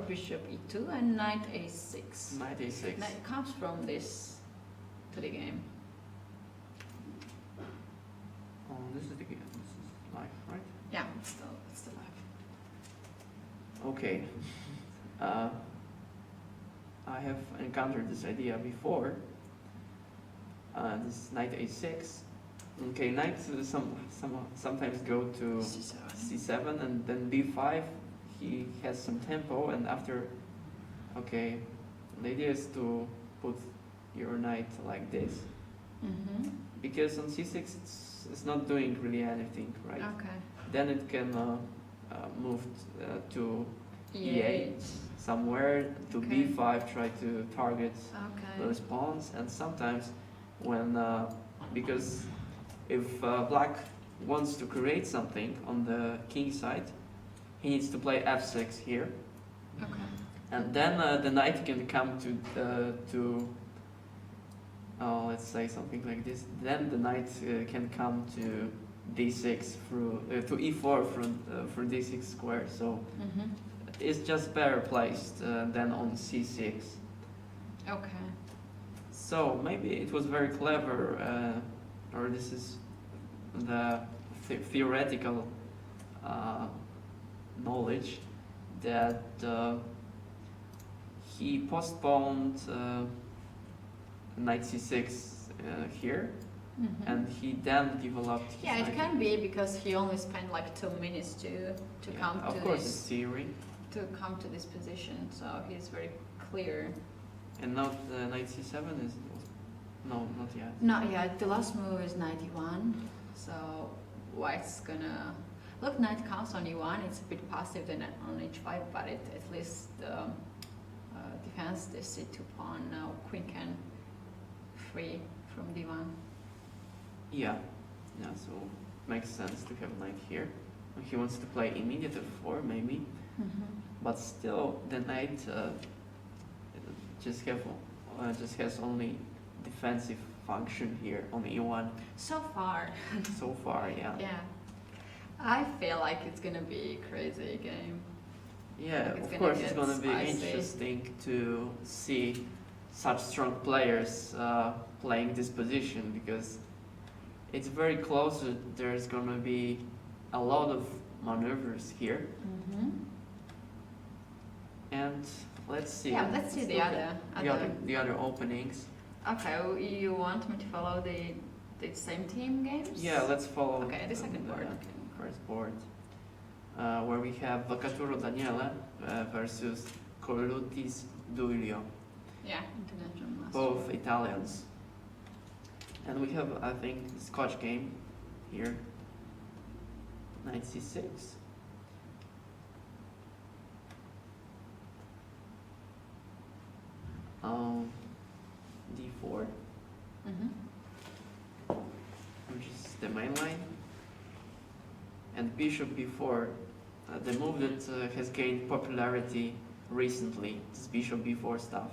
bishop e2 and knight a6. Knight a6. Knight comes from this to the game. Oh, this is the game. This is live, right? Yeah, it's still live. Okay. I have encountered this idea before. This knight a6. Okay, knight sometimes go to c7 and then b5. He has some tempo, and after, okay, the idea is to put your knight like this, because on c6 it's not doing really anything, right? Okay. Then it can move to E8 somewhere, to Okay. b5, try to target Okay. those pawns, and sometimes when because if black wants to create something on the king side, he needs to play f6 here, Okay. and then the knight can come to let's say something like this. Then the knight can come to d6 through to e4 through d6 square. So it's just better placed than on c6. Okay. So maybe it was very clever, or this is the theoretical knowledge that he postponed knight c6 here, and he then developed his Yeah, it knight. can be because he only spent like 2 minutes to come to of course this it's theory, to come to this position, so he's very clear. and now the knight c7 is no, not yet. Not yet. The last move is knight e1, so white's gonna look. Knight comes on e1. It's a bit passive than on h5, but it at least defends the c2 pawn. Now queen can free from d1. Yeah, so makes sense to have knight here. He wants to play immediate f4 maybe, but still the knight just has only defensive function here on e1 So far. so far. Yeah. I feel like it's gonna be a crazy game. Yeah, It's of gonna course it's get gonna be spicy. interesting to see such strong players playing this position, because it's very close. There's gonna be a lot of maneuvers here, and let's see. Yeah, let's see the look other. at the other openings. Okay, you want me to follow the same team games? Yeah, let's follow. Okay, the second board. First board, where we have Vacaturo Daniele versus Colutis Duilio, Yeah, international master. both Italians. And we have, I think, Scotch game here. Knight c6. d4, which is the main line. And bishop b4, the move that has gained popularity recently, this bishop b4 stuff.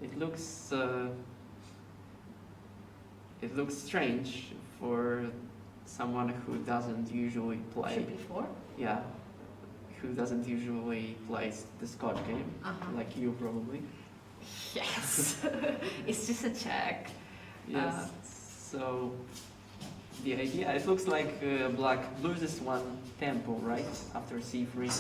It looks strange for someone who doesn't usually play. Should be 4? Yeah, who doesn't usually play the Scotch game, like you probably. Yes, it's just a check. Yes. So the idea, it looks like black loses one tempo, right, after c3.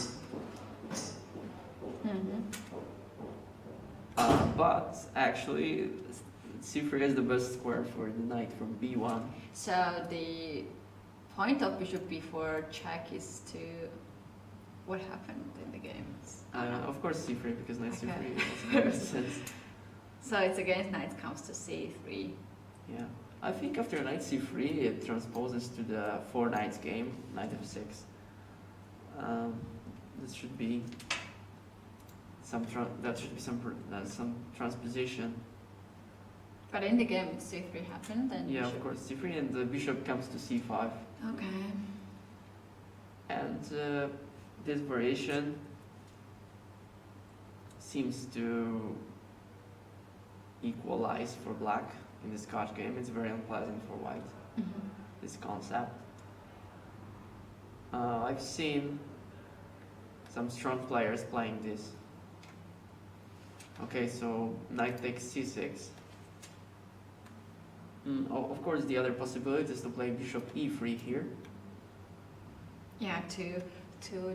But actually, c3 is the best square for the knight from b1. So the point of bishop b4 check is to what happened in the game. Of course c3, because knight Okay. c3 makes sense. So it's against knight comes to c3. Yeah, I think after knight c3 it transposes to the 4 knights game, knight f6. This should be some some transposition. But in the game, c3 happened, and Yeah, bishop. of course c3, and the bishop comes to c5. Okay. And this variation seems to equalize for black in the Scotch game. It's very unpleasant for white, this concept. I've seen some strong players playing this Okay, so knight takes c6. Of course, the other possibility is to play bishop e3 here. Yeah, to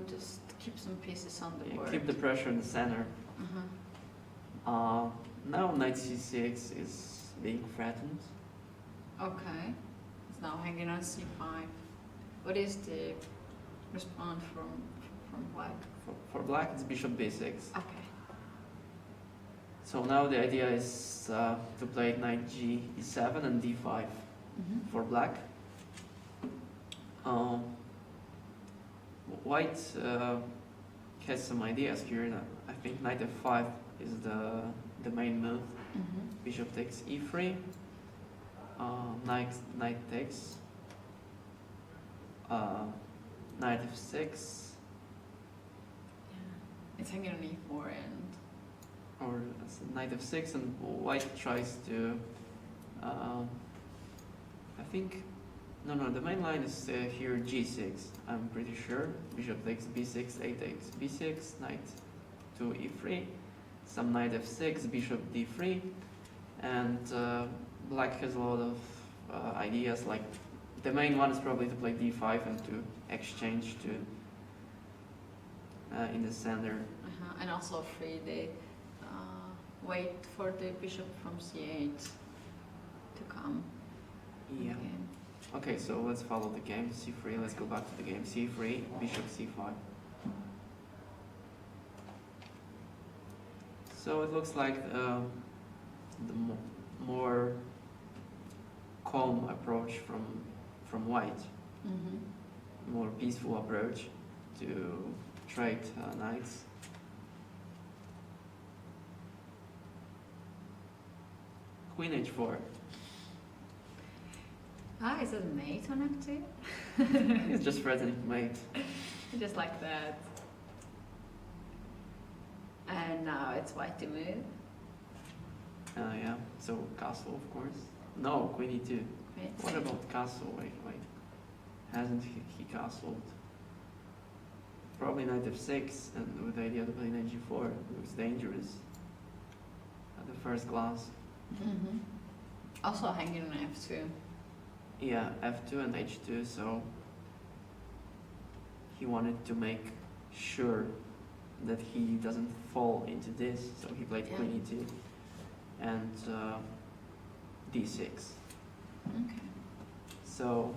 just keep some pieces on the board. Keep the pressure in the center. Uh-huh. Now knight c6 is being threatened. Okay. It's now hanging on c5. What is the response from black? For black, it's bishop b6. Okay. So now the idea is to play knight g e7 and d5 for black. White has some ideas here. I think knight f5 is the main move. Bishop takes e3. Knight takes. Knight f6. Yeah. It's hanging on e4 and. Or knight f6, and white tries to. I think. No, the main line is here g6. I'm pretty sure. Bishop takes b6, a takes b6, knight to e3, some knight f6, bishop d3, and black has a lot of ideas. Like the main one is probably to play d5 and to exchange to in the center. And also free the wait for the bishop from c8 to come. Yeah. Okay, so let's follow the game. c3, let's go back to the game. c3, bishop c5. So it looks like the more calm approach from white, more peaceful approach to trade knights. Queen h4. Is it mate on f2? It's just threatening mate. Just like that. And now it's white to move. Yeah, so castle, of course. No, queen e2. Right. What about castle? Wait. Hasn't he castled? Probably knight f6, and with the idea to play knight g4. It looks dangerous at the first glance. Also hanging on f2. Yeah, f2 and h2, so he wanted to make sure that he doesn't fall into this, so he played queen e2 and d6. Okay. So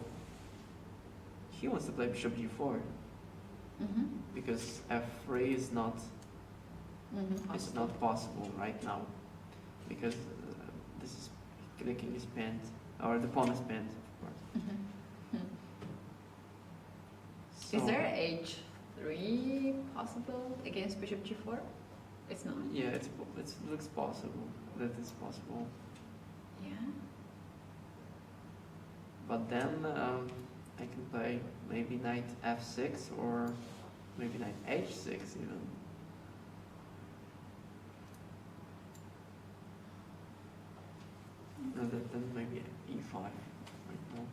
he wants to play bishop g4 because f3 is not it's not possible right now because this is the king is pinned, or the pawn is pinned, of course. So, is there h3 possible against bishop g4? It's not. Yeah, it looks possible. That is possible. Yeah. But then I can play maybe knight f6 or maybe knight h6 even. No, then maybe e5 right now.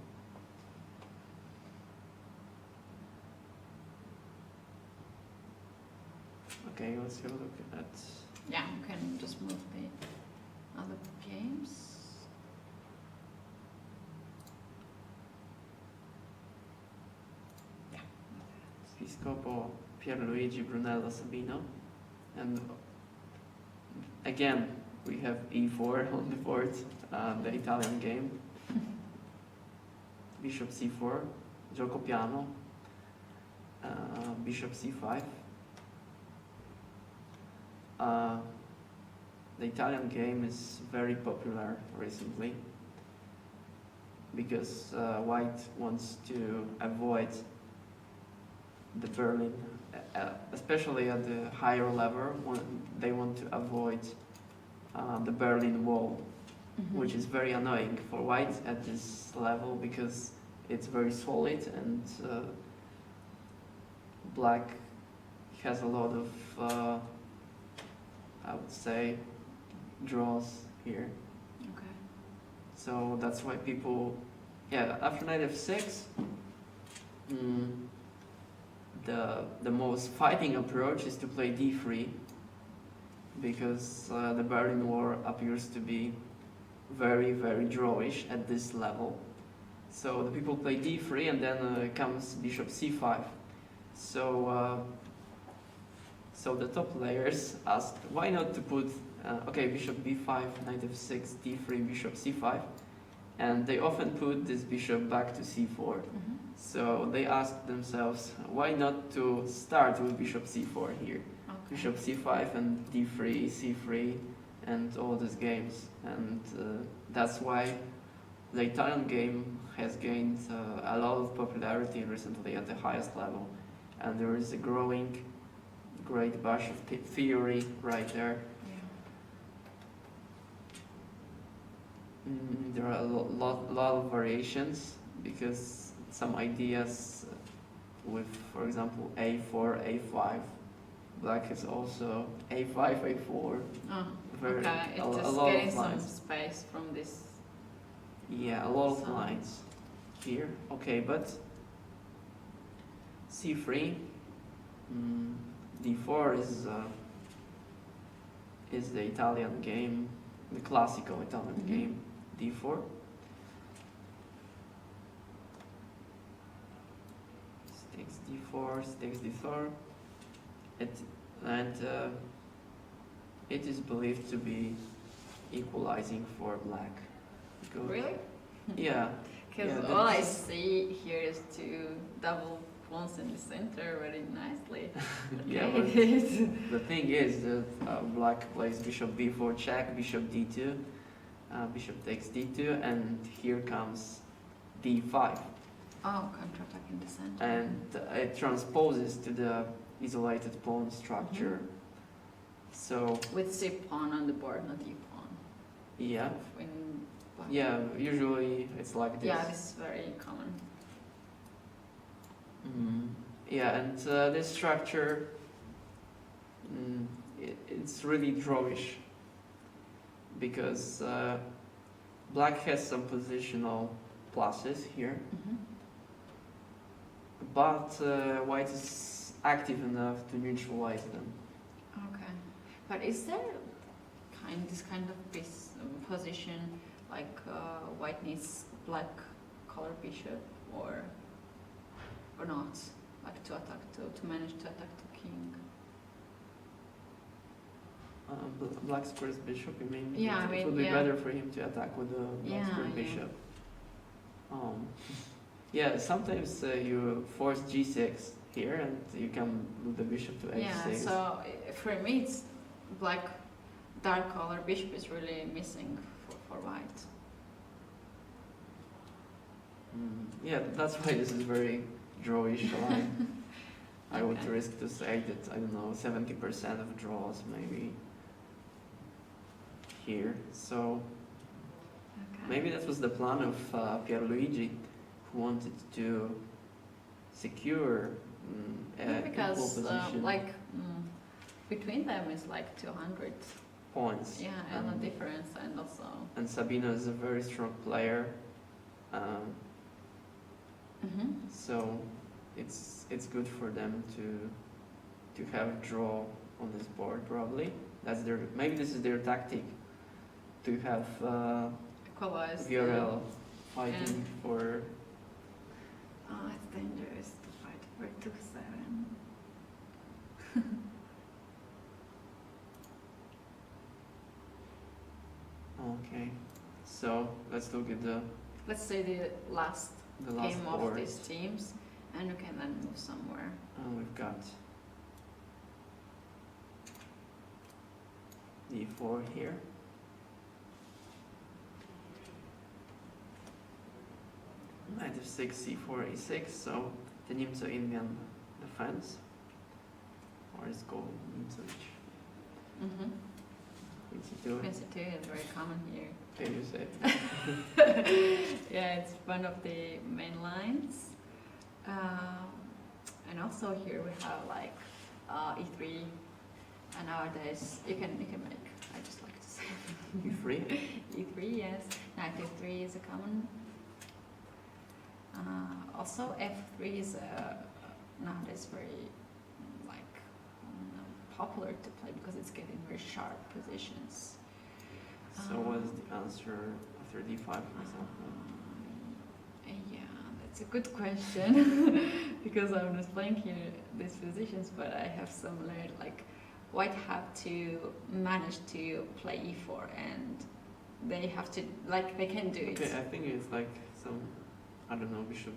Okay, let's have a look at. Yeah, you can just move the other games. Piscopo, Pierluigi, Brunello, Sabino, and again we have e4 on the board, the Italian game. Bishop c4, gioco piano, bishop c5. The Italian game is very popular recently because white wants to avoid the Berlin, especially at the higher level, they want to avoid the Berlin Wall, which is very annoying for white at this level because it's very solid and black has a lot of, I would say, draws here. Okay. So that's why people, after knight f6, the most fighting approach is to play d3 because the Berlin War appears to be very, very drawish at this level. So the people play d3 and then comes bishop c5. So the top players asked why not to put okay, bishop b5, knight f6, d3, bishop c5, and they often put this bishop back to c4. So they asked themselves why not to start with bishop c4 here. Bishop c5 and d3, c3, and all these games, and that's why the Italian game has gained a lot of popularity recently at the highest level, and there is a growing great bunch of theory right there. There are a lot of variations, because some ideas with, for example, a4, a5. Black is also a5, a4. Oh, Very, okay, it's just lot getting of some lines. space from this. Yeah, a lot of So- lines here. Okay, but c3, d4 is the Italian game, the classical Italian game. d4. Takes d4, takes d4. It is believed to be equalizing for black. Because, Really? yeah. Because Yeah, all I that's- see here is two double pawns in the center very nicely. Yeah, Okay. but the thing is that black plays bishop b4 check, bishop d2, bishop takes d2, and here comes d5. Oh, counter-attack in the center. And it transposes to the isolated pawn structure. So, With C pawn on the board, not E pawn. yeah. In black. Yeah, usually it's like this. Yeah, this is very common. Yeah, and this structure, it's really drawish, because black has some positional pluses here, but white is active enough to neutralize them. Okay. But is there this kind of position, like white needs black color bishop, or not? Like to attack to manage to attack the king. Black squares bishop, you mean? Yeah, I it mean, would be yeah. better for him to attack with the black square Yeah, yeah. bishop. Yeah, sometimes you force g6 here, and you can move the bishop to h6. Yeah, so for me, it's black dark color bishop is really missing for white. Yeah, that's why this is very drawish line. I would Okay. risk to say that, I don't know, 70% of draws maybe here. So Okay. maybe that was the plan of Pierluigi, who wanted to secure Yeah, equal because position between them is like 200. points. Yeah, and the difference, and also. And Sabino is a very strong player. So it's good for them to have a draw on this board. Probably maybe this is their tactic, to have Equalized. VRL fighting for. Oh, it's dangerous to fight for 2-7. Okay, so let's look at the Let's say the last last game of board. these teams, and you can then move somewhere. We've got d4 here. Knight f6, c4, a6. So the Nimzo-Indian defense, or it's called Nimzo-ish. Queen Queen C2 is very common here. can you say? Yeah, it's one of the main lines. And also here we have like E3, and nowadays you can make. I just like to say e3. E3, yes. Knight F3 is a common. Also F3 is nowadays very popular to play, because it's getting very sharp positions. So what's the answer after d5, for example? Yeah, that's a good question because I'm not playing here these positions, but I have some like white have to manage to play e4 and they have to like they can do it. Okay, I think it's like some, I don't know, bishop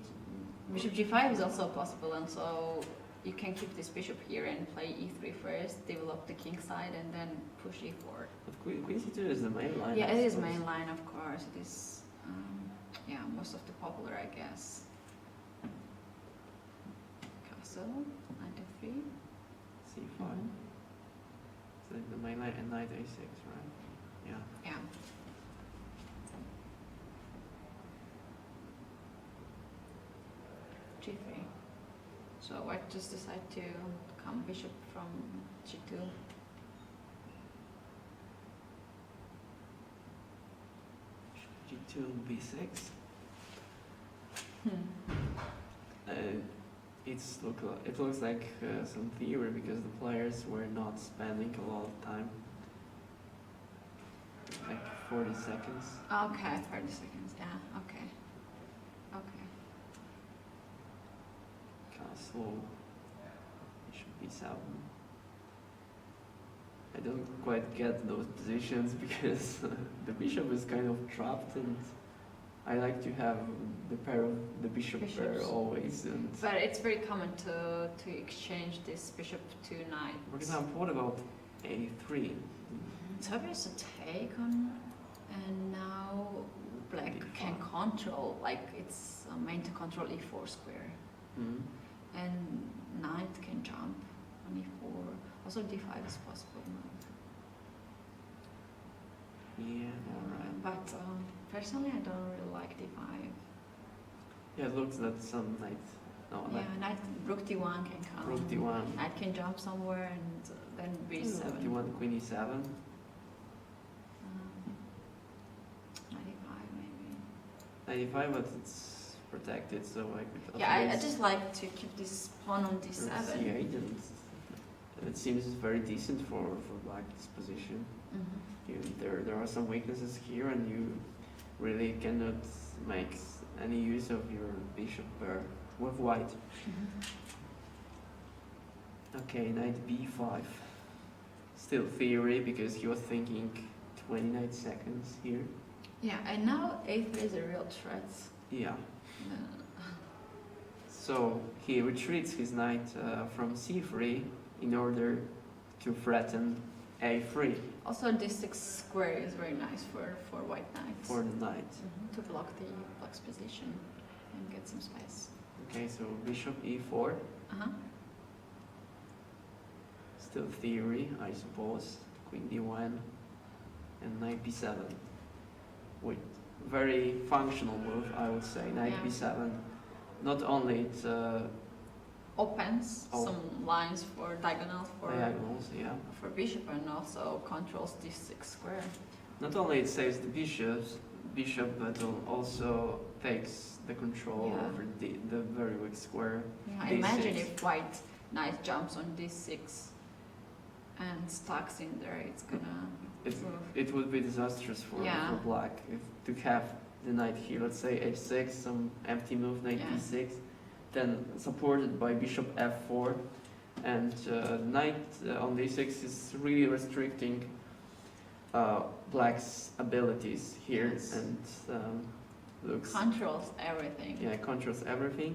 g5 is also possible, and so you can keep this bishop here and play e3 first, develop the king side, and then push e4. But queen c2 is the main line. Yeah, I it is suppose. main line, of course. It is, yeah, most of the popular, I guess. Castle, knight f3. c5. So the main line and knight a6, right? Yeah. Yeah. g3. So white just decide to come bishop from g2. g2 b6. Uh, it looks like some theory because the players were not spending a lot of time, like 40 seconds. Okay, 30 seconds. Yeah. Okay. Okay. Castle, bishop b7. I don't quite get those positions because the bishop is kind of trapped, and I like to have the pair of the bishop pair Bishops. always. And But it's very common to exchange this bishop to knight. for example, what about a3? So there's a take on, and now black D5. can control, like it's meant to control e4 square, Hmm. and knight can jump on e4. Also d5 is possible. Yeah, alright. But personally, I don't really like d5. Yeah, it looks that some knight. No, Yeah, knight rook d1 can come. rook d1. Knight can jump somewhere, and then b7. Rook d1, queen e7. Knight e5 maybe. Knight e5, but it's protected, so I could. Yeah, I just like to keep this pawn on Rook d7. c8, and it seems very decent for black's position. There are some weaknesses here, and you really cannot make any use of your bishop pair with white. Okay, knight b5. Still theory because he was thinking 29 seconds here. Yeah, and now a3 is a real threat. Yeah. So he retreats his knight from c3 in order to threaten a3 Also, d6 square is very nice for white knights. for the knight. To block the black's position and get some space. Okay, so bishop e4. Uh-huh. Still theory, I suppose. Queen d1 and knight b7. With very functional move, I would say. Knight Yeah. b7. Not only it Opens Oh. some lines for diagonals diagonals, yeah. for bishop, and also controls d6 square. Not only it saves the bishop, but it also takes the control Yeah. over the very weak square. Yeah, D6. imagine if white knight jumps on d6 and stucks in there, it's gonna move. It would be disastrous for black if to have the knight here. Let's say h6, some empty move, knight Yeah. d6, then supported by bishop f4, and knight on d6 is really restricting black's abilities here, Yes. and looks Controls everything. yeah, controls everything.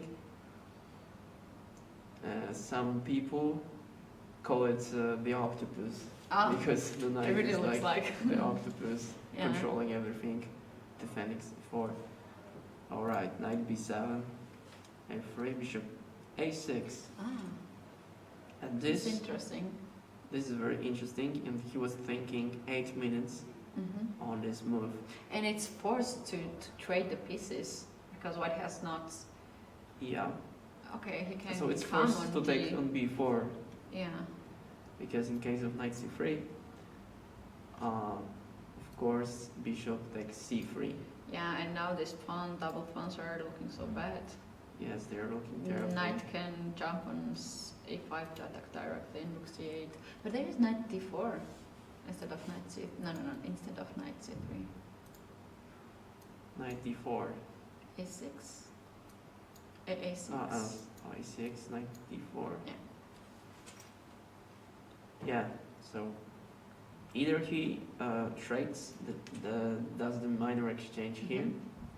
Some people call it the octopus Oh, because the knight it really is looks like. the octopus Yeah. controlling everything, defending c4. All right, knight b7, f3, bishop a6, Ah, and this this is interesting. is very interesting. And he was thinking 8 minutes on this move. And it's forced to trade the pieces because white has not. Yeah, Okay, he can. so it's come forced on to take on b4 Yeah. because in case of knight c3, of course, bishop takes c3. Yeah, and now this pawn, double pawns are looking so bad. Yes, they're looking terrible. Knight can jump on a5 to attack directly in rook c8. But there is knight d4 instead of knight c. No, instead of knight c3. Knight d4. a6. a6. a6, knight d4. Yeah. Yeah, so either he trades, does the minor exchange here,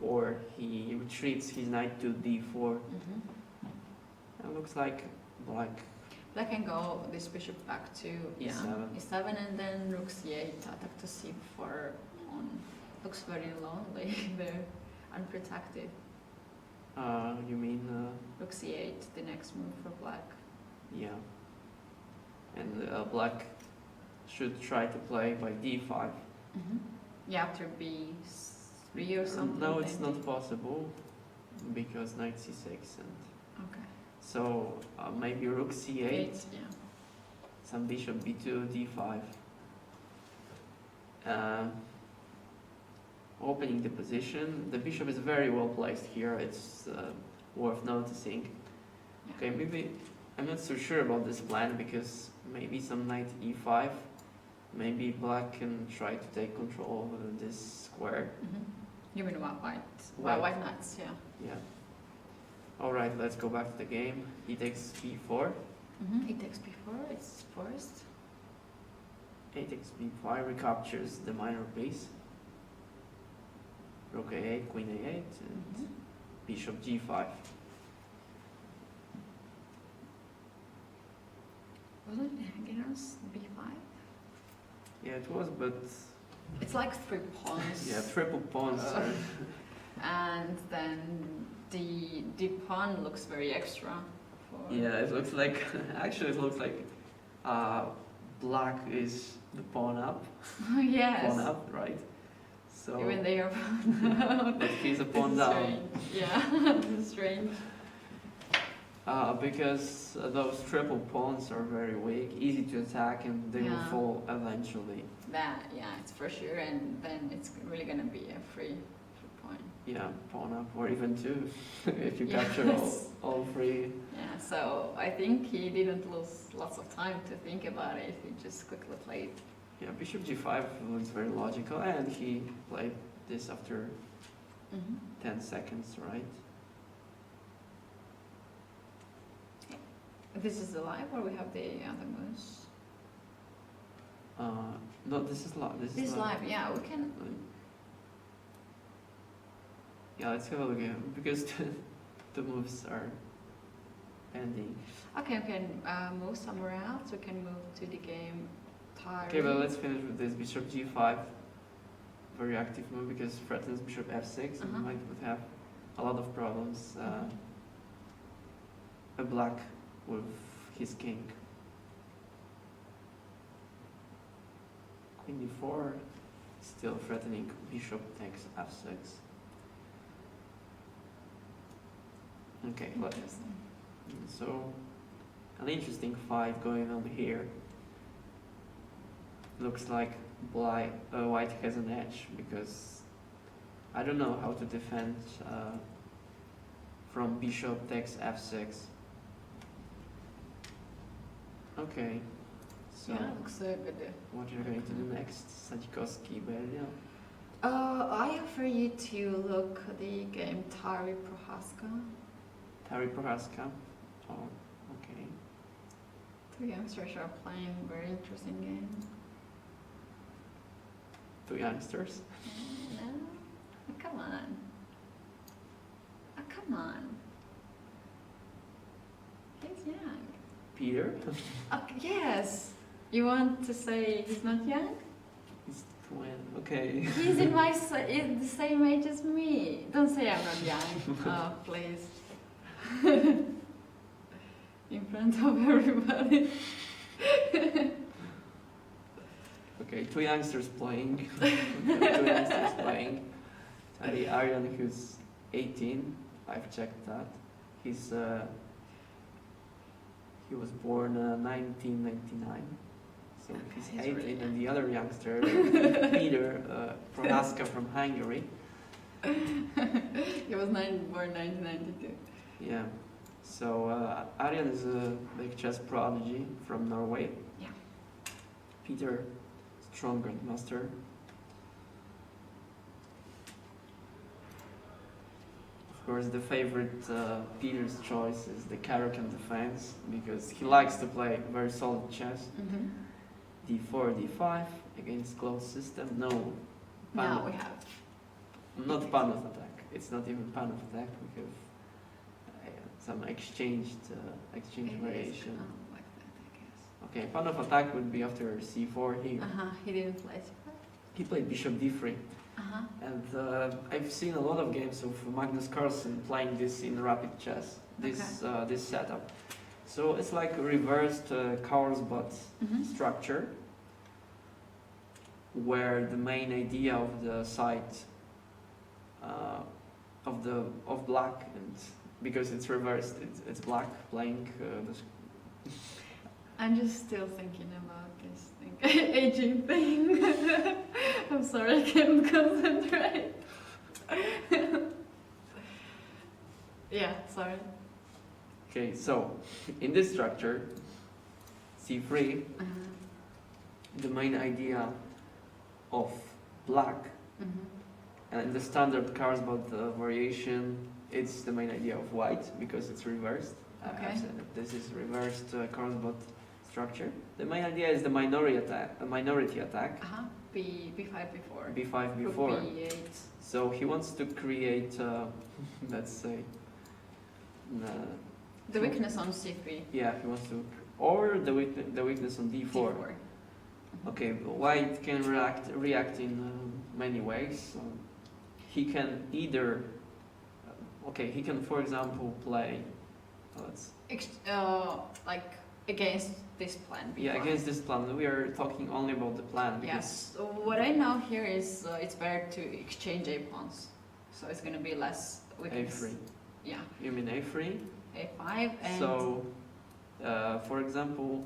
or he retreats his knight to d4. It looks like black. Black can go this bishop back to e7, and then rook c8, attack to c4. Looks very lonely there, unprotected. You mean? Rook c8, the next move for black. Yeah. And black should try to play by d5. Yeah, after b3 or something. No, it's not possible because knight c6 and. Okay. So maybe rook c8. Yeah. Some bishop b2, d5. Opening the position. The bishop is very well placed here. It's worth noticing. Yeah. Okay, maybe I'm not so sure about this plan because maybe some knight e5. Maybe black can try to take control of this square. You mean white knights? Yeah. Yeah. All right, let's go back to the game. He takes e4. He takes b4. It's forced. A takes b5, recaptures the minor piece. Rook a8, queen a8, and bishop g5. Wasn't it against b5? Yeah, it was, but It's like 3 pawns. yeah, triple pawns. And then the pawn looks very extra. Yeah, it looks like actually it looks like black is the pawn up. Yes. Pawn up, right? So Even they are pawn down. but he's a pawn down. Yeah, this is strange. Because those triple pawns are very weak, easy to attack, and they will fall eventually. It's for sure, and then it's really gonna be a free point. Yeah, pawn up, or even two, if you capture all three. Yeah, so I think he didn't lose lots of time to think about it. He just quickly played. Yeah, bishop g5 looks very logical, and he played this after 10 seconds, right? This is the live, or we have the other moves? No, this is live. This is live. Yeah, we can. Yeah, let's have a look again because the moves are pending. Okay, we can move somewhere else. We can move to the game. Okay, but let's finish with this bishop g5. Very active move because threatens bishop f6 and might would have a lot of problems. A black with his king. Queen d4, still threatening bishop takes f6. Okay, so an interesting fight going on here. Looks like white has an edge because I don't know how to defend from bishop takes f6. Okay, so looks good. what you're going to do next? Sadzikowski, Berlin. I offer you to look at the game Tari Prohaska. Tari Prohaska. Oh, okay. Two youngsters are playing very interesting game. Two youngsters. No, come on. Come on. He's young. Peter. Yes. You want to say he's not young? He's 20. Okay. He's in the same age as me. Don't say I'm not young. Oh, please. In front of everybody. Okay, two youngsters playing. Two youngsters playing. Tari Aryan, who's 18. I've checked that. He was born 1999. So he's 18, really, and the other youngster, Peter Prohaska from Hungary. He was born 1992. Yeah. So Aryan is a big chess prodigy from Norway. Yeah. Peter is strong grandmaster. Of course, the favorite Peter's choice is the Caracan defense, because he likes to play very solid chess. D4, D5 against closed system. No. Now we have. Not Panov attack. It's not even Panov attack. We have some exchange variation. Like that, I guess. Okay, Panov attack would be after C4 here. He didn't play. He played Bishop D3. And I've seen a lot of games of Magnus Carlsen playing this in rapid chess. This setup. So it's like a reversed Carlsbad structure, where the main idea of the side of black, and because it's reversed, it's black playing I'm just still thinking about this thing. Aging thing. I'm sorry, I can't concentrate. Yeah, sorry. Okay, so in this structure, C3, the main idea of black, and the standard Carlsbad variation, it's the main idea of white, because it's reversed. Okay. This is reversed Carlsbad structure. The main idea is the minority attack. B5 before. B5 before. B8. So he wants to create, let's say, the weakness on C3. Yeah, he wants to, or the weakness on D4. Okay, white can react in many ways. So he can either, he can, for example, play. Like against this plan. B5. Yeah, against this plan. We are talking only about the plan. Yes. So what I know here is it's better to exchange A pawns, so it's going to be less weakness. A3. Yeah. You mean A3? A5 and. So, for example,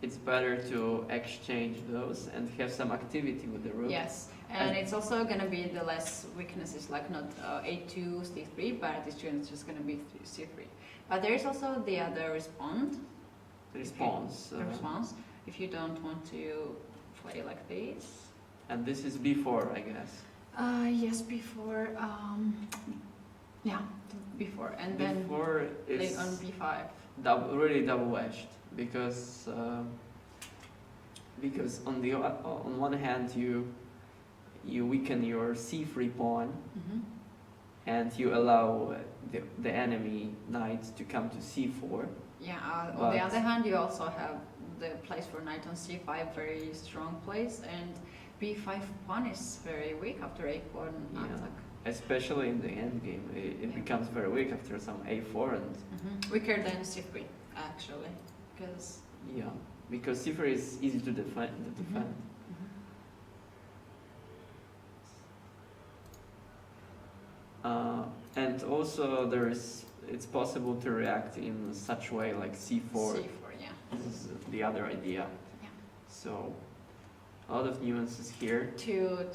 it's better to exchange those and have some activity with the rook. Yes, and it's also going to be the less weaknesses, like not A2, C3, but it's just going to be C3. But there is also the other response. The response. If you don't want to play like this. And this is B4, I guess. Yes, before. Yeah, before, and before then play on B5. Really double-edged, because on one hand you weaken your C3 pawn, and you allow the enemy knight to come to C4. Yeah. On the other hand, you also have the place for knight on C5, very strong place, and B5 pawn is very weak after A4 attack. Especially in the end game, it becomes very weak after some A4 and weaker than C3 actually, because C3 is easy to defend. And also it's possible to react in such way like C4. C4, yeah. This is the other idea. Yeah. So a lot of nuances here. To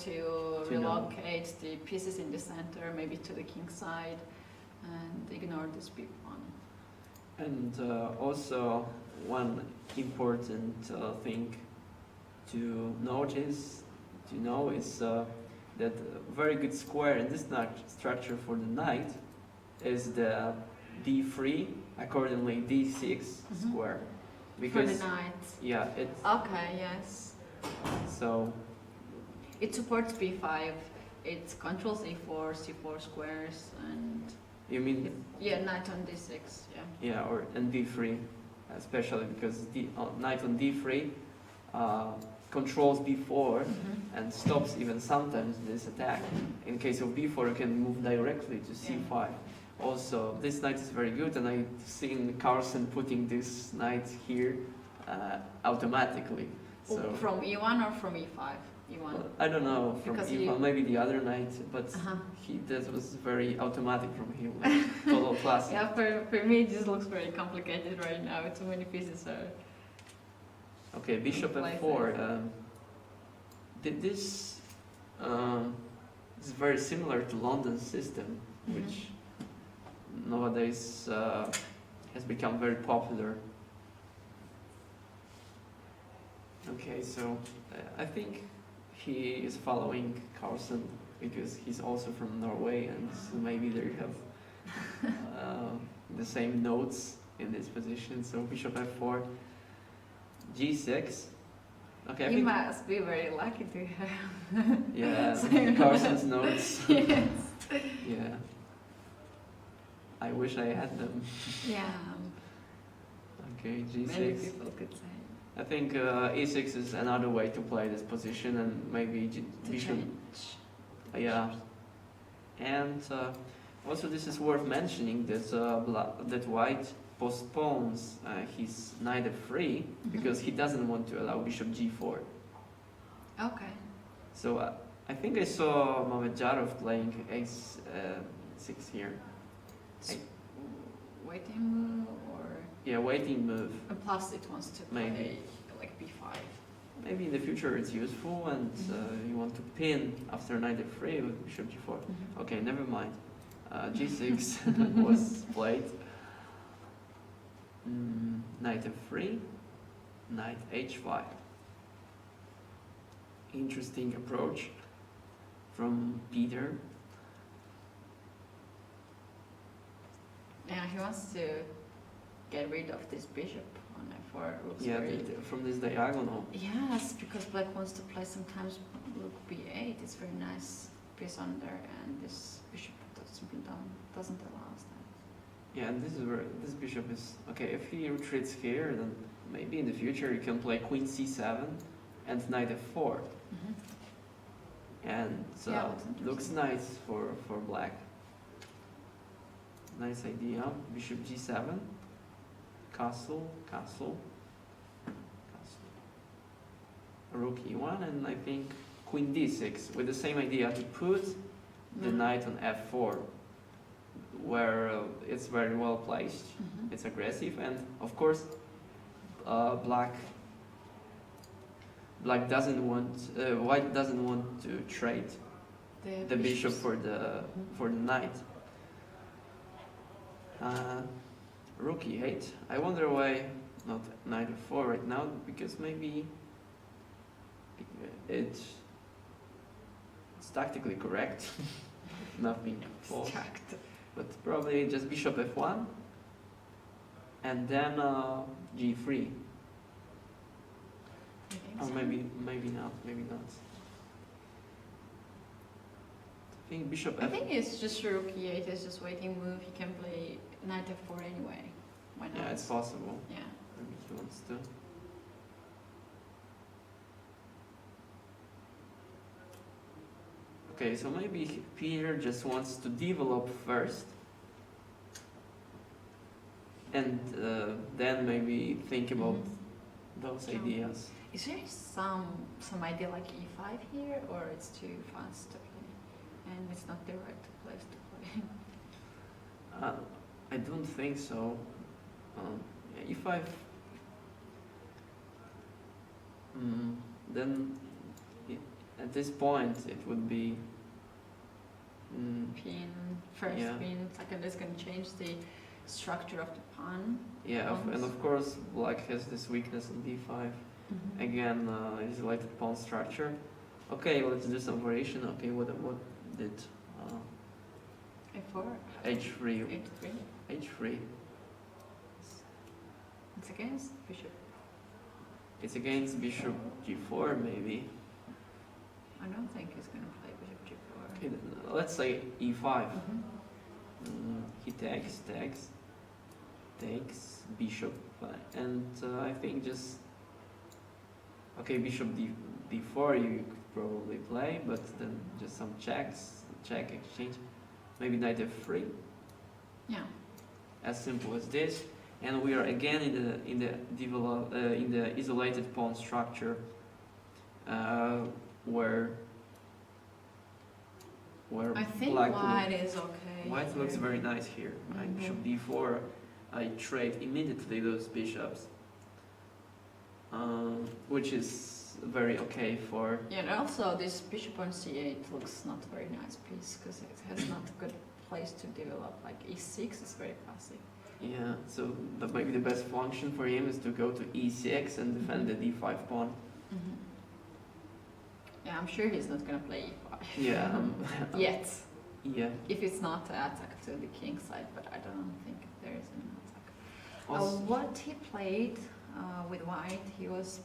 relocate the pieces in the center, maybe to the king side, and ignore this big pawn. And also one important thing to notice, is that a very good square in this structure for the knight is the D3, accordingly D6 square. Because, for the knight. Yeah, it's... Okay, yes. So... It supports B5, it controls A4, C4 squares, and... You mean... knight on D6, yeah. Yeah, and D3, especially because knight on D3 controls B4 and stops even sometimes this attack. In case of B4, you can move directly to C5. Also, this knight is very good, and I've seen Carlsen putting this knight here automatically. So from E1 or from E5? E1. I don't know, from because E1, maybe the other knight, but that was very automatic from him, like total classic. Yeah, for me it just looks very complicated right now. Too many pieces are... Okay, bishop f4. This is very similar to London's system, which nowadays has become very popular. Okay, so I think he is following Carlsen because he's also from Norway, and so maybe they have the same notes in this position. So bishop f4, g6. Okay, I You think must be very lucky to have. yeah, Carlsen's notes. Yes. Yeah, I wish I had them. Yeah. Okay, Many g6. people could say. I think e6 is another way to play this position, and maybe To bishop. change. Yeah, and also this is worth mentioning that that white postpones his knight f3 because he doesn't want to allow bishop g4. Okay. So I think I saw Mamedjarov playing ace6 here. Waiting move or. Yeah, waiting move. And plus, it wants to play Maybe. like b5. Maybe in the future it's useful, and you want to pin after knight f3 with bishop g4. Okay, never mind. G6 was played. Knight f3, knight h5. Interesting approach from Peter. Yeah, he wants to get rid of this bishop on f4. Looks Yeah, very. from this diagonal. Yes, because black wants to play sometimes rook b8. It's very nice piece on there, and this bishop doesn't allow us that. Yeah, and this is where this bishop is. Okay, if he retreats here, then maybe in the future you can play queen c7 and knight f4. And Yeah, that's looks nice for black. Nice idea. Bishop g7, castle, castle, castle. Rook e1, and I think queen d6 with the same idea to put the knight on f4, where it's very well placed. It's aggressive, and of course, black doesn't want, white doesn't want to trade the bishop for the knight. Rook e8. I wonder why not knight f4 right now, because maybe it's tactically correct. Nothing false. But probably just bishop f1 and then g3. Or maybe not. I think bishop I f. think it's just rook e8 is just waiting move. He can play knight f4 anyway. Why not? Yeah, it's possible. Yeah. Maybe he wants to. Okay, so maybe Peter just wants to develop first, and then maybe think about those ideas. Is there some idea like e5 here, or it's too fast to play, and it's not the right place to play? I don't think so. E5. Then at this point it would be Pin first, yeah. pin second is going to change the structure of the pawn. Yeah, and of course black has this weakness on d5. Again, isolated pawn structure. Okay, let's do some variation. Okay, what did a4, h3 h3. h3? It's against bishop. It's against bishop g4 maybe. I don't think he's going to play bishop g4. Okay, then let's say e5. He takes bishop, and I think just okay, bishop d4 you could probably play, but then just some check exchange, maybe knight f3. Yeah. As simple as this, and we are again in the isolated pawn structure, where I think black white is okay. white looks very nice here. Right? Bishop d4, I trade immediately those bishops, which is very okay for. Yeah, and also this bishop on c8 looks not a very nice piece because it has not a good place to develop. Like e6 is very passive. Yeah, so maybe the best function for him is to go to e6 and defend the d5 pawn. Mhm. Yeah, I'm sure he's not gonna play e5. Yeah. Yet. Yeah. If it's not an attack to the king side, but I don't think there is an attack. Also, What he played with white, he was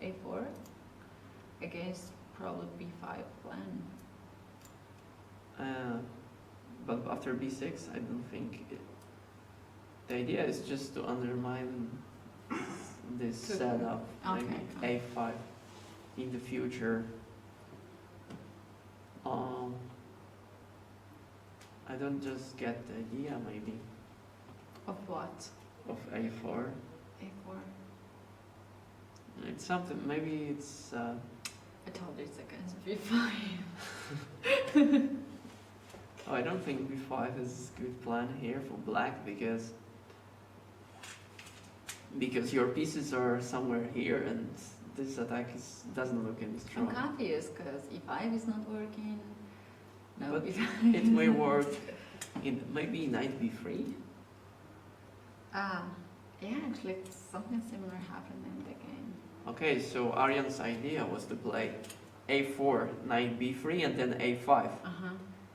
a4 against probably b5 plan. but after b6, I don't think the idea is just to undermine this setup, maybe Okay. a5 in the future. I don't just get the idea, maybe, Of what? of a4. a4. It's something, maybe it's I told you it's against b5. oh, I don't think b5 is a good plan here for black because your pieces are somewhere here and this attack doesn't look any I'm strong. confused because e5 is not working. No, But b5. it may work in maybe knight b3. Yeah, actually something similar happened in the game. Okay, so Aryan's idea was to play a4, knight b3, and then a5. Uh-huh.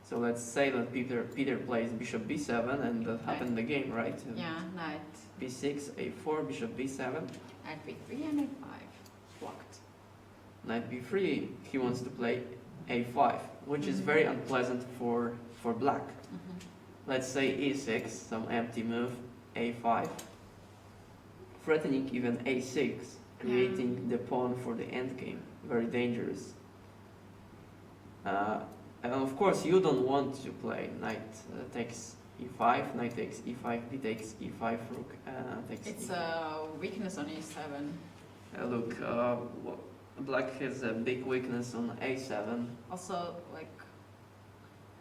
So let's say that Peter plays bishop b7, and that happened in the game, right? Yeah, knight b6, a4, bishop b7, knight b3 and a5 blocked. knight b3. He wants to play a5, which is very unpleasant for black. Mm-hmm. Let's say e6, some empty move, a5, threatening even a6, creating the pawn for the endgame. Very dangerous. And of course, you don't want to play knight takes e5, knight takes e5, b takes e5, rook takes It's e5. a weakness on e7. Look, black has a big weakness on a7. Also, like,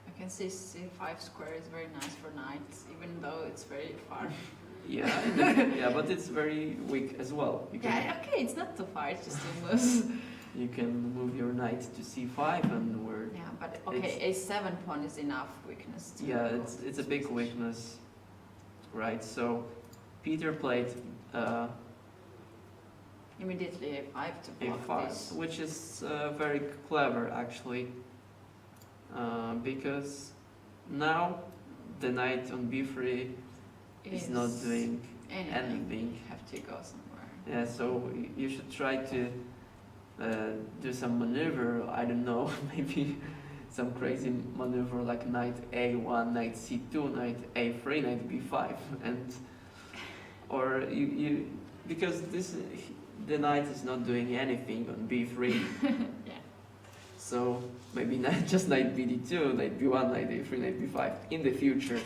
I can see c5 square is very nice for knights, even though it's very far. Yeah, yeah, but it's very weak as well. Yeah, okay, it's not too far, it's just two moves. You can move your knight to c5 and we're... Yeah, but okay, a7 pawn is enough weakness to... Yeah, it's a big weakness, right? So Peter played immediately a5 to block a5, this. which is very clever actually, because now the knight on b3 is not doing anything. Have to go somewhere. Yeah, so you should try to do some maneuver. I don't know, maybe some crazy maneuver like knight a1, knight c2, knight a3, knight b5, and or you because the knight is not doing anything on b3. Yeah. So maybe not just knight bd2, knight b1, knight a3, knight b5 in the future,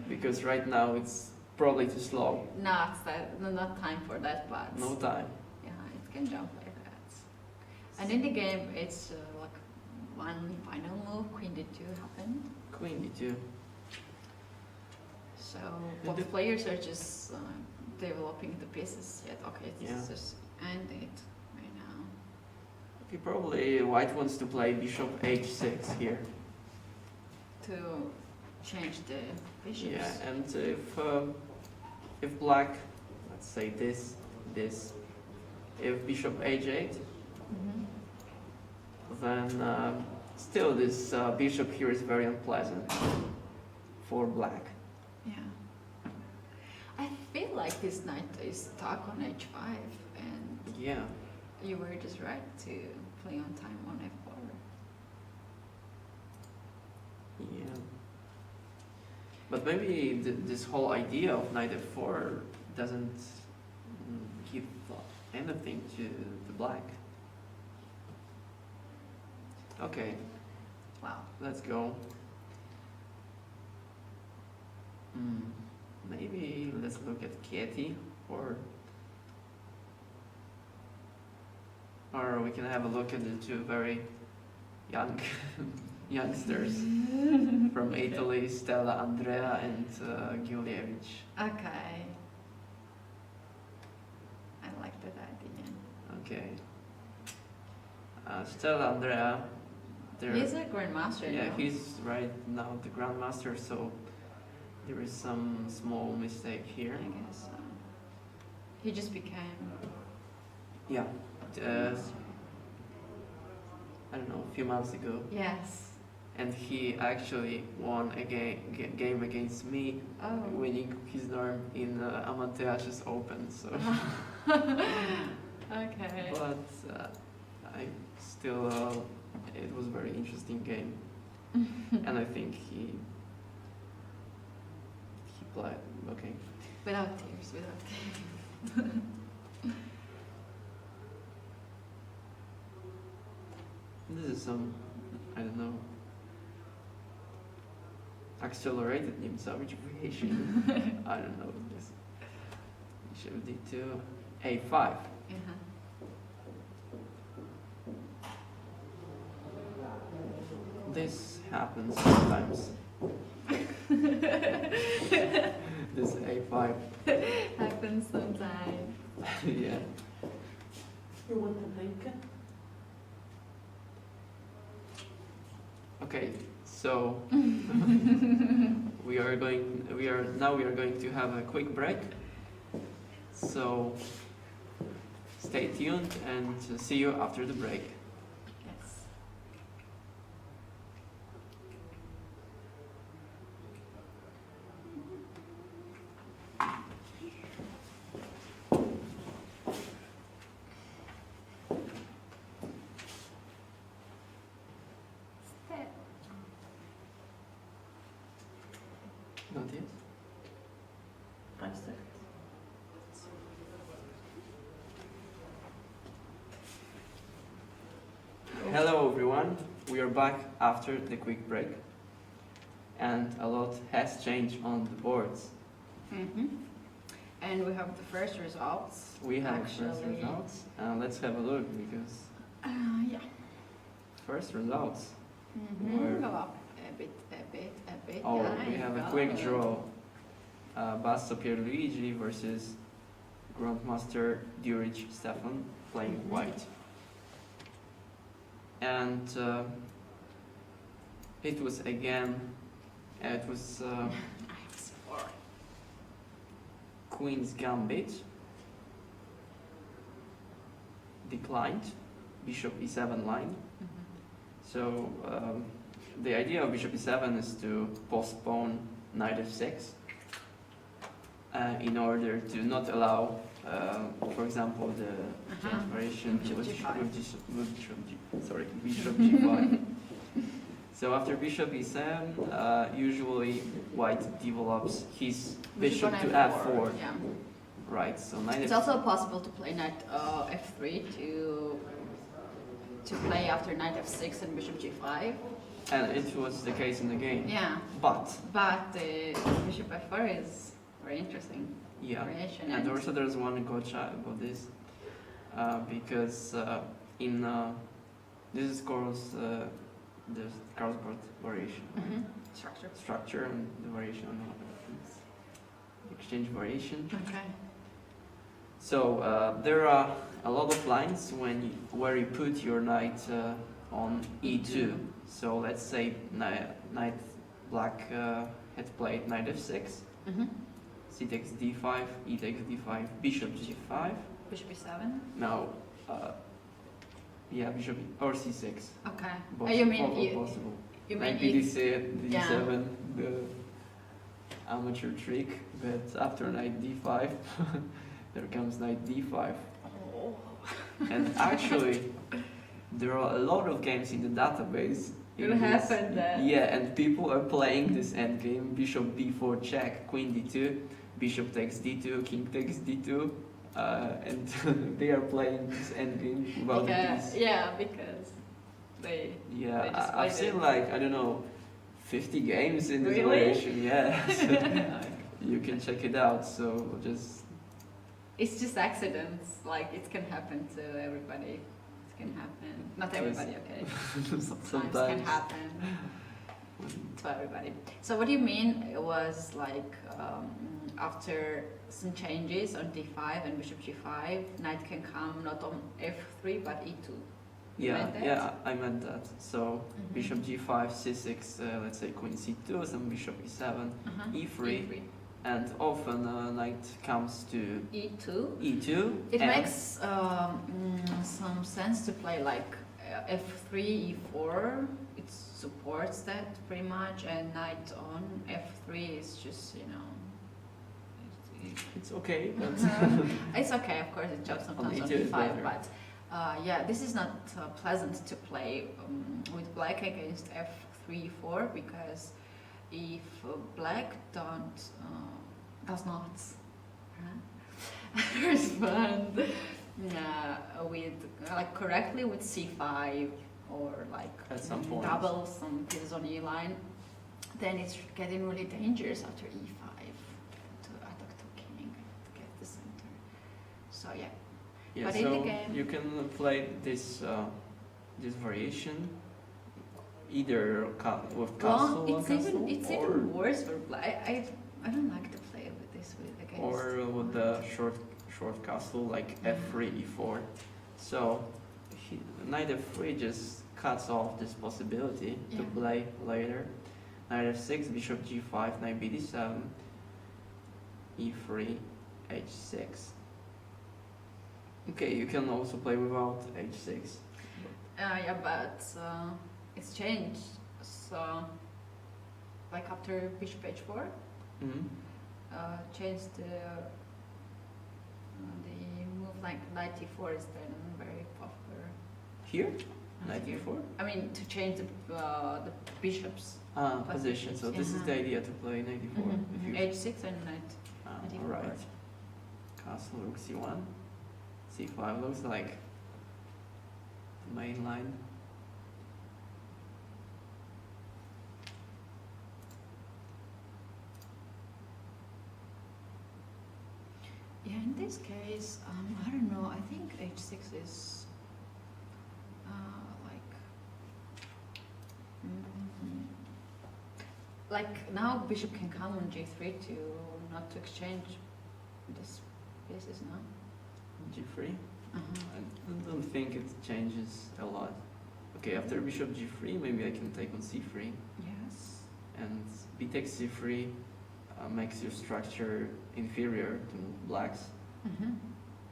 because right now it's probably too slow. Not time for that, but No time. yeah, it can jump like that. And in the game, it's like one final move, queen d2 happened. Queen d2. So both players are just developing the pieces yet. Okay, it's just ended right now. Okay, probably white wants to play bishop h6 here. To change the bishops. Yeah, and if black, let's say this, if bishop h8, then still this bishop here is very unpleasant for black. Yeah. I feel like this knight is stuck on h5 and Yeah. you were just right to play on time on f4. Yeah. But maybe this whole idea of knight f4 doesn't give anything to the black. Okay, Wow. let's go. Maybe let's look at Katie, or we can have a look at the two very young youngsters from Italy, Stella Andrea and Giulievich. Okay. I like that idea. Okay. Stella Andrea. He's a grandmaster. Yeah, no? he's right now the grandmaster, so there is some small mistake here. I guess. He just became. Yeah. don't know, a few months ago. Yes. And he actually won a game against me, winning his norm in Amateuras Open. So, okay. but I still, it was a very interesting game, and I think he played okay. Without tears, without tears. This is some, I don't know, accelerated Nimzovich variation. I don't know this. Bishop d2, a5. Uh-huh. This happens sometimes. This a5 happens sometimes. yeah. You want to make it? Okay, so we are going to have a quick break. So stay tuned and see you after the break. Yes. Not yet. 5 seconds. Hello everyone, we are back after the quick break, and a lot has changed on the boards. Mm-hmm. And we have the first results. We have first Actually. results, let's have a look because Yeah. first results. Mm-hmm. Where- Go up a bit. Oh, Yeah, we you have a go. quick draw. Basso Pierluigi versus Grandmaster Duric Stefan playing Mhm. white. And it was Queen's Gambit, declined, Bishop e7 line. Mhm. So the idea of Bishop e7 is to postpone Knight f6 in order to not allow, for example, the Uh-huh. variation Bishop with g5. Bishop g5. So after Bishop e7, usually White develops his Bishop to f4. Yeah. Right. So Knight It's also possible to play Knight f3 to play after Knight f6 and Bishop g5. and it was the case in the game. Yeah. But But Bishop f4 is very interesting. yeah, Variation and also there's one gotcha about this because in this is Karl's the Karlsbad variation, right? Mhm. Structure. Structure and the variation it's exchange variation. Okay. So there are a lot of lines where you put your knight on e2. So let's say knight black had played knight f6, Mm-hmm. c takes d5, e takes d5, bishop g5. Bishop e7. Now, yeah, bishop or c6. Okay. Both, You mean both are possible. you mean Maybe d7, Yeah. the amateur trick, but after knight d5, there comes knight d5. Oh. And actually, there are a lot of games in the database. It in this- happened that. Yeah, and people are playing this endgame: bishop b4 check, queen d2, bishop takes d2, king takes d2, and they are playing this endgame without Because, these. yeah, because they Yeah, they just I've played seen it. like, I don't know, 50 games in this Really? variation. Yeah, so you can check it out. So just It's just accidents. Like it can happen to everybody. It can happen. Not everybody, okay. Sometimes can happen to everybody. So what do you mean? It was like after some changes on d5 and bishop g5, knight can come not on f3 but e2. You Yeah, meant that? yeah, I meant that. So Mhm. bishop g5, c6, let's say queen c2, some bishop e7, Uh-huh. e3, and often knight comes to e2. e2. It and makes some sense to play like f3, e4, it supports that pretty much, and knight on f3 is just, you know, It's okay, but it's okay, of course, it jumps sometimes on E2 is e5, better. but yeah, this is not pleasant to play with black against f3, e4, because if black does not respond with like correctly with c5 or like At some point. double some pieces on e line, then it's getting really dangerous after e5 to attack to king to get the center. So yeah. yeah. But in So the game- you can play this this variation either with castle Well, on it's castle, even or worse for black. I don't like to play with this against. or with the short castle like f3, e4. So knight f3 just cuts off this possibility to Yeah. play later. Knight f6, bishop g5, knight bd7, e3, h6. Okay, you can also play without h6. Yeah, but it's changed. So, like after bishop h4, Hmm. changed the move like knight e4 is then very popular. Here, knight Here. e4. I mean, to change the bishops. Position. So this is the idea to play knight e4. If you H6 and knight. knight e4. Alright. Castle rook c1. c5 looks like the main line. Yeah, in this case, I don't know. I think h6 is like now bishop can come on g3 to not to exchange this pieces, no? g3. Uh-huh. I don't think it changes a lot. Okay, after bishop g3, maybe I can take on c3, Yes. and b takes c3 makes your structure inferior to blacks. Mm-hmm.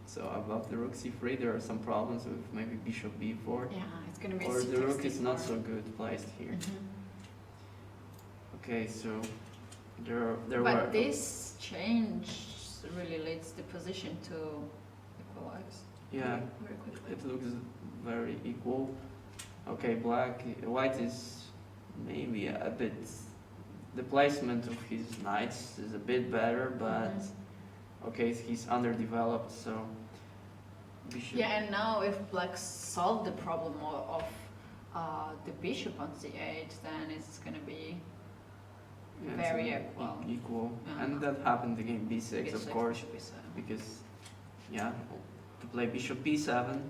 So above the rook c3, there are some problems with maybe bishop b4, Yeah, it's gonna be. or the rook is not c6, so good placed here. Mhm. Okay, so there But were. this change really leads the position to equalize. Yeah, Very quickly. it looks very equal. Okay, white is maybe a bit. The placement of his knights is a bit better, but okay, he's underdeveloped, so. Bishop. Yeah, and now if black solve the problem of the bishop on c8, then it's gonna be Yeah, it's very equal. equal. Yeah. And that happened again b6, of bishop, course, bishop is, because yeah, to play bishop b7,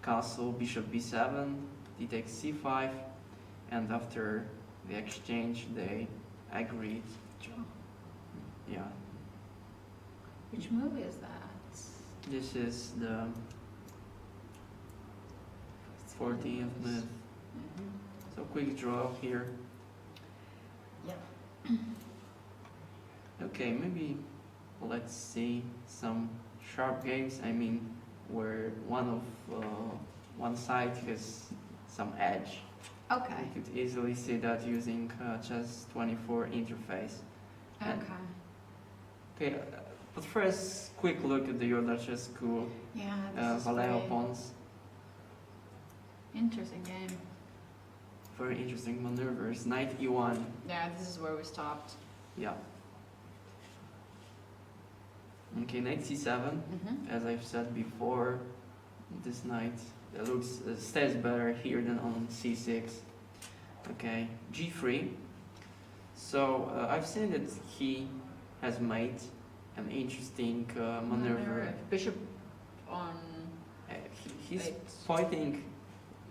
castle bishop b7, d takes c5, and after the exchange they agreed. draw. Yeah, Which move is that? this is the 14th minute. Mhm. So quick draw here. Yeah. Okay, maybe let's see some sharp games. I mean, where one side has some edge. Okay. You could easily see that using Chess24 interface. And- Okay. Okay, but first, quick look at the Yoda Chess School Yeah, this is Vallejo very pawns. interesting game. Very interesting maneuvers. Knight e1. Yeah, this is where we stopped. Yeah. Okay, knight c7. Mm-hmm. As I've said before, this knight stays better here than on c6. Okay, g3. So I've seen that he has made an interesting maneuver. Bishop on He's eight. pointing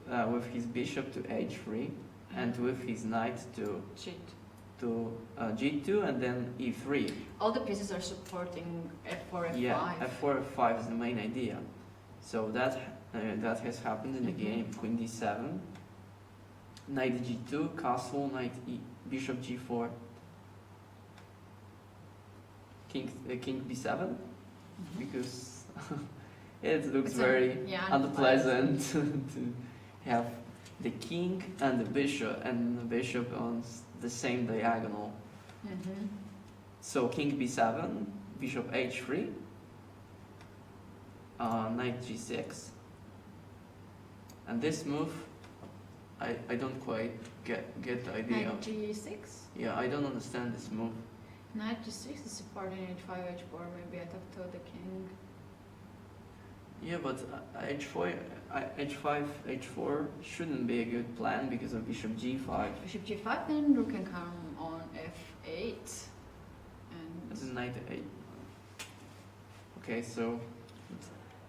with his bishop to h3 and with his knight to cheat. g2 and then e3. All the pieces are supporting f4, f5. Yeah, f4, f5 is the main idea. So that has happened in the Mhm. game. Queen d7, knight g2, castle, bishop g4, king b7, because it looks It's very yeah, unpleasant to have the king and the bishop on the same diagonal. Mm-hmm. So king b7, bishop h3, knight g6, and this move, I don't quite get the idea. Knight g6. Yeah, I don't understand this move. Knight g6 is supporting h5, h4. Maybe attack to the king. Yeah, but h4, h5, h4 shouldn't be a good plan because of bishop g5. Bishop g5, then rook can come on f8. And As a knight 8. Okay, so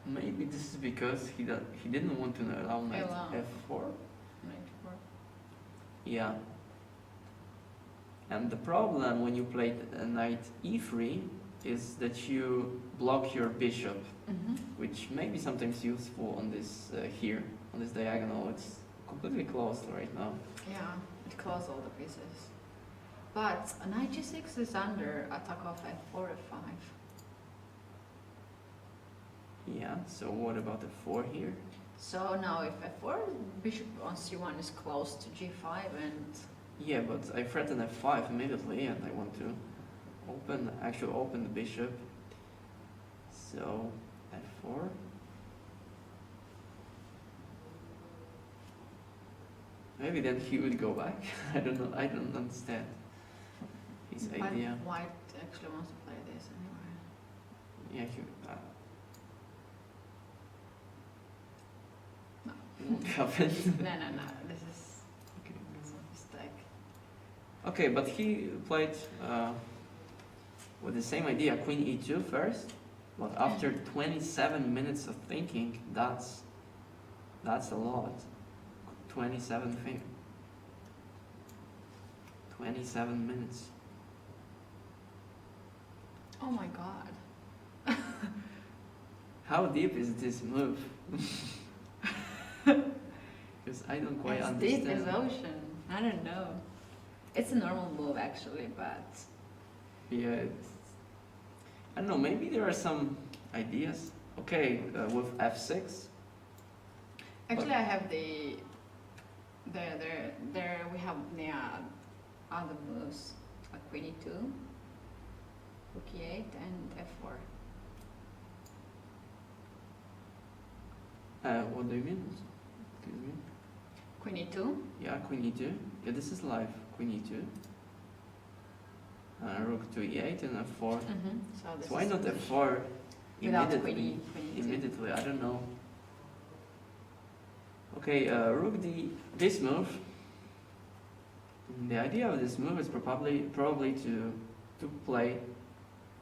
maybe this is because he didn't want to allow knight f4. knight 4. Yeah. And the problem when you play knight e3 is that you block your bishop, Mm-hmm. which may be sometimes useful on this here, on this diagonal. It's completely closed right now. Yeah, it closed all the pieces. But a knight g6 is under attack of f4, f5. Yeah, so what about the 4 here? So now if f4, bishop on c1 is close to g5 and... Yeah, but I threaten f5 immediately and I want to open the bishop. So f4. Maybe then he would go back. I don't know. I don't understand his But idea. white actually wants to play this anyway. Yeah, he. No. What happened? No. This is Okay. a mistake. Okay, but he played with the same idea, queen e2 first. But after 27 minutes of thinking, that's a lot. 27 minutes. Oh my god. How deep is this move? Because I don't quite It's understand. deep as ocean. I don't know. It's a normal move actually, but... Yeah, I don't know, maybe there are some ideas. Okay, with f6. Actually, I have the... There we have the other moves, like queen e2, rook e8, and f4. What do you mean? Excuse me. Queen e2. Yeah, queen e2. Yeah, this is live. Queen e2. Rook to e8 and f4. Mm-hmm. So why not f4 without immediately? queen e2? Immediately, I don't know. Okay, rook d. This move. The idea of this move is probably to play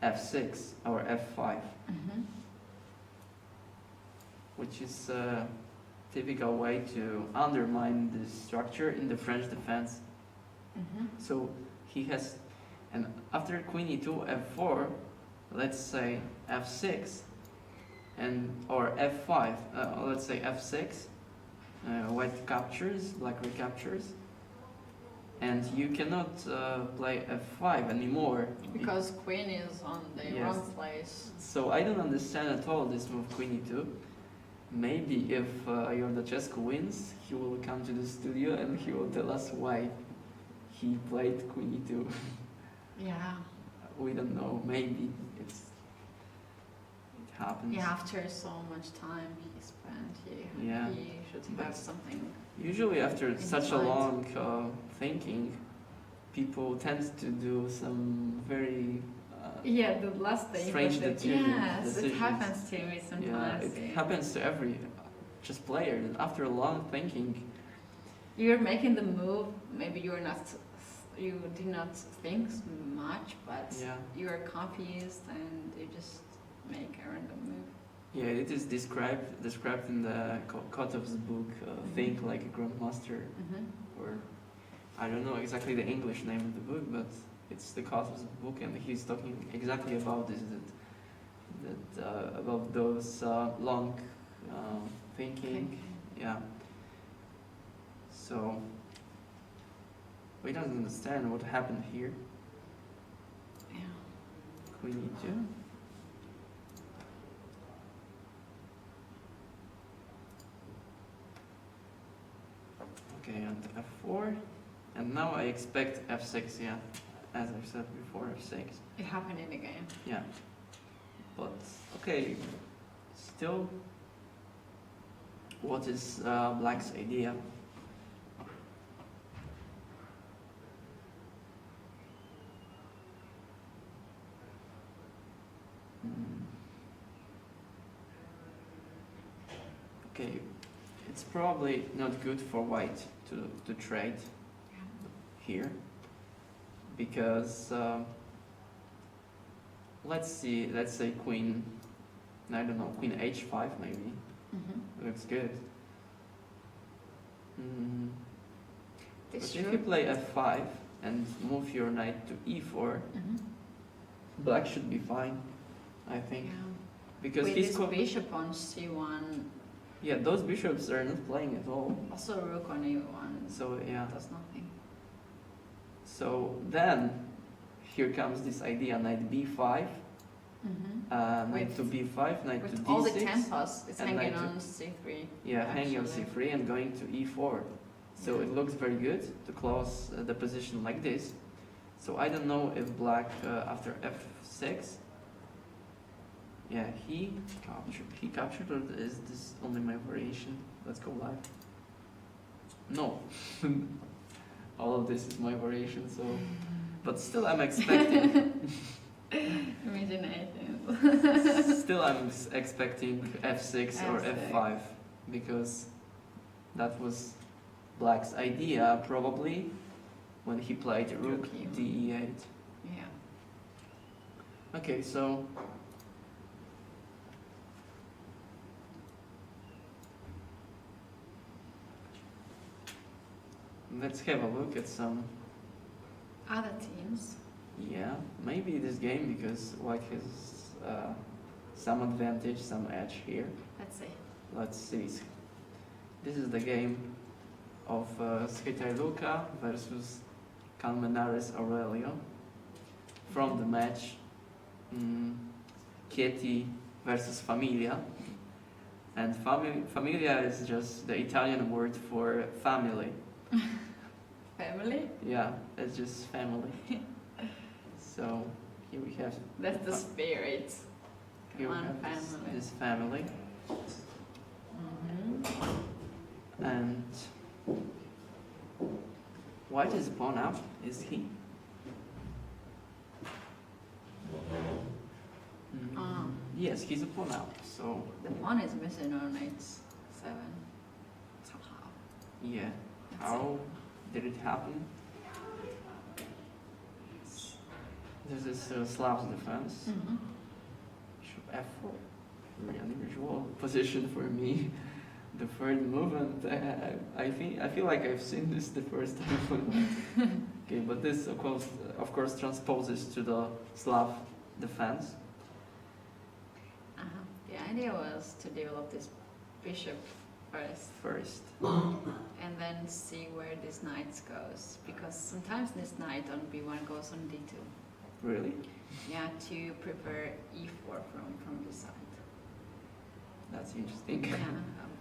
f6 or f5, Mm-hmm. which is a typical way to undermine the structure in the French defense. Mm-hmm. So he has, and after queen e2, f4, let's say f6, and or f5, let's say f6, white captures, black recaptures, and you cannot play f5 anymore. Because queen is on the Yes. wrong place. So I don't understand at all this move queen e2. Maybe if Yordachescu wins, he will come to the studio and he will tell us why he played queen e2. Yeah. We don't know. Maybe it happens. Yeah, after so much time he spent, Yeah. he should But have something. Usually after In such a mind. long thinking, people tend to do some very Yeah, the last day. strange decisions. Yes, it happens to me Yeah, sometimes. it happens to every just player. That after a long thinking, You're making the move. Maybe you did not think much, but yeah, you are confused and you just make a random move. yeah, it is described in the Kotov's book, Think Like a Grandmaster, Mm-hmm. or I don't know exactly the English name of the book, but it's the Kotov's book, and he's talking exactly about this, about those long thinking. Yeah. So we don't understand what happened here. Yeah. Queen e2. Okay, and f4. And now I expect f6, yeah. As I said before, f6. It happened in the game. Yeah. But, okay, still, what is black's idea? Okay, it's probably not good for white to trade here, because let's say queen, I don't know, queen h5 maybe, looks good. But This if you play f5 and move your knight to e4, black should be fine, I think. Yeah. Because With he's this bishop on c1, yeah, those bishops are not playing at all. also rook on e1, So yeah. does nothing. So then here comes this idea: knight b5, knight to b5, knight to With d6. all the tempos, it's and hanging knight to- on c3. Yeah, hanging on actually. c3 and going to e4. So it looks very good to close the position like this. So I don't know if black after f6. Yeah, he captured, or is this only my variation? Let's go live. No, all of this is my variation. So, but still, I'm expecting. Imagination. Still, I'm expecting f6 or F6. f5 because that was black's idea probably when he played rook Rook E1. d8. Yeah. Okay, so let's have a look at some. Other teams. Yeah, maybe this game because white has some advantage, some edge here. Let's see. Let's see. This is the game of Luca versus Calmenares Aurelio from the match Chieti versus Familia. And Familia is just the Italian word for family. Family? Yeah, it's just family. So here we have. That's the spirit. Here Come we on, have family. this family. And white is pawn up, is he? Yes, he's a pawn up, so The pawn is missing on h7 somehow. yeah. Let's How did it happen? This is Slav's defense. Bishop f4. Very unusual position for me. The third movement. I feel like I've seen this the first time. Okay, but this of course transposes to the Slav defense. The idea was to develop this bishop first, and then see where this knight goes, because sometimes this knight on b1 goes on d2. Really? Yeah, to prepare e4 from this side. That's interesting. Yeah,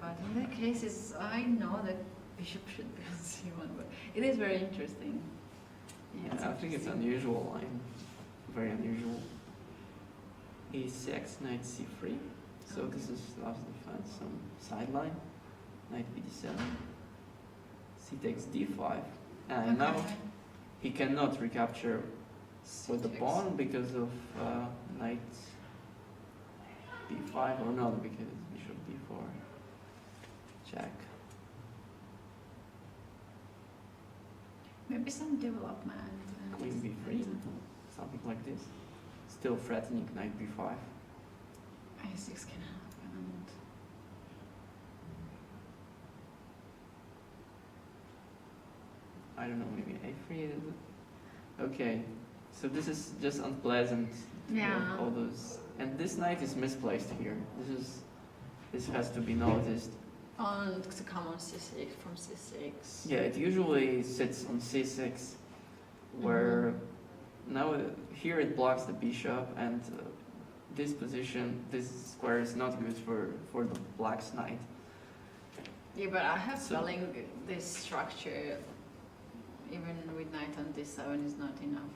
but in that case, I know that bishop should be on c1, but it is very interesting. Yeah, I think it's unusual line. Very unusual. e6, knight c3. So Okay. this is Slav's defense, some sideline. Knight bd7. C takes d5. And now he cannot recapture with the pawn because of knight b5, or not because bishop b4. Check. Maybe some development. Queen b3, something like this. Still threatening knight b5. a6 can happen. I don't know, maybe a3 is it? Okay, so this is just unpleasant. Yeah. All those, and this knight is misplaced here. This has to be noticed. On to come on c6 from c6. Yeah, it usually sits on c6, where now here it blocks the bishop, and this position, this square is not good for the black's knight. Yeah, but I have So- feeling this structure, even with knight on d7, is not enough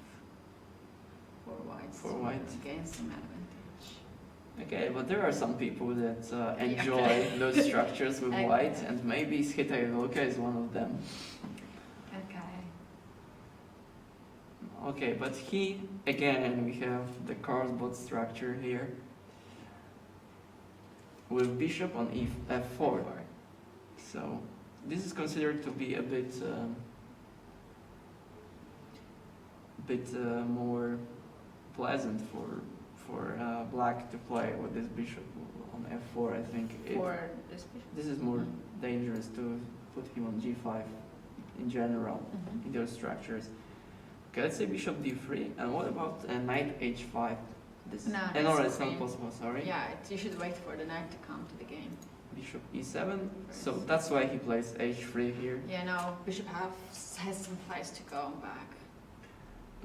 for white. For white. To gain some advantage. Okay, but there are some people that enjoy okay. those structures with Okay. white, and maybe Schita is one of them. Okay. Okay, but again, we have the Carlsbad structure here with bishop on f4. So this is considered to be a bit more pleasant for black to play with this bishop on f4. I think For this bishop. this is more dangerous to put him on g5 in general Mhm. in those structures. Okay, let's say bishop d3, and what about knight h5? This No, no, that's it's not free. possible. Sorry. Yeah, you should wait for the knight to come to the game. Bishop e7. So First. that's why he plays h3 here. Yeah, no, bishop has some place to go back.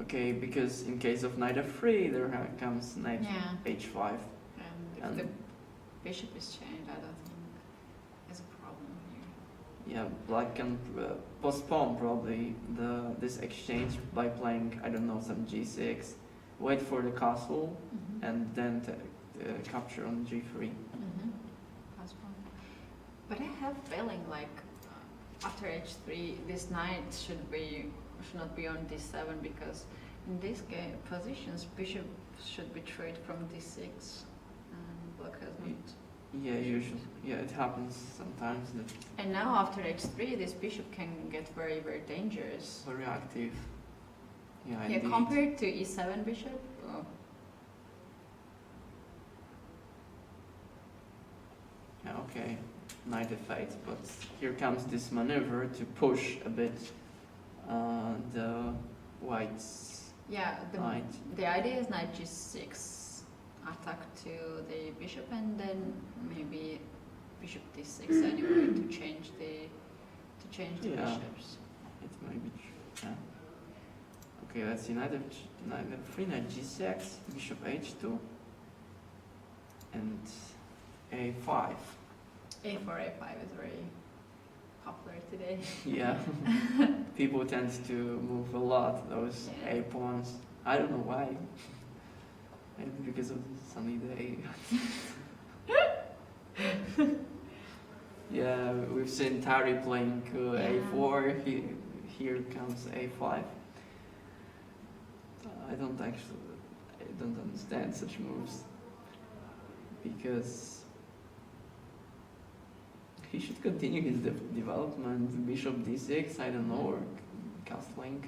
Okay, because in case of knight f3, there comes knight Yeah. h5. And if And- the bishop is chained, I don't think there's a problem here. Yeah, black can postpone probably this exchange by playing, I don't know, some g6, wait for the castle, Mhm. and then capture on g3. Mhm. Possible. But I have feeling like after h3, this knight should not be on d7 because in these positions, bishop should be traded from d6, and black has not. Yeah, usually. Yeah, it happens sometimes that And now after h3, this bishop can get very, very dangerous. very active. Yeah, Yeah, indeed. compared to e7 bishop. Oh. Yeah, okay, knight f8, but here comes this maneuver to push a bit the white's Yeah, knight. the idea is knight g6, attack to the bishop, and then maybe bishop d6 anyway to change the Yeah. bishops. It may be true. Yeah. Okay, let's see. Knight f3, knight g6, bishop h2, and a5. a4, a5 is very popular today. Yeah, people tend to move a lot those Yeah. a pawns. I don't know why. Maybe because of the sunny day. Yeah, we've seen Tari playing a4. Here comes a5. I don't understand such moves because he should continue his development. Bishop d6, I don't know, or castling.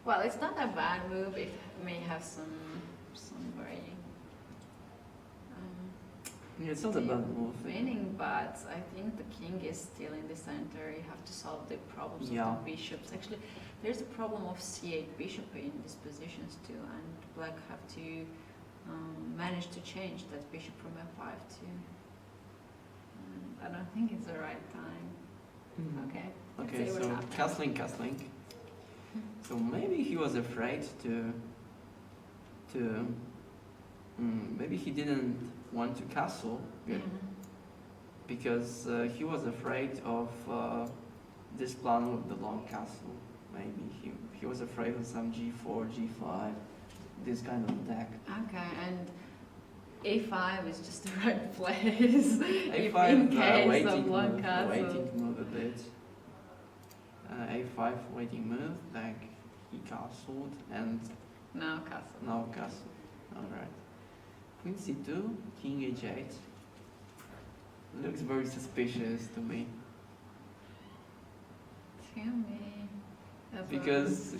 Well, it's not a bad move. It may have some very Yeah, it's not a bad move. meaning, but I think the king is still in the center. You have to solve the problems Yeah. of the bishops. Actually, there's a problem of c8 bishop in these positions too, and black have to manage to change that bishop from f5 to. I don't think it's the right time. Mhm. Okay. let's Okay, see what so happens. castling. So maybe he was afraid maybe he didn't want to castle Yeah. because he was afraid of this plan with the long castle. Maybe he was afraid of some g4, g5, this kind of attack. Okay, and a5 is just the right place. If a5 in case waiting of long move, castle. waiting move a bit. A5 waiting move, like he castled and No castle. now castle. Alright. Queen c2, king h8. Looks very suspicious to me. Tell me. Because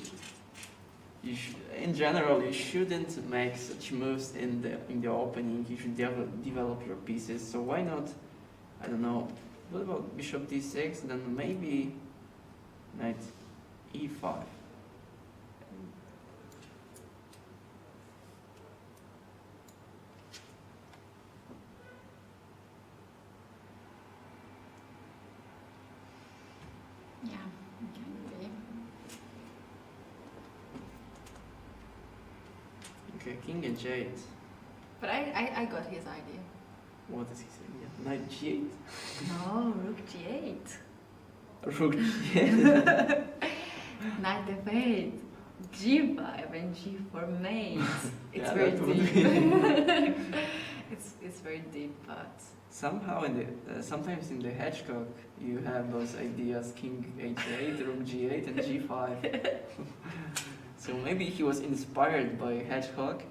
in general you shouldn't make such moves in the opening. You should develop your pieces. So why not? I don't know. What about bishop d6? Then maybe knight e5. Yeah, can be. Okay, king h8. But I got his idea. What does he say? Yeah. Knight G8. No, rook G8. Rook G8. Knight F8. G5 and G4 mates. It's Yeah, very that would deep. it's very deep, but Somehow sometimes in the hedgehog you have those ideas: King H8, Rook G8, and G5. So maybe he was inspired by hedgehog,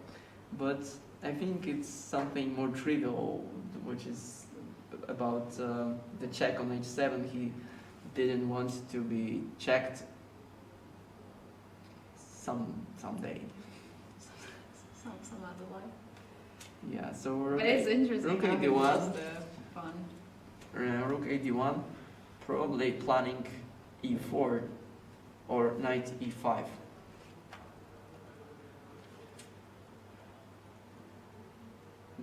but I think it's something more trivial, which is about the check on H7. He didn't want to be checked someday. some other way. Yeah, so Rook, But it's interesting. Rook how he 81. does the fun. Rook 81, probably planning E4 or Knight E5.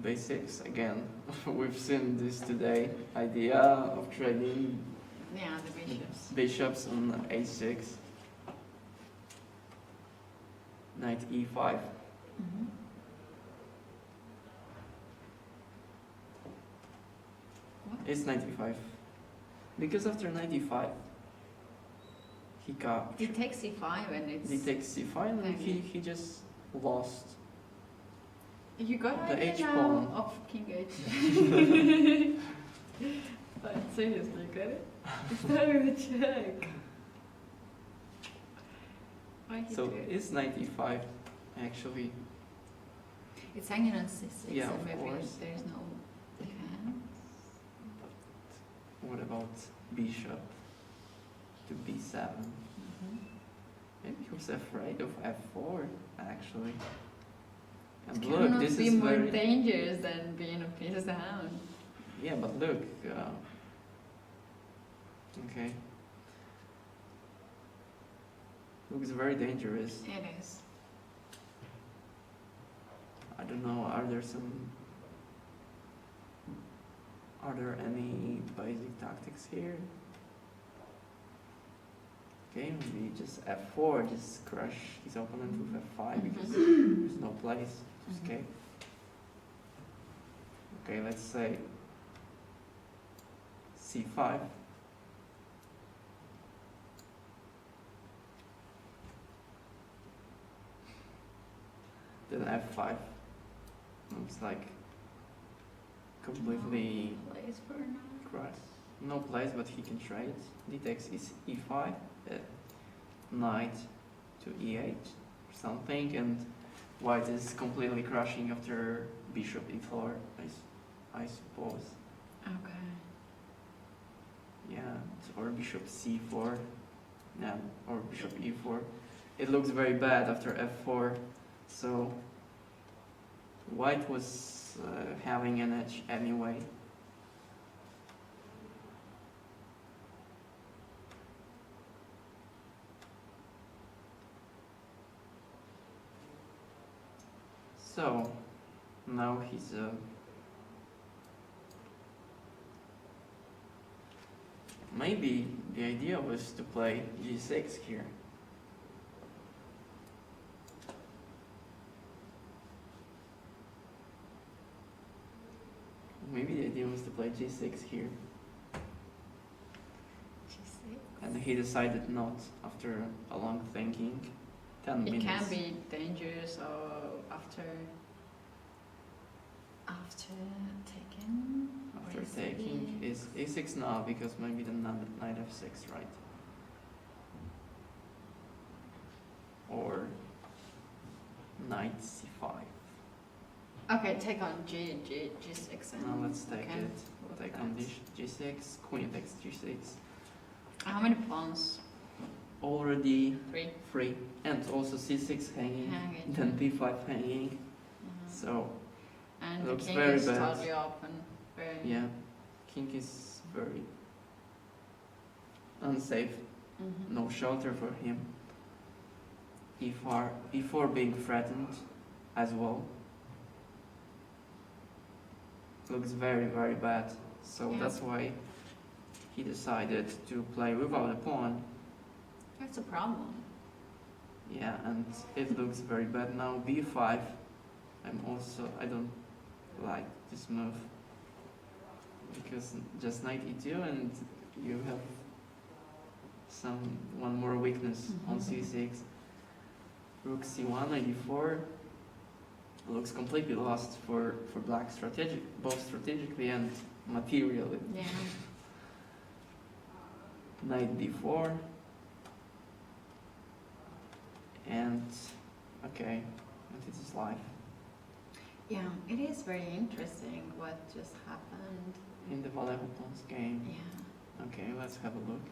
Basics again. We've seen this today. Idea of trading Yeah, the bishops. bishops on A6. Knight E5. Mm-hmm. It's 95. Because after 95, he got. He takes C5 and it's. He takes C5 and he just lost. You got the idea H now pawn. of King H. But seriously, you got it? It's not even a check. Why he So do it? it's 95 actually. It's hanging on C6, Yeah, so of maybe course. there's no defense. What about bishop to B7? Mm-hmm. Maybe he was afraid of F4 actually. And It look, cannot this be is more very dangerous than being a piece down. yeah, but look. Okay. Looks very dangerous. It is. I don't know. Are there any basic tactics here? Okay, maybe just F4, just crush his opponent with F5 because there's no place to escape. Okay, let's say C5. Then F5. Looks like completely No place for now. cross. No place, but he can trade. D takes is E5, knight to E8 or something, and white is completely crushing after bishop E4, I suppose. Okay. Yeah, or bishop C4, yeah, or bishop E4. It looks very bad after F4, so white was having an edge anyway. So now he's maybe the idea was to play G6 here. Maybe the idea was to play G6 here, G6. and he decided not after a long thinking. 10 It minutes. can be dangerous after taking. After or is taking it- is A6 now because maybe the knight F6, right? Or knight C5. Okay, take on G6 and. Now let's take okay, it. with Take that. on G6, queen takes G6. How many pawns? Already 3. free, and also C6 hanging, Hanging. then B5 hanging. Mhm. So And the looks king very is bad. totally open. Very. yeah, king is very unsafe. Mhm. No shelter for him. E4 being threatened as well. Looks very, very bad. So Yeah. that's why he decided to play without a pawn. That's a problem. Yeah, and it looks very bad now. B5. I don't like this move. because just knight e2 and you have one more weakness on c6. Rook c1, knight e4 looks completely lost for black both strategically and materially. Yeah. Knight d4 and okay, and it is life. Yeah, it is very interesting what just happened. In the Valehoton's game. Yeah. Okay, let's have a look.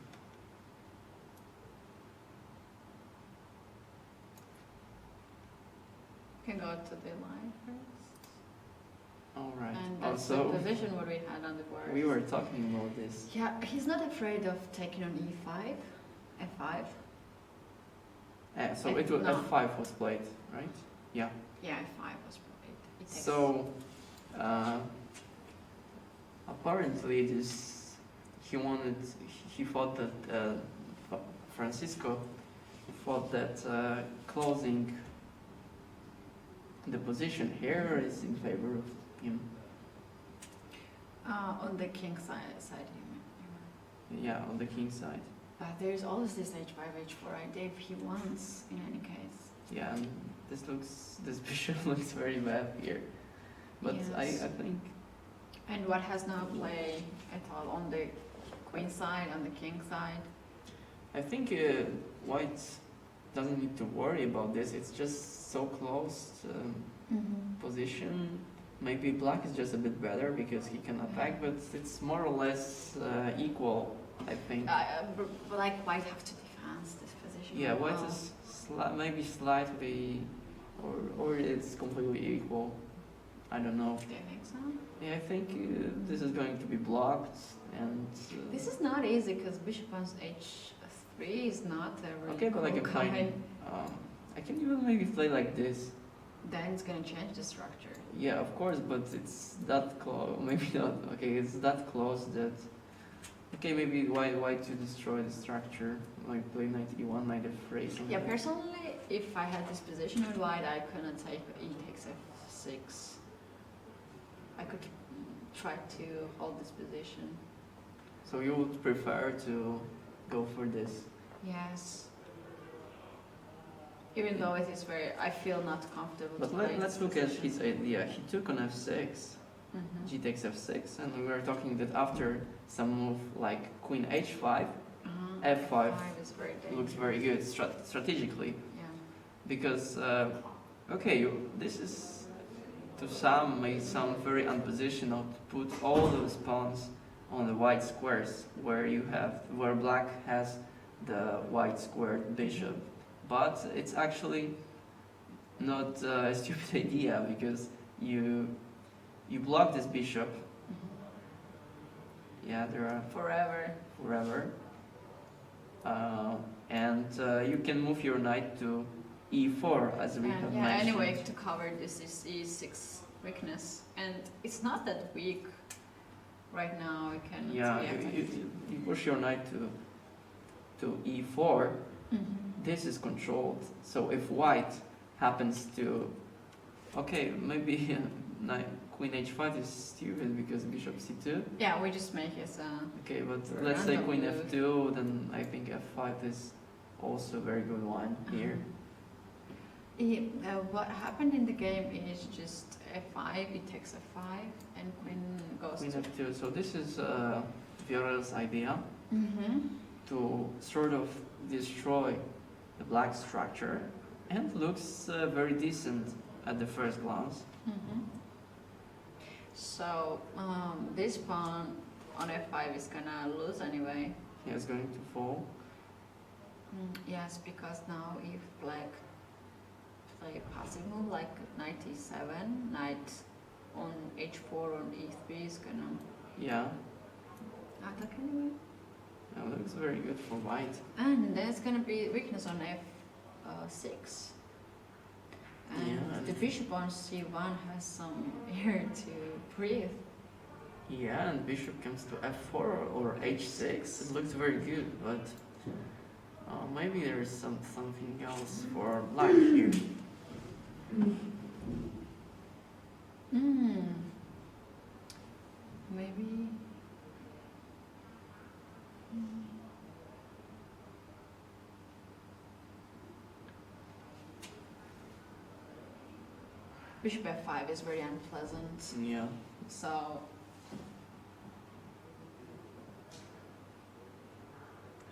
Can go to the line first. All right. And that's Also, the position what we had on the board. we were talking about this. Yeah, he's not afraid of taking on e5, f5. So F- it was no. f5 was played, right? Yeah. Yeah, f5 was played. It takes- So apparently he thought that Francisco thought that closing the position here is in favor of him. on the king side you mean. Yeah, on the king side. But there's always this h5, h4 idea if he wants, in any case. Yeah, and this bishop looks very bad here. But Yes. I think And what has no play at all on the queen side, on the king side? White doesn't need to worry about this. It's just so close position. Maybe black is just a bit better because he can attack, but it's more or less equal, I think. But like white have to defend this position. Yeah, white well. is maybe slightly, or it's completely equal. I don't know. Do you think so? Yeah, I think this is going to be blocked, and This is not easy because bishop on h3 is not a really okay, but I cool can find. kind. I can even maybe play like this. Then it's gonna change the structure. Yeah, of course, but it's that close. Maybe not. Okay, it's that close that. Okay, maybe why to destroy the structure? Like play knight e1, knight f3. something Yeah, like- personally, if I had this position with white, I couldn't take e takes f6. I could try to hold this position. So you would prefer to go for this? Yes. Even though it is very, I feel not comfortable. But to play let's this look at position. his idea. He took on f6, g takes f6, and we were talking that after some move like queen h5, f5 is very looks dangerous. very good strategically. Yeah. Because, okay, this is to some may sound very unpositional to put all those pawns on the white squares where black has the white squared bishop. But it's actually not a stupid idea because you block this bishop. Yeah, there are forever. And you can move your knight to e4 as we have Yeah, mentioned. anyway, to cover this is e6 weakness. And it's not that weak right now. You can Yeah, you push your knight to e4. This is controlled. So if white happens to, okay, maybe queen h5 is stupid because bishop c2. Yeah, we just make it Okay, but let's say Random queen move. f2, then I think f5 is also a very good one here. What happened in the game is just f5, it takes f5, and queen goes Queen to... f2. So this is Viorel's idea Mm-hmm. to sort of destroy the black structure, and looks very decent at the first glance. So this pawn on f5 is gonna lose anyway. He is going to fall. Yes, because now if black play a passive move like knight e7, knight on h4 on e3 is gonna Yeah, attack anyway. that looks very good for white. And there's gonna be weakness on f6. And Yeah. the bishop on c1 has some air to breathe. Yeah, and bishop comes to f4 or h6. It looks very good, but maybe there is something else for black here. Maybe Bishop f5 is very unpleasant. Yeah. So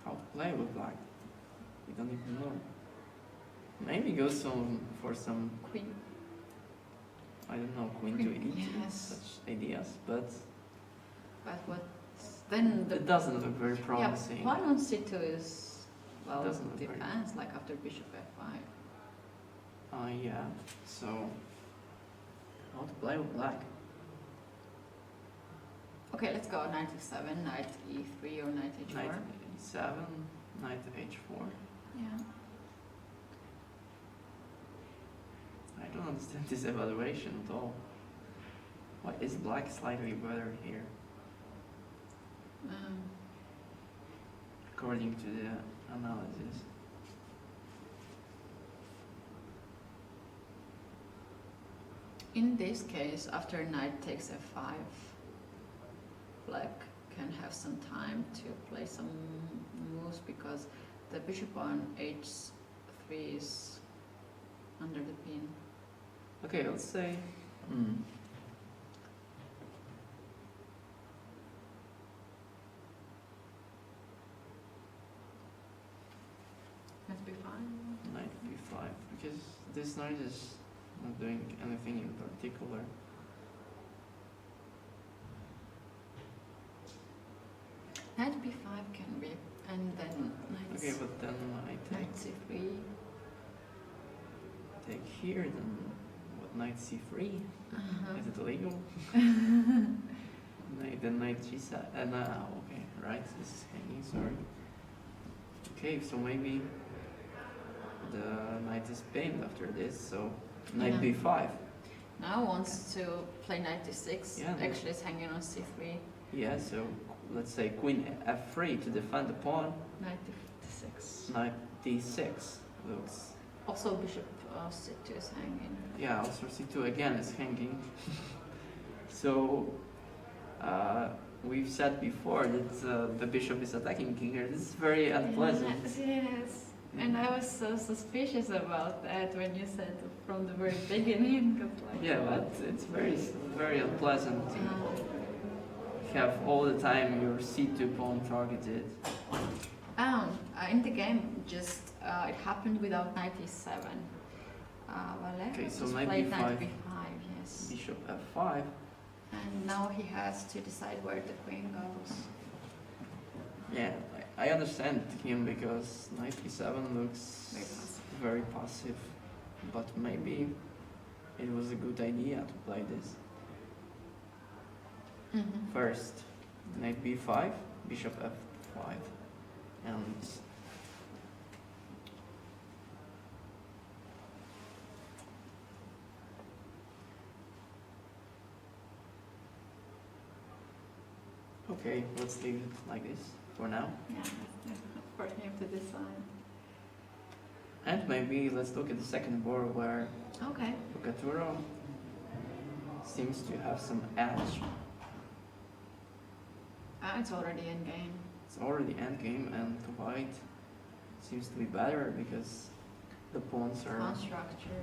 How to play with black? We don't even know. Maybe go for some, queen. I don't know, queen to Queen, e2, yes. such ideas, but But what then the it doesn't look very promising. Yeah, pawn on c2 is well Doesn't look very- defense like after bishop f5. Yeah, so how to play with black? Okay, let's go knight e7, knight e3 or knight h4. Knight e7, knight h4. Yeah. I don't understand this evaluation at all. Why is black slightly better here, according to the analysis? In this case, after knight takes f5, black can have some time to play some moves because the bishop on h3 is under the pin. Okay, let's say. Must be fine. Knight b5, because this knight is not doing anything in particular. Knight b5 can be, and then knight, Okay, but then I knight c3. take here, then what, knight c3? Uh-huh. Is it illegal? Then knight g7. Okay, right, this is hanging, sorry. Okay, so maybe the knight is pinned after this, so knight Yeah. b5. Now wants to play knight d6. Yeah, no. Actually, it's hanging on c3. Yeah, so let's say queen f3 to defend the pawn. Knight d6. Knight d6 looks. Also, bishop c2 is hanging. Yeah, also c2 again is hanging. So we've said before that the bishop is attacking king here. This is very unpleasant. Yes. And I was so suspicious about that when you said from the very beginning. 'Cause like, Yeah, but it's very unpleasant to have all the time your c2 pawn targeted. In the game, just it happened without knight e7. Okay, so just knight played b5. knight b5, yes. Bishop f5. And now he has to decide where the queen goes. Yeah, I understand him because knight e7 looks Very passive. very passive, but maybe it was a good idea to play this. First, knight b5, bishop f5, and okay, let's leave it like this for now. Yeah, for him to decide. And maybe let's look at the second board where Okay. Bucaturo seems to have some edge. It's already in game. It's already endgame, and white seems to be better because the pawns are. Pawn structure.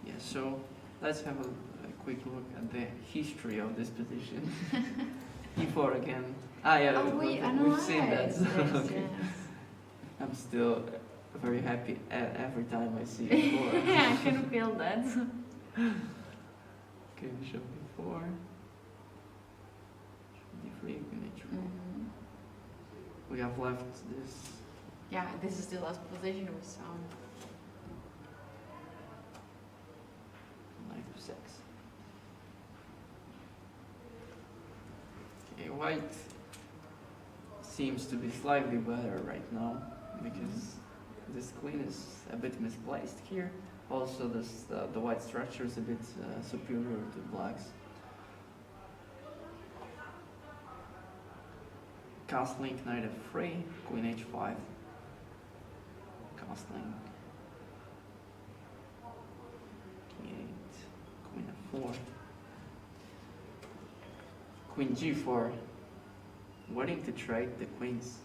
Yeah, so let's have a quick look at the history of this position. E4 again. Yeah, we've seen that. Yes, Okay. yes. I'm still very happy every time I see E4. Yeah, I can feel that. Okay, bishop B4. D3, queen H4. We have left this. Yeah, this is the last position we saw. Knight to 6. Okay, white seems to be slightly better right now because this queen is a bit misplaced here. Also, the white structure is a bit superior to black's. Castling, knight f3, queen h5. Castling. E8, queen f4. Queen g4. Waiting to trade the queens.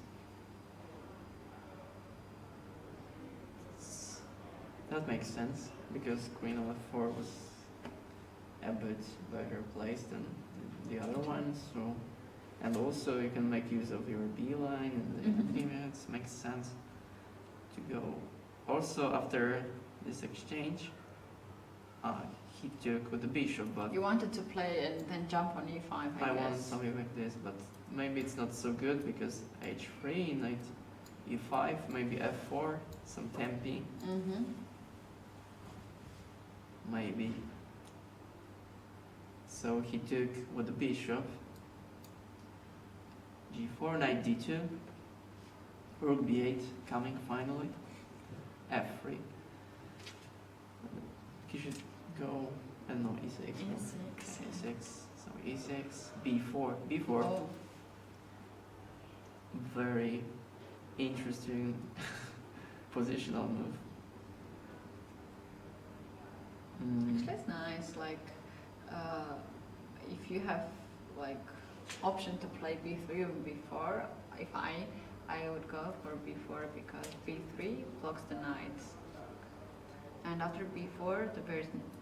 That makes sense because queen of f4 was a bit better placed than the other ones. So, and also you can make use of your B line, and I think it makes sense to go. Also, after this exchange, he took with the bishop, but You wanted to play and then jump on e5, I I guess. want something like this, but maybe it's not so good because h3, knight e5, maybe f4, some tempi, maybe. So he took with the bishop, g4, knight d2, rook b8 coming finally, f3. He should go, I don't know, e6. E6. So e6, b4, b4. Oh, Very interesting positional move. actually it's nice, like, if you have, like, option to play b3 or b4, if I would go for b4 because b3 blocks the knights. And after b4,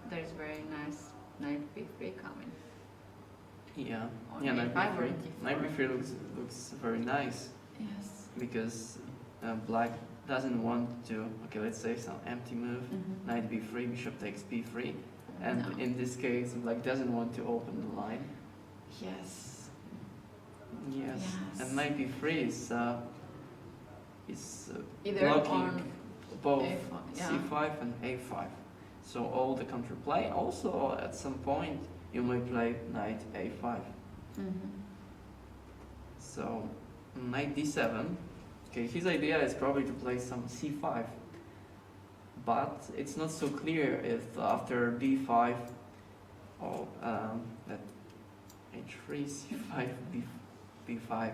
there's very nice knight b3 coming. Yeah, Or yeah, knight a5 or b3. d4. Knight b3 looks very nice Yes. because black doesn't want to. Okay, let's say some empty move. Knight b3, bishop takes b3, and No. in this case, black doesn't want to open the line. Yes. Yes, Yes. and knight b3 is Either blocking on both a5, yeah. c5 and a5. So all the counterplay. Also, at some point, you may play knight a5. So knight d7. Okay, his idea is probably to play some c5, but it's not so clear if after b5 or that h3, c5, b5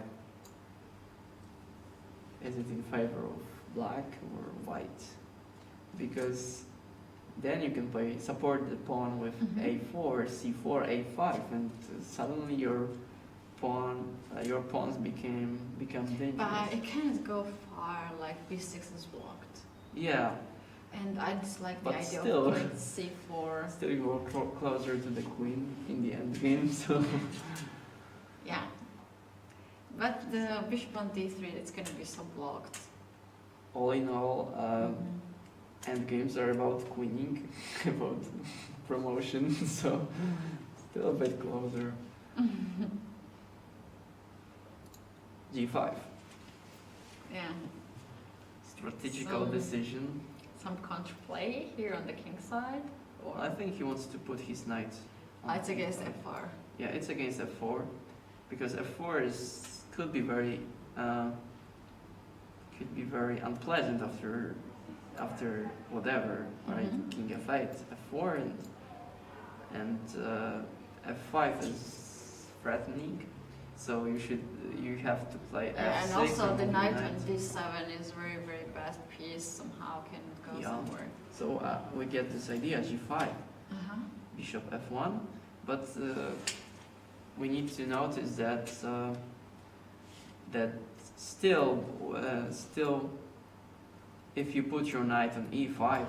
is it in favor of black or white, because then you can play support the pawn with a4, c4, a5, and suddenly your pawns become dangerous. But it can't go far, like b6 is blocked. Yeah, And I dislike the But idea still. of playing c4. still you go closer to the queen in the end game. So Yeah. But the bishop on d3, it's gonna be so blocked. all in all, end games are about queening, about promotion. So still a bit closer. g5. Yeah. Strategical Some- decision. Some counterplay here on the king side, or I think he wants to put his knight on it's against e5. f4. Yeah, it's against f4, because f4 could be very unpleasant after whatever, right? King f8, f4, and f5 is threatening. So you have to play f6. Yeah, and also the move knight on d7 is very, very bad piece. Somehow can go Yeah. somewhere. So we get this idea, g5, bishop f1, but we need to notice that still, if you put your knight on e5,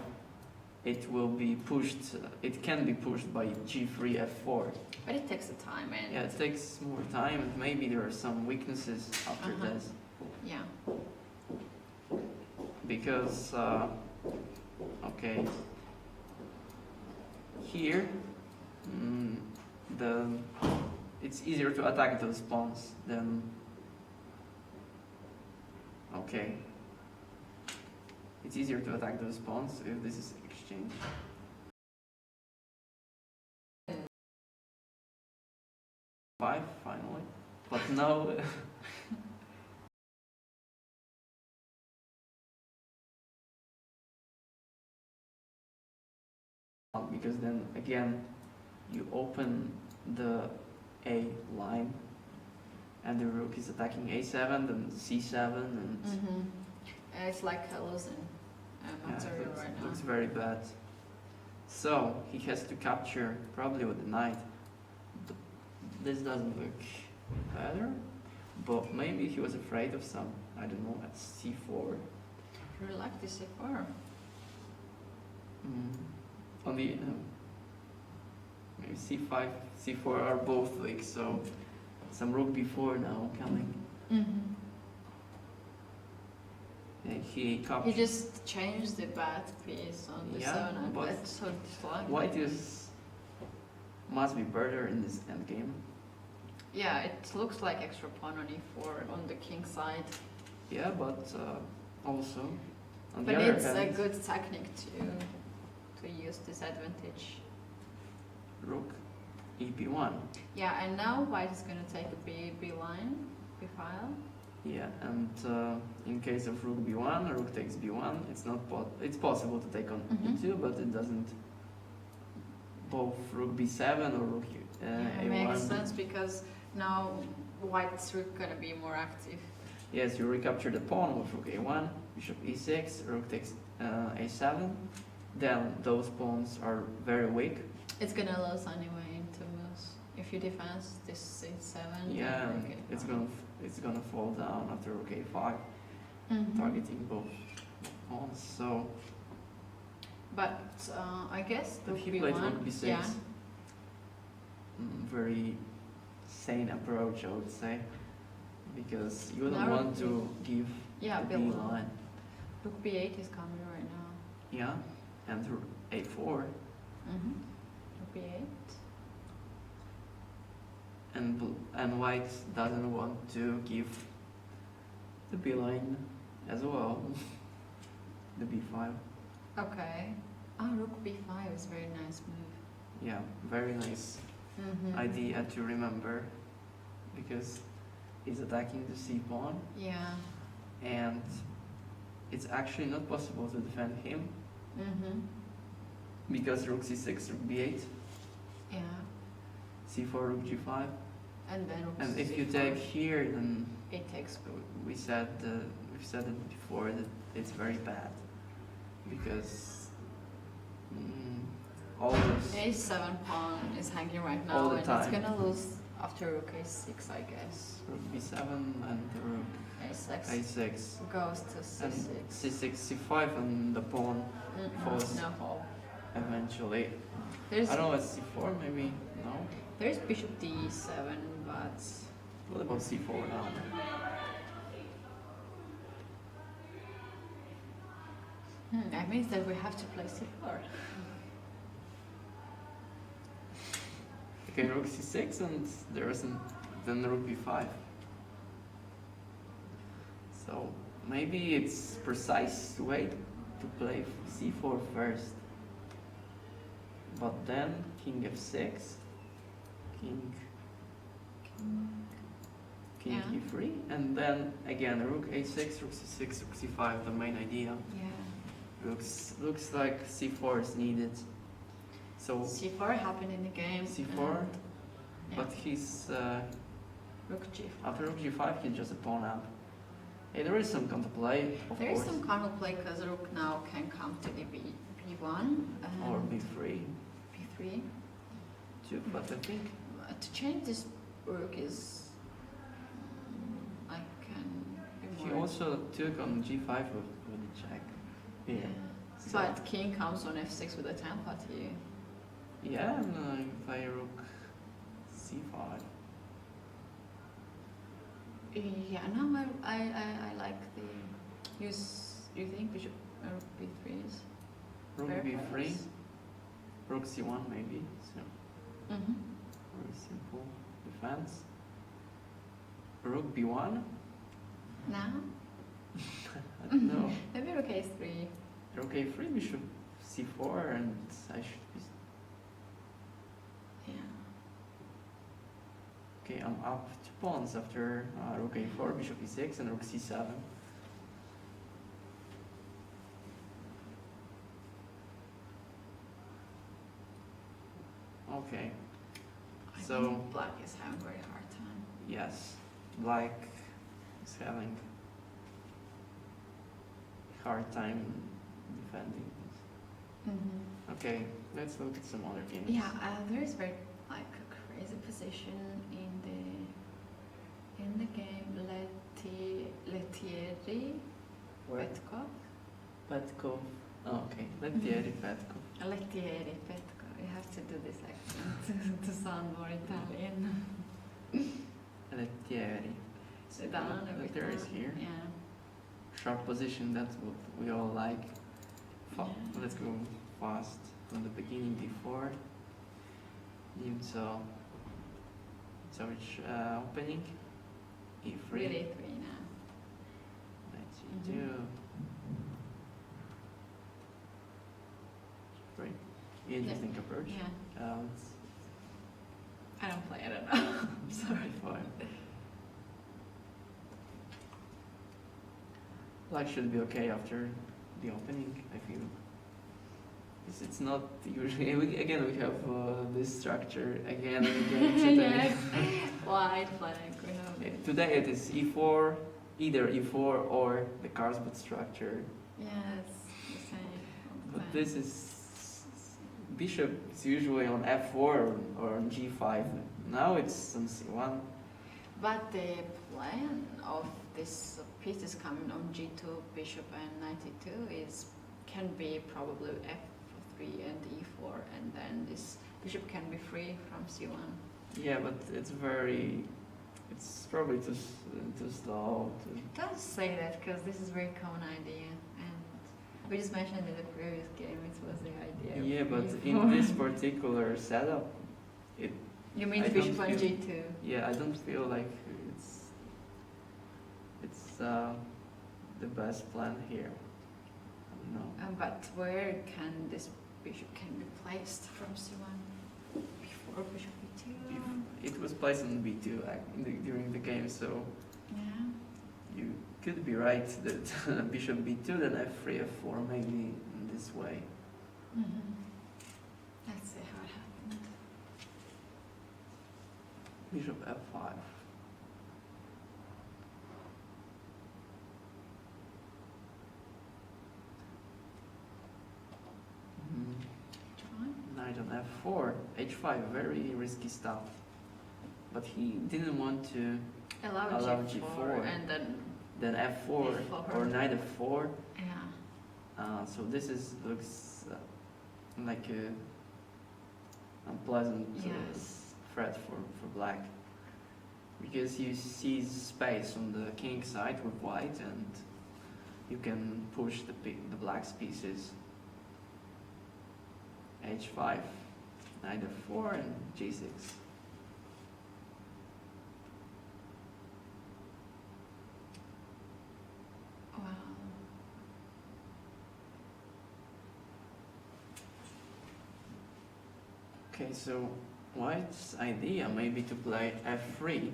it will be pushed. It can be pushed by g3, f4. But it takes a time, and Yeah, it takes more time, and maybe there are some weaknesses after this, yeah. because okay, here it's easier to attack those pawns than okay. It's easier to attack those pawns if this is exchange. Five finally, but now because then again you open the A line and the rook is attacking A7 and C7 and It's like losing material it right now. looks very bad. So he has to capture probably with the knight. This doesn't look better, but maybe he was afraid of some, I don't know, at C4. I really like this c4. On the maybe c5, c4 are both weak, so some rook b4 now coming. Mm-hmm. And he You captured. just changed the bad piece on the Yeah, 7, but but so disliked. White is must be better in this endgame. Yeah, it looks like extra pawn on e4 on the king side. Yeah, but also on But the other it's a hand, good technique to use this advantage. rook ep1. Yeah, and now white is going to take a b line, b file. Yeah, and in case of rook b1, rook takes b1. It's possible to take on Mhm. e2, but it doesn't. Both rook b7 or rook Yeah, a1. makes sense because now white's rook going to be more active. Yes, you recapture the pawn with rook a1, bishop e6, rook takes a7. Then those pawns are very weak. It's going to lose anyway in 2 moves. If you defend this c7, Yeah, then rook a5. it's gonna fall down after rook a5, Mhm. targeting both pawns. So But I guess if rook he played rook b1, b6, yeah. very sane approach, I would say, because you don't Now want to give Yeah, the b build line. Rook b8 is coming right now. Yeah, and rook a4, Mm-hmm. Rook b8. and white doesn't want to give the b line as well. The b5. Okay. Oh, rook b5 is a very nice move. Yeah, very nice Mm-hmm. idea to remember, because he's attacking the c pawn, Yeah. and it's actually not possible to defend him Mm-hmm. because rook c6, rook b8, Yeah. c4, rook g5, And then rook and if you c4, take here, then it takes. we've said it before that it's very bad, because all those A7 pawn is hanging right All now, the and time. it's gonna lose after rook a6, I guess. rook b7 and rook A6 a6 goes to and c6. c6, c5, and the pawn falls. No hole. Eventually. There's I don't know, c4 maybe? No? there's bishop d7, but What about c4 now? that means that we have to play c4. Okay, rook c6 and there isn't, then rook b5. So maybe it's precise way to play c4 first. But then king f6, king Yeah. e3, and then again rook a6, rook c6, rook c5, the main idea. Yeah. Looks like c4 is needed. So c4 happened in the game. c4, and- yeah. but he's rook g5. after rook g5 he's just a pawn up. Hey, there is some counterplay, of There is course, some counterplay because rook now can come to the b1 or and b3 b3. too. But I think To change this rook is I can be he more. also took on g5 with the check. Yeah. So- But king comes on f6 with a tempo here. Yeah, and I play rook c5. Yeah, now I like the use. You think bishop rook b3 is Rook fair b3, place? rook c1 maybe. So Mm-hmm. very simple defense. Rook b1. Now I don't know. maybe rook a3. Rook a3, bishop c4, and I should be. Yeah. Okay, I'm up 2 pawns after rook a4, bishop e6, and rook c7. Okay, I So- think black is having a very hard time. yes, black is having hard time defending this. Mm-hmm. Okay, let's look at some other games. Yeah, there is very like a crazy position in the game. Lettieri Petkov. Petkov. Oh, okay, Lettieri Petkov. Lettieri Petkov. we have to do this accent to sound more Italian. Lettieri. Sit down every Lettieri is time. here. Yeah. Sharp position, that's what we all like. Yeah. Let's go fast from the beginning before. So it's opening. E3. Really three now. Knight G2. Great. Interesting approach. Yeah. Let's I don't play, I don't know. I'm sorry. fine. Black should be okay after the opening, I feel. It's not usually, again we have this structure again and again today. Yes. White flag, we have it. Today it is E4, either E4 or the Carlsbad structure. Yes, the same. all the But time. this is, bishop is usually on F4 or on G5. Now it's on C1. But the plan of this pieces coming on G2, bishop and knight E2 can be probably F3 and E4, and then this bishop can be free from C1. Yeah, but it's probably too slow. Don't say that, because this is a very common idea, and we just mentioned in the previous game it was the idea. Yeah, of but E4. in this particular setup, You mean I bishop don't on feel- G2? yeah, I don't feel like it's the best plan here. No. But where can this bishop can be placed from C1? Before bishop E2? It was placed on B2 during the game, so Yeah. you could be right that bishop B2, then F3, F4, maybe in this way. Mm-hmm. Let's see how it happened. Bishop F5. H1? Knight on F4, H5, very risky stuff. But he didn't want to Allow Allow G4, G4. and then F4 F4. or Knight F4. yeah. So this looks like a unpleasant Yes. threat for black, because you see space on the king side with white, and you can push the black's pieces. H5, Knight F4, and G6. Wow. Okay, so white's idea may be to play F3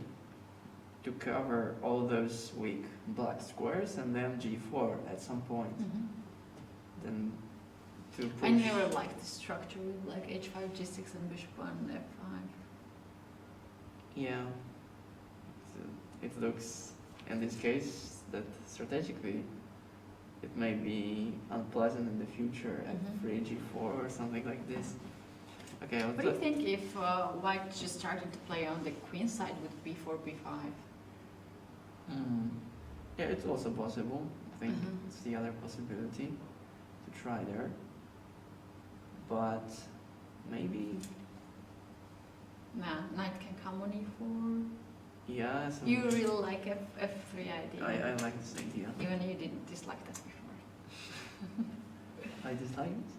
to cover all those weak black squares, and then G4 at some point. Mm-hmm. Then to push. I never liked the structure with like H5, G6, and bishop on F5. Yeah. It looks, in this case, that strategically it may be unpleasant in the future at Mhm. 3 G4 or something like this. Okay, What do you think if white just started to play on the queen side with B4, B5? Yeah, it's also possible. I think Mhm. it's the other possibility to try there. But maybe, Nah, knight can come on E4. yeah. So You really like F3 idea. I like this idea. Even you didn't dislike that before. I dislike it.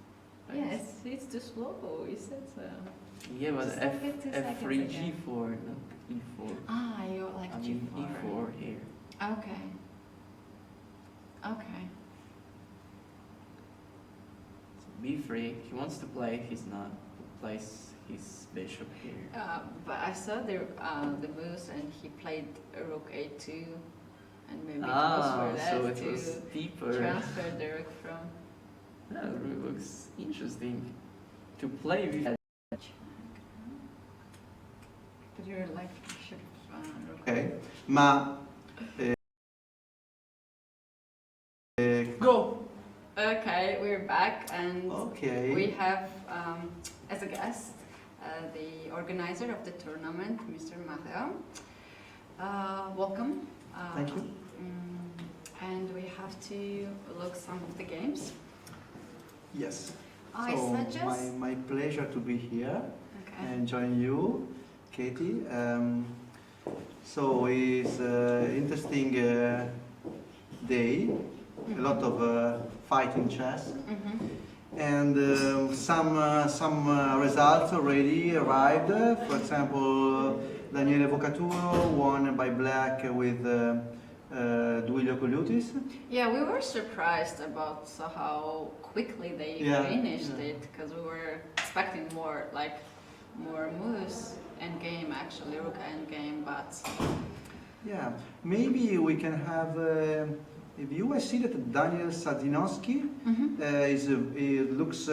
Yes, it's too slow. You said so. Yeah, but Just like it 2 seconds F3 ago. G4, not E4. Ah, you like I mean G4. E4 here. Okay. Okay. So B3, he wants to play, he's not, place his bishop here. But I saw the moves, and he played rook A2, and maybe it was Ah, for that so it to was deeper. transfer the rook from. That really looks interesting. To play with that. But you're like should rook. Ok, ma Go. Okay, we're back, and ok, we have as a guest the organizer of the tournament, Mr. Matteo. Welcome. Thank you. And we have to look some of the games. yes. I So suggest. my pleasure to be here Okay. and join you, Katie. So it's interesting day, a lot of fighting chess, and some results already arrived. For example, Daniele Vocaturo won by black with Duilio Coliutis. Yeah, we were surprised about how quickly they Yeah, finished yeah. it because we were expecting more moves end game actually, rook end game, but Yeah, maybe we can have a view. I see that Daniel Sadzinowski he looks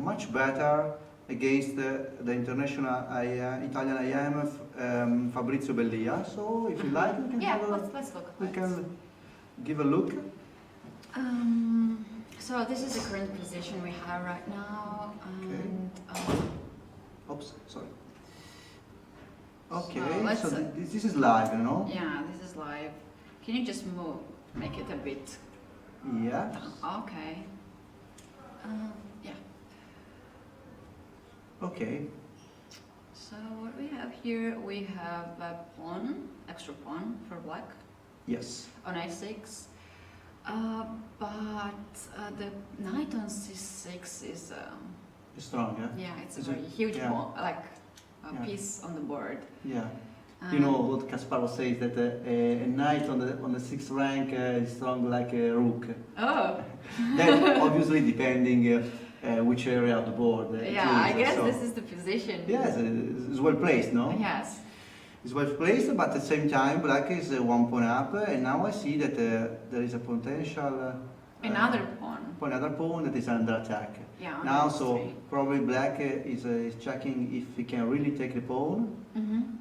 much better against the international Italian IM Fabrizio Bellia. So if you like, we can yeah, have let's look we at it. can give a look. So this is the current position we have right now, and Oops, sorry. Okay, let's, so this is live, you know? yeah, this is live. Can you just make it a bit Yeah. down? Okay. Yeah. Okay. So what we have here, we have a pawn, extra pawn for black Yes. on a6. But the knight on c6 is Strong, yeah? yeah, it's a Is very it- huge yeah. pawn, like a Yeah. piece on the board. Yeah. You know what Kasparov says, that a knight on the sixth rank is strong like a rook. Oh. Then obviously depending which area of the board it Yeah, I is, guess so- this is the position. Yes, it's well placed, no? Yes. It's well placed, but at the same time black is one pawn up, and now I see that there is a potential Another pawn. another pawn that is under attack. Yeah. on Now, a3. so probably black is checking if he can really take the pawn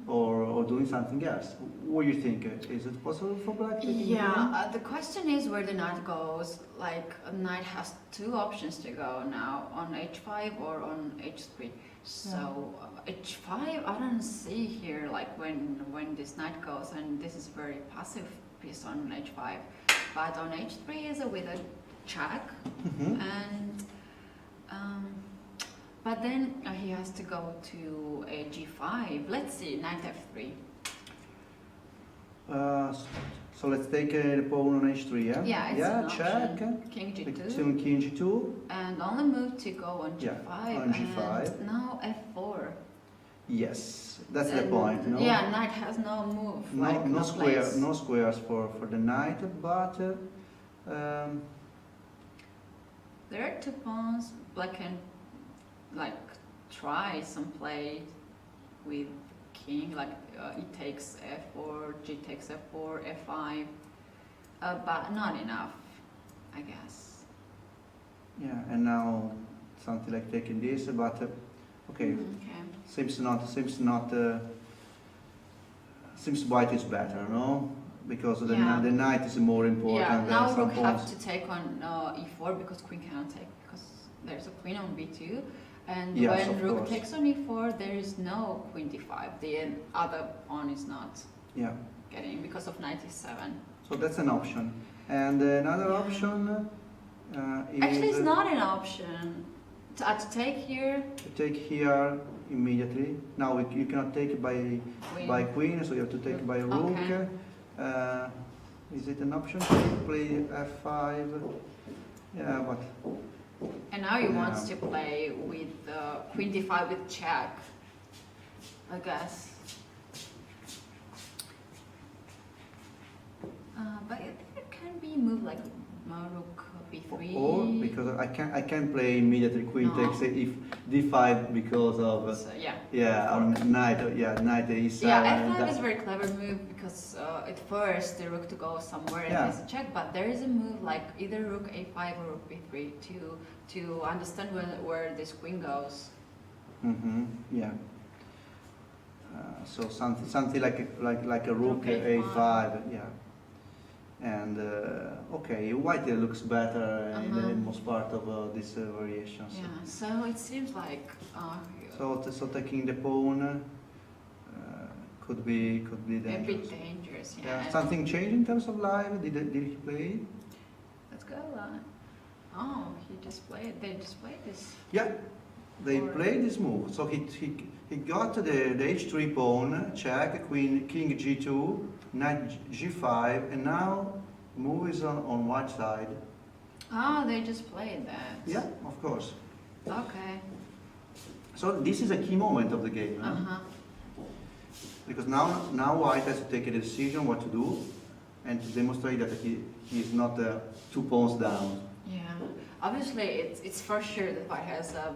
or doing something else. What do you think? Is it possible for black? taking the pawn? Yeah, the question is where the knight goes. Like, a knight has two options to go now, on h5 or on h3. So, h5, I don't see here, like, when this knight goes, and this is very passive piece on h5. But on h3 is with a check, and but then he has to go to a g5. Let's see, knight f3. So let's take the pawn on h3, yeah? Yeah, it's yeah, an check. option. King g2. King g2. And on the move to go on g5. Yeah, on g5. And now f4. Yes, that's the And point, no? Yeah, knight has no move. like, No place. squares for the knight, but There are two pawns. Black can like try some play with king, like e takes f4, g takes f4, f5, but not enough, I guess. yeah, and now something like taking this, but okay, Okay. seems white is better, no? Because the, Yeah. the knight is more important Yeah, than now some rook have pawns. to take on e4 because queen cannot take because there's a queen on b2, and Yes, when of rook course. takes on e4, there is no queen d5. The other pawn is not Yeah, getting because of knight e7. so that's an option. And another Yeah. option is Actually, it's not an option to take here. to take here immediately. Now you cannot take it by queen, so you have to take by rook. Okay. Is it an option to play f5? Yeah, but And now he Yeah. wants to play with queen d5 with check, I guess. But it can be moved like rook b3. or because I can't play immediately queen No. takes it if d5 because of So, yeah. knight e7. Yeah, f5 that- is a very clever move because it forces the rook to go somewhere and Yeah. there's a check, but there is a move like either rook a5 or rook b3 to understand where this queen goes. Yeah. So something like a rook Rook A5. a5. Yeah. And okay, white looks better in the most part of these variations. Yeah, so it seems like So taking the pawn could be a bit dangerous. dangerous. Yeah. Yeah. Something changed in terms of live? Did he play? Let's go. Oh, he They displayed this. Yeah, they Or- played this move. So he got the h3 pawn, check, queen, king g2, knight g5, and now move is on white side. Oh, they just played that. Yeah, of course. Okay. So this is a key moment of the game, huh? Uh-huh. Because now white has to take a decision what to do, and to demonstrate that he is not 2 pawns down. Yeah. Obviously, it's for sure that white has a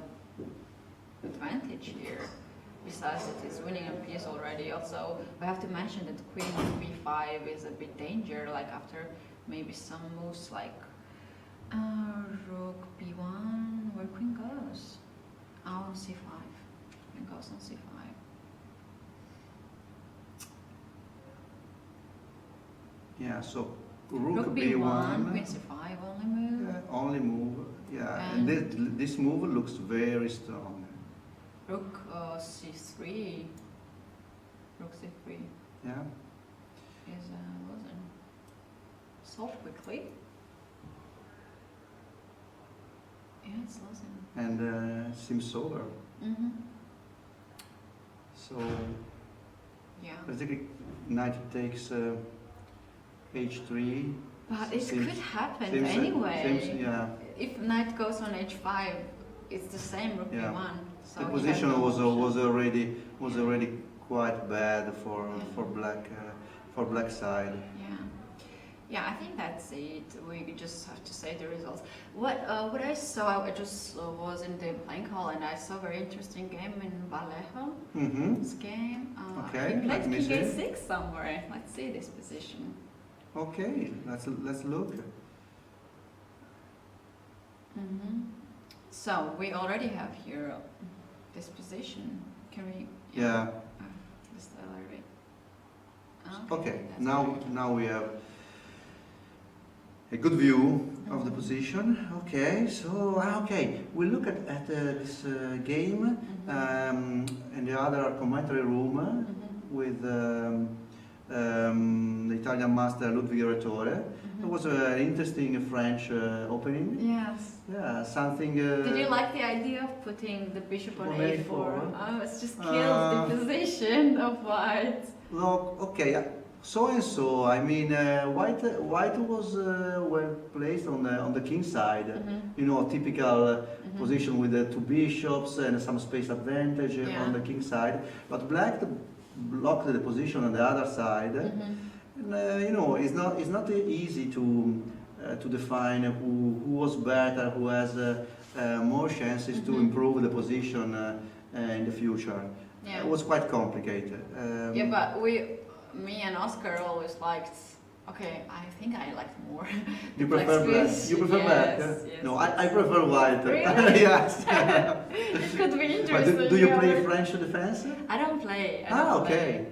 advantage here. Besides that he's winning a piece already. Also, we have to mention that queen b5 is a bit danger, like after maybe some moves like rook b1, where queen goes. Oh, c5. Queen goes on c5. Yeah, so rook Rook b1, b1, queen c5 only move. only move. Yeah, And- and this move looks very strong. Rook c3. Rook c3 Yeah, is losing. So quickly. Yeah, it's losing. and seems over. Mm-hmm. So Yeah. basically, knight takes h3. But it Seems- could happen seems- anyway. seems- yeah, If knight goes on h5, it's the same rook Yeah. b1. So the he position has no was option. already quite bad for Yeah. black side. Yeah. Yeah, I think that's it. We just have to say the results. What I saw, I just was in the playing hall and I saw a very interesting game in Vallejo. Mm-hmm. This game. Okay, He played let me king see. a6 somewhere. Let's see this position. Okay, let's look. Mm-hmm. So we already have here this position. Can we? Yeah. Just a little bit. Okay, that's great. now we have a good view of the position. Okay, so we look at this game Mhm. in the other commentary room Mhm. with the Italian master Ludwig Rettore. It Mhm. was an interesting French opening. Yes. Yeah, something. Did you like the idea of putting the bishop on On a4? A4? Oh, it's just kills the position of white. Look, okay, so and so. I mean, white was well placed on the king side. Mhm. You know, typical Mhm. position with the 2 bishops and some space advantage Yeah. on the king side. But black blocked the position on the other side. Mhm. And, you know, it's not easy to define who was better, who has more chances to Mhm. improve the position in the future. Yeah. It was quite complicated. Yeah, but me and Oscar always liked. Okay, I think I liked more. You Black prefer black? Swiss. You prefer black? Yes, huh? yes, No, yes. I prefer white. Really? Yes. It could be But interesting. do you yeah. play French defense? I don't play. I Ah, don't okay. play.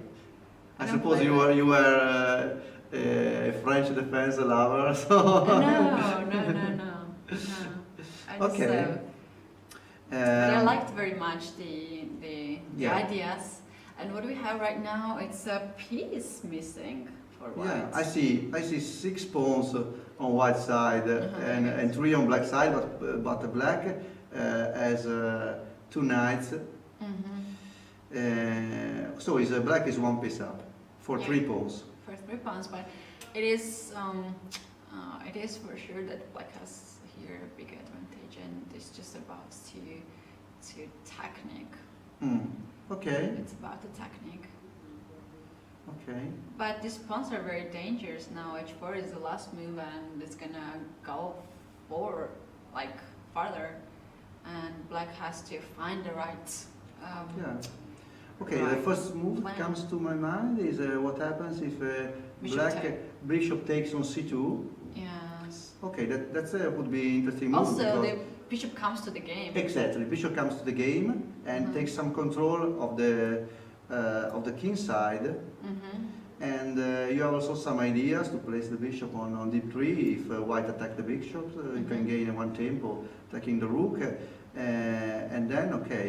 I I don't suppose play you were a French defense lover. So. No. No. I just, Okay. but I liked very much the Yeah. ideas. And what we have right now, it's a piece missing for white. Yeah, I see 6 pawns on white side Uh-huh. and 3 on black side, but the black has 2 knights. Mhm. So black is 1 piece up for Yeah. 3 pawns. For 3 pounds, but it is for sure that black has here a big advantage, and it's just about to technique. Okay, It's about the technique. okay. But these pawns are very dangerous now. H4 is the last move, and it's gonna go forward, like farther, and black has to find the right. Yeah. Okay, the Right. first move that Plan. comes to my mind is what happens if Bishop black take. bishop takes on c2. Yes. Okay, that's would be interesting move. Also, because- the bishop comes to the game. Exactly, bishop comes to the game and Mhm. takes some control of the king side. Mm-hmm. And you have also some ideas to place the bishop on d3 if white attack the bishop. You can Mhm. gain 1 tempo attacking the rook. And then, okay,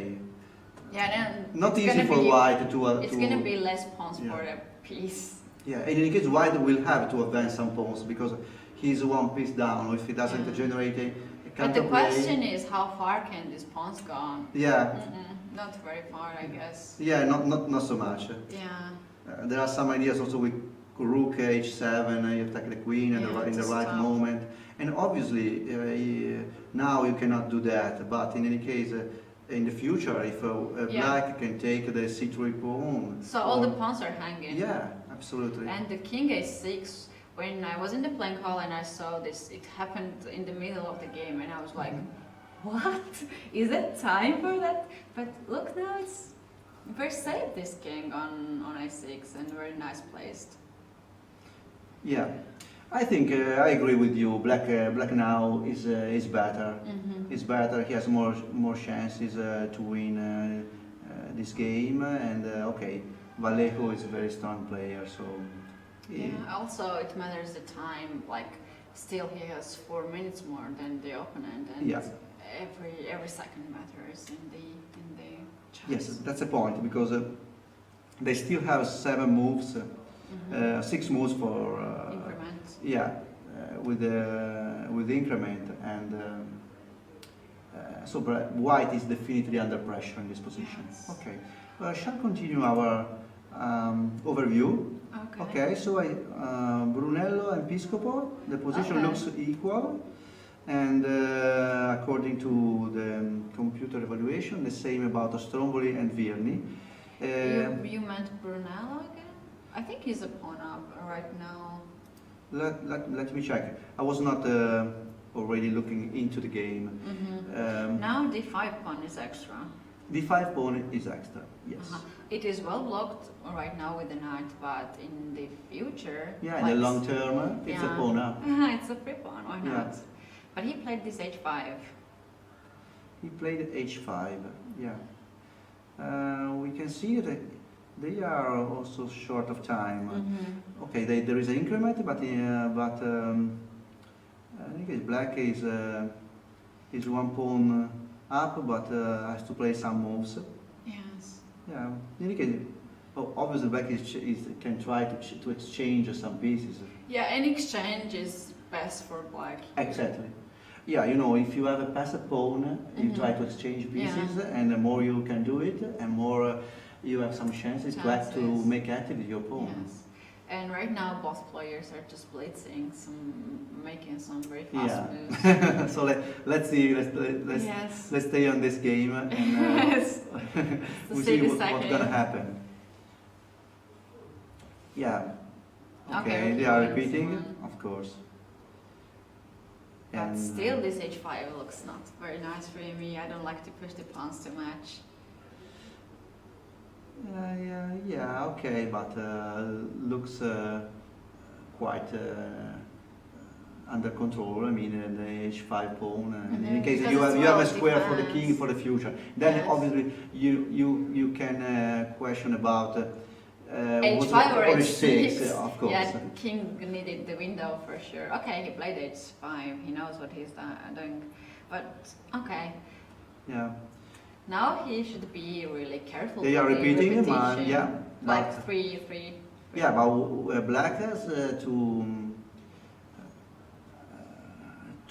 Yeah, then not it's easy gonna for be- white to. It's gonna be less pawns Yeah. for a piece. Yeah, in any case, white will have to advance some pawns because he's 1 piece down. If he doesn't Yeah. generate a But the counterplay. question is, how far can these pawns go? Yeah, Not very far, I guess. yeah, not so much. Yeah. There are some ideas also with rook h7, you attack the queen Yeah, in the to right stop. moment. And obviously, now you cannot do that, but in any case, in the future, if Yeah. black can take the c3 pawn. So all the pawns are hanging. Yeah, absolutely. And the king a6, when I was in the playing hall and I saw this, it happened in the middle of the game and I was like, what? Is it time for that? But look now, it's very safe, this king on a6 and very nice placed. Yeah, I think I agree with you. Black now is better. Is better. He has more chances to win this game. And okay, Vallejo is a very strong player, so. Yeah. Also, it matters the time. Like, still he has 4 minutes more than the opponent, and Yeah. every second matters in the chess. Yes, that's a point because they still have 7 moves, 6 moves for Increment. yeah, with the increment, and so White is definitely under pressure in this position. Yes. Okay, shall continue our overview. Okay, so Brunello and Piscopo, the position Okay. looks equal, and according to the computer evaluation, the same about Stromboli and Virni. You meant Brunello again? I think he's a pawn up right now. Let me check. I was not already looking into the game. Now d5 pawn is extra. D5 pawn is extra, yes. It is well blocked right now with the knight, but in the future... Yeah, in the long term, it's a pawn up. It's a free pawn, why not? Yeah. But he played this h5. He played h5, yeah. We can see that they are also short of time. Okay, there is an increment, but I think black is 1 pawn up, but has to play some moves. Yes. Yeah, in any case, obviously black can try to exchange some pieces. Yeah, any exchange is best for black. Exactly. Yeah, you know, if you have a passive pawn, you try to exchange pieces, and the more you can do it, and more you have some chances to make active your pawn. Yes. And right now, both players are just blitzing, making some very fast moves. So let's see. Let's stay on this game and Yes. we'll see see the what's gonna happen. Yeah. Okay, they are repeating, of course. But still, this h5 looks not very nice for me. I don't like to push the pawns too much. Yeah, okay, but looks quite under control. I mean, the h5 pawn. In any case, you have a square for the king for the future. Then obviously you can question about h5 or h6, of course. Yeah, king needed the window for sure. Okay, he played h5. He knows what he's doing. But okay. Yeah. Now he should be really careful. They are with the repeating, repetition. yeah. Like three. Yeah, but black has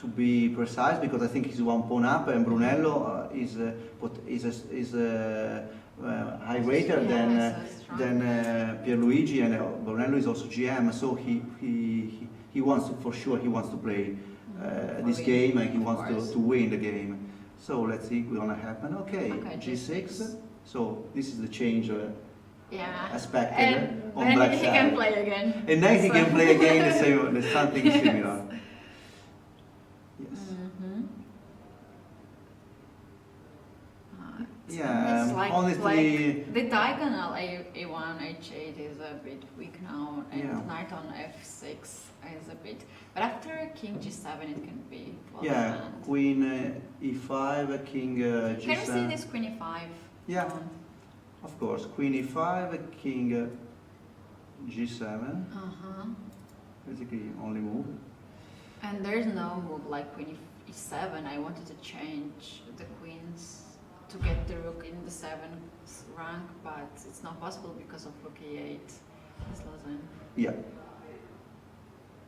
to be precise because I think he's 1 pawn up, and Brunello is high rated than Pierluigi, and Brunello is also GM, so he wants to, for sure he wants to play this game, and he wants to win the game. So let's see what's gonna happen. Okay, G6. So this is the change aspect on black side. And he can play again. And then he can play again the something similar. Yes. Yeah, It's like, honestly, the diagonal a1, h8 is a bit weak now, and knight on f6 is a bit. But after king g7, it can be well planned. Queen e5, king g7. Can you see this queen e5? Yeah, of course. Queen e5, king g7. Basically, only move. And there's no move like queen e7. I wanted to change the queens to get the rook in the 7th rank, but it's not possible because of rook e8. He's losing. Yeah.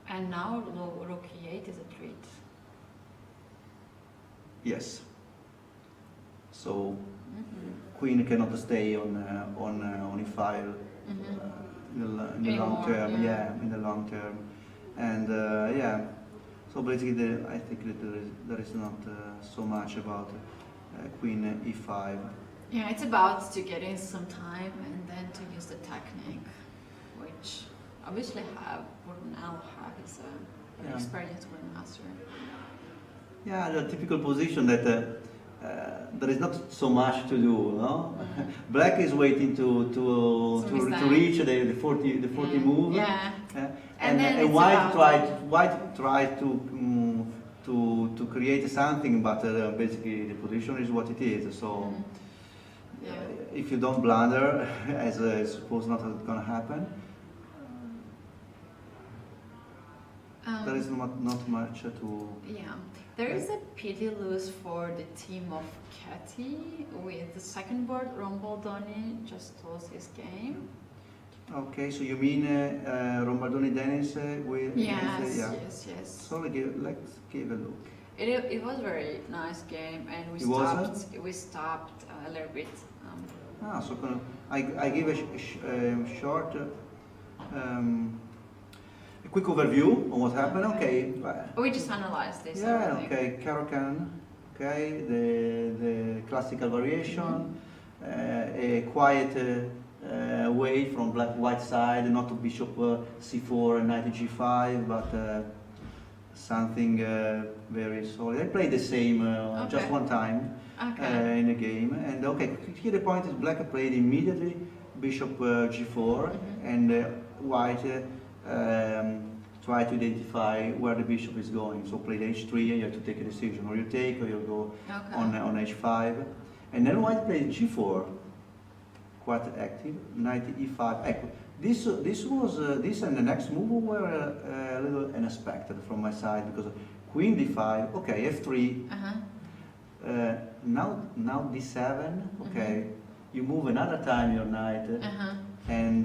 And now rook e8 is a treat. Yes. So Mhm. queen cannot stay on e5 Mhm. in the long Anymore, term. yeah. Yeah, in the long term, and yeah. So basically, I think that there is not so much about queen e5. Yeah, it's about to get in some time and then to use the technique, which obviously Brunel is a very Yeah. experienced grandmaster. Yeah, the typical position that there is not so much to do, no? Mhm. Black is waiting to Some to reach the 40 Yeah. move, Yeah. and, then and it's white about- tried to create something, but basically the position is what it is. So Mhm. Yeah. if you don't blunder, as I suppose not gonna happen, there is not much to. Yeah, there is a pity lose for the team of Katy with the second board. Rombaldoni just lost his game. Okay, so you mean Rombardoni Dennis with Yes, yeah. yes. So let's give a look. It was a very nice game, and It was, we stopped a little bit. So I give a short, a quick overview on what happened. Okay. We just analyzed this. Yeah. everything. Okay. Caro-Kann. Okay. The classical variation. A quiet way from black-white side, not to bishop c4 and knight g5, but something very solid. I played the same just Okay. one time Okay. in the game, and okay, here the point is black played immediately bishop g4, Mhm. and white try to identify where the bishop is going. So played h3, and you have to take a decision, or you take, or you go Okay. on h5, and then white played g4, quite active. Knight e5. This and the next move were a little unexpected from my side, because queen d5. Okay, f3. Uh-huh. Now d7. Okay, Mhm. you move another time your knight, Uh-huh. and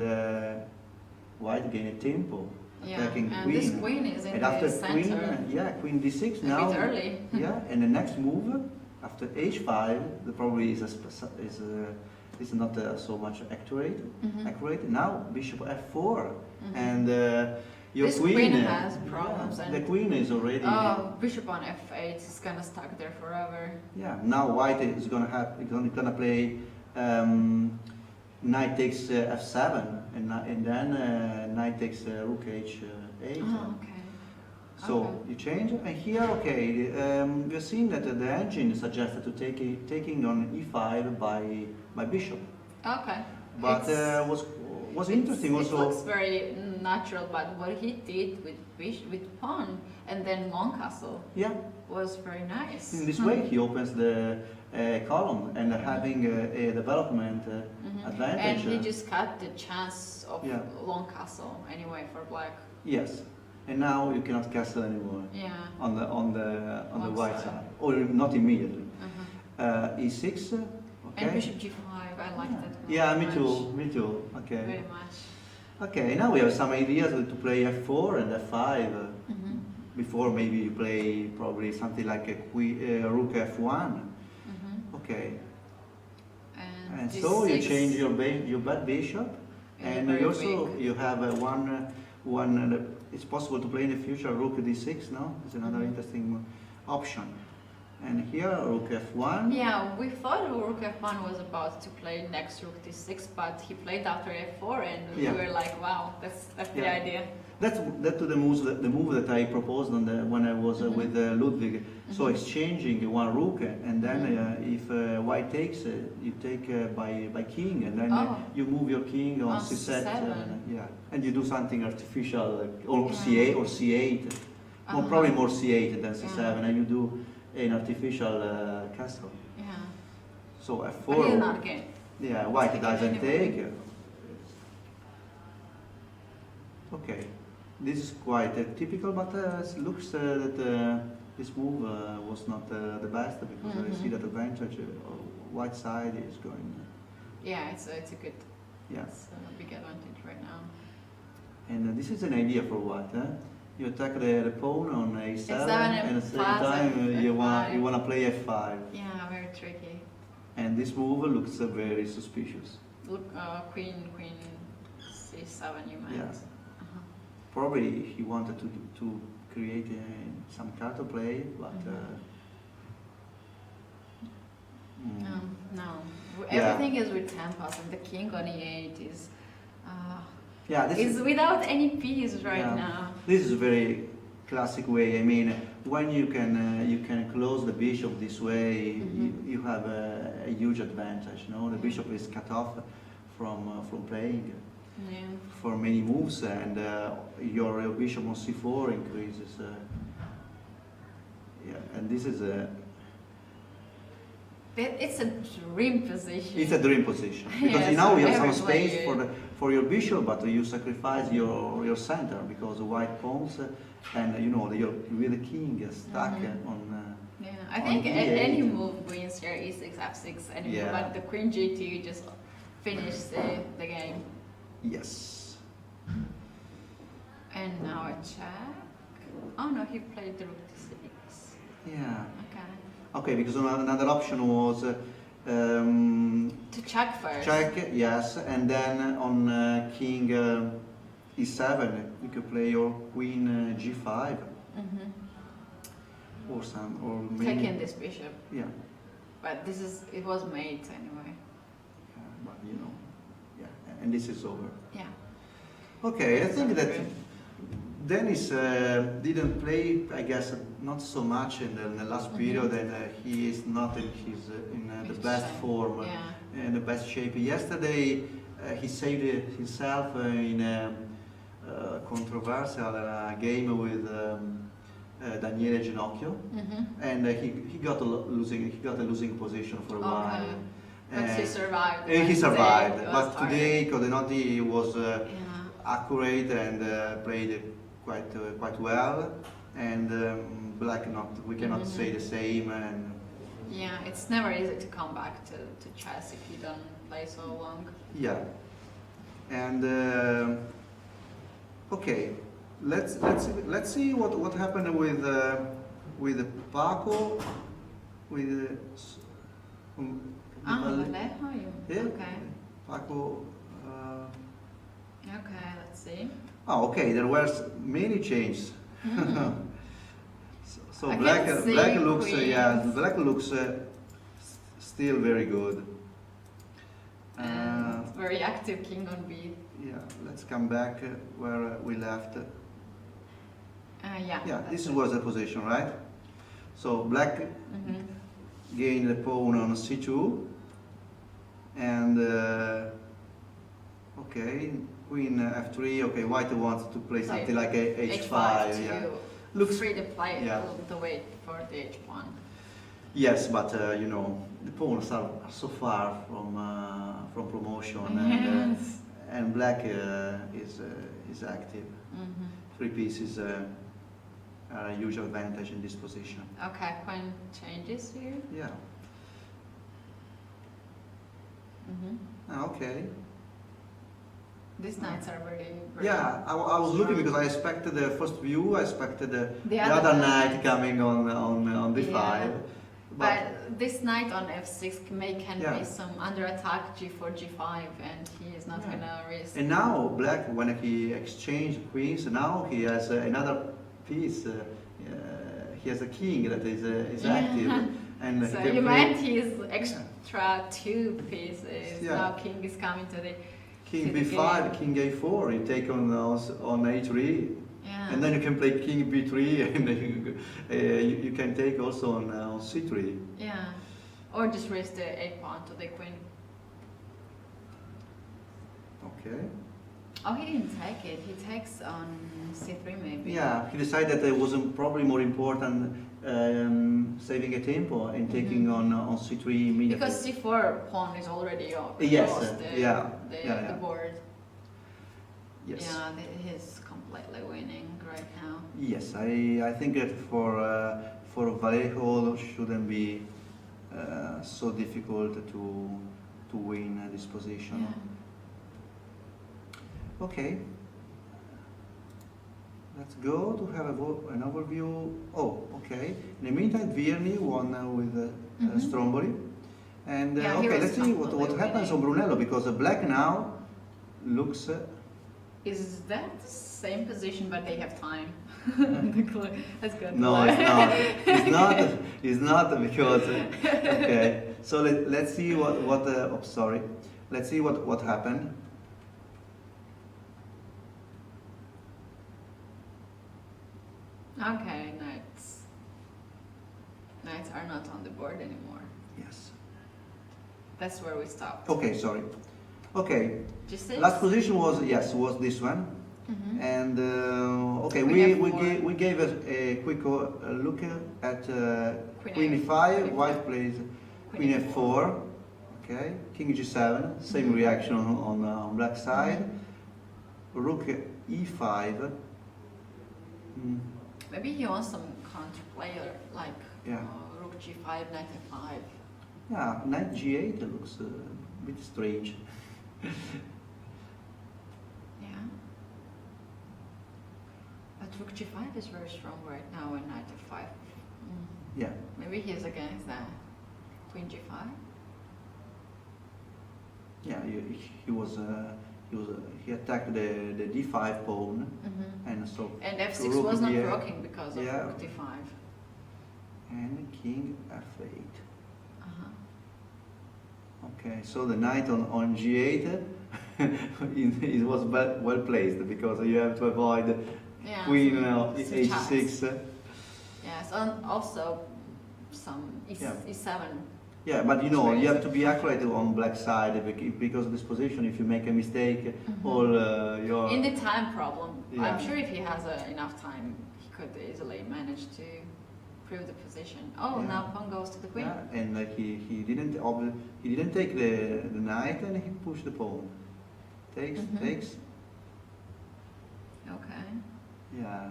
white gain a tempo, Yeah. attacking And queen. this queen is in And the after center. queen d6 A now. bit early. Yeah, and the next move after h5, the probably is not so much accurate. Mhm. Now bishop f4, Mhm. and your This queen, queen has problems, yeah, and- the queen is already. Bishop on f8 is gonna stuck there forever. Yeah. Now white is gonna play knight takes f7, and then knight takes rook h8. Oh, okay. So Okay. you change, and here, okay, we're seeing that the engine suggested to taking on e5 by bishop, Okay. but It's- was interesting It also. looks very natural, but what he did with pawn and then long castle Yeah, was very nice. in this way he opens the column, and having a development Mhm. advantage. And he just cut the chance of Yeah. long castle anyway for black. Yes, and now you cannot castle anymore Yeah. on the One white side. side, or not immediately. Uh-huh. E6, okay. And bishop g5, I like that. Yeah, me much. too, me too. Okay. Very much. Okay, now we have some ideas to play f4 and f5. Mhm. Before maybe you play probably something like a rook f1. Mhm. Okay, And, and this so you six change your bad bishop, is and very you also weak. you have one. It's possible to play in the future rook d6. No, it's another Mhm. interesting option. And here rook f1. Yeah, we thought rook f1 was about to play next rook d6, but he played after f4, and Yeah. we were like, wow, that's the Yeah. idea. That's the move that I proposed when I was Mhm. with Ludwig. So Mhm. exchanging one rook, and then Mhm. if white takes, you take by king, and then Oh. you move your king on On c7. C7. Yeah, and you do something artificial, or Yeah. c8 or c8. Well, Uh-huh. probably more c8 than c7, Yeah. and you do an artificial castle. Yeah. So But f4. he's not game. Yeah, white Take it doesn't anyway. take. Okay, this is quite typical, but it looks that this move was not the best, because I see Mhm. that advantage white side is going. Yeah, it's a good, Yeah, it's a big advantage right now. and this is an idea for white. You attack the pawn on a7, A7 and at the same plus time F5. you wanna play f5. Yeah, very tricky. And this move looks very suspicious. Look, queen c7 you meant. Yeah. Uh-huh. Probably he wanted to create some counterplay, but No. Yeah. Everything is with tempos, and the king on e8 is yeah, this is without any piece right Yeah. now. This is a very classic way. I mean, when you can close the bishop this way, you have a huge advantage. No, the bishop is cut off from playing Yeah. for many moves, and your bishop on c4 increases. Yeah, and this is It's a dream position. it's a dream position because Yes, now you have some every space player. for your bishop, but you sacrifice your center because the white pawns and your with the king stuck on. Yeah, I on think e8. any move wins here e6, f6, any Yeah. move, but the queen g2 just finish the game. Yes. And now a check. Oh no, he played the rook to 6. Yeah. Okay. Okay, because another option was To check first. check, yes, and then on king e7 you could play your queen g5 or maybe Taking this bishop. yeah, But it was mate anyway. but yeah, and this is over. Yeah. Okay, I think that Dennis didn't play, I guess, not so much in the last period, and he is not in the best form, Yeah. in the best shape. Yesterday, he saved himself in a controversial game with Daniele Ginocchio, and he got a losing position for a while. But he survived. He survived, Today but was today Codenotti was hard. accurate and played it quite well, and Black we cannot say the same. And Yeah, it's never easy to come back to chess if you don't play so long. yeah, and okay, let's see what happened with Paco with. Vallejo, Yeah. Okay. Paco. Okay, let's see. Oh, okay. There were many changes. So I black can see looks queens. black looks still very good. And very active king on b. Yeah, let's come back where we left. Yeah. Yeah, this was the position, right? So black gained the pawn on c2, and okay, queen f3. Okay, white wants to play something like a h5. to Yeah, looks free to play yeah. to wait for the h1. yes, but the pawns are so far from promotion, Yes. and black is active. Three pieces are a huge advantage in this position. Okay, queen changes here. Yeah. Okay. These knights are very Yeah, I was looking because I expected the first view. I expected the other other knight knight. coming on d5. Yeah. But But this knight on f6 can Yeah. be some under attack g4, g5, and he is not Yeah. gonna risk. and now black, when he exchanged queens, now he has another piece. He has a king that is Yeah. active, and So he can you play meant his extra two pieces. Yeah. Now king is coming to the king to the b5, game. king a4. You take on a3. Yeah. And then you can play king b3, and you can take also on c3. Yeah. Or just raise the a pawn to the queen. Okay. Oh, he didn't take it. He takes on c3 maybe. Yeah, he decided that it was probably more important saving a tempo and taking on c3 immediately. Because c4 pawn is already across Yes, the yeah. board. Yes. Yeah, he's completely winning right now. Yes, I think that for Vallejo shouldn't be so difficult to win this position. Yeah. Okay. let's go to have an overview. Oh, okay. In the meantime, Vierni won with Stromboli. And Yeah, he okay, was let's see what comfortably happens on winning. Brunello, because black now looks. Is that the same position, but they have time? That's good. No, it's not. It's not. It's not because. Okay. So let's see what. Oh, sorry. Let's see what happened. Okay, knights. Knights are not on the board anymore. Yes. That's where we stopped. Okay. Sorry. Okay. G6? Last position was this one. Mm-hmm. And okay, Queen we F4. we gave a quick look at Queen F- E5. White plays Queen Queen F4. Okay, King G7. Same reaction on black side. Rook E5. Mm, Maybe he wants some counter player like Yeah. Rook G5, Knight F5. yeah, Knight G8 looks a bit strange. Yeah. But Rook G5 is very strong right now and Knight F5. Yeah. Maybe he's against that. Queen G5? Yeah, he attacked the D5 pawn, and so And F6 Rook was not D8. working because of Yeah. Rook D5. and King F8. Uh-huh. Okay, so the knight on G8 it was well placed, because you have to avoid Yeah. Queen some H6. Yes, and also some Yeah. E7. Yeah, but you know, Very you have to be different. accurate on black side, because of this position. If you make a mistake, all your In the time problem, Yeah. I'm sure if he has enough time, he could easily manage to prove the position. Oh, Yeah. now pawn goes to the queen. Yeah, and he didn't take the knight, and he pushed the pawn. Takes. Okay. Yeah,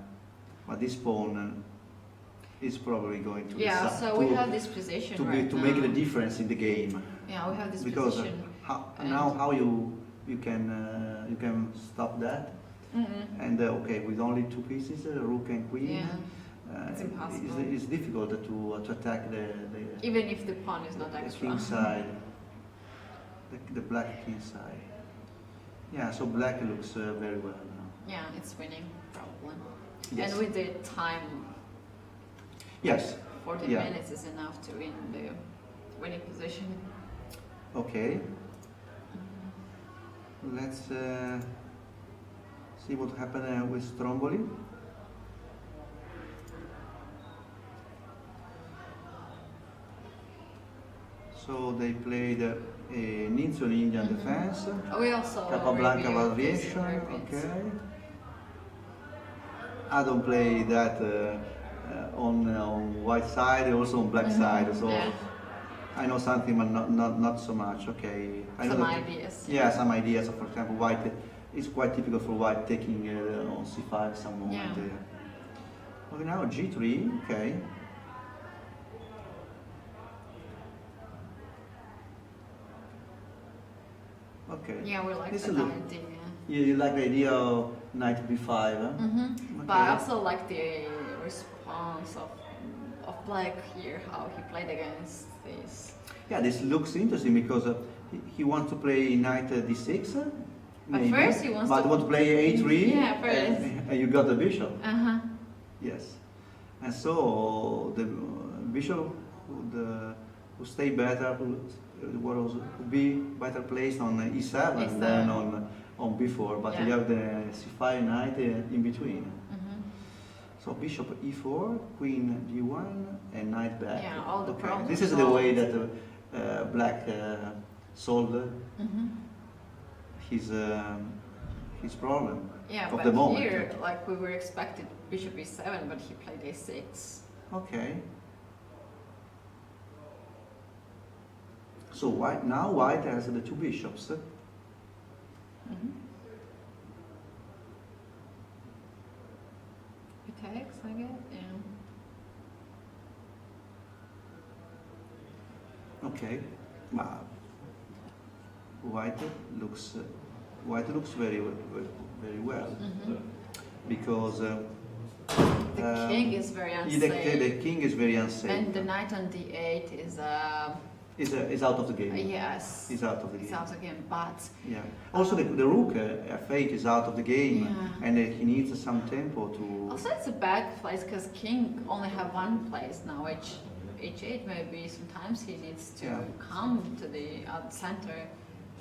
but this pawn is probably going to Yeah, decide so we have this position to right now. make the difference in the game. Yeah, we have this Because position. how you can stop that. And okay, with only two pieces, rook and queen, Yeah, it's impossible. It's difficult to attack the even if the pawn is not extra. king side, the black king side. Yeah, so black looks very well now. Yeah, it's winning probably. Yes. And with the time, Yes. 40 Yeah. minutes is enough to win the winning position. Okay. Let's see what happened with Stromboli. So they played a Ninja Indian defense, We also Capablanca review variation. this repeats. Okay. I don't play that on white side, also on black side. So Yeah. I know something, but not so much. Okay. I know Some that- ideas. Yeah, some ideas. For example, white is quite typical for white taking on c5 some moment. Yeah. Okay, now g3. Okay. Okay. Yeah, we like This that is a- idea. You like the idea of knight b5? Huh? But I also like the response of black here, how he played against this. Yeah, this looks interesting because he wants to play knight d6. Maybe, first he wants but to- want to play a3. Yeah, first. And you got the bishop. Uh-huh. Yes. And so the bishop would stay better, would be better placed on e7 than on b4, but Yeah. you have the c5 knight in between. Mhm. So bishop e4, queen d1, and knight back. Yeah, all the problems This is the way solved. that black solved Mhm. his problem Yeah, of but the moment. here, like we were expected bishop e7, but he played a6. Okay. So white has the two bishops. Mhm. He takes, I guess. Yeah. Okay. White looks very well Mhm. because The king is very the unsafe. king is very unsafe. And the knight on d8 Is out of the game. yes. Is out of the It's game. out again, but Yeah. Also, the rook f8 is out of the game, yeah. and he needs some tempo to. Also, it's a bad place because king only have one place now. H8 maybe sometimes he needs to Yeah. come to the center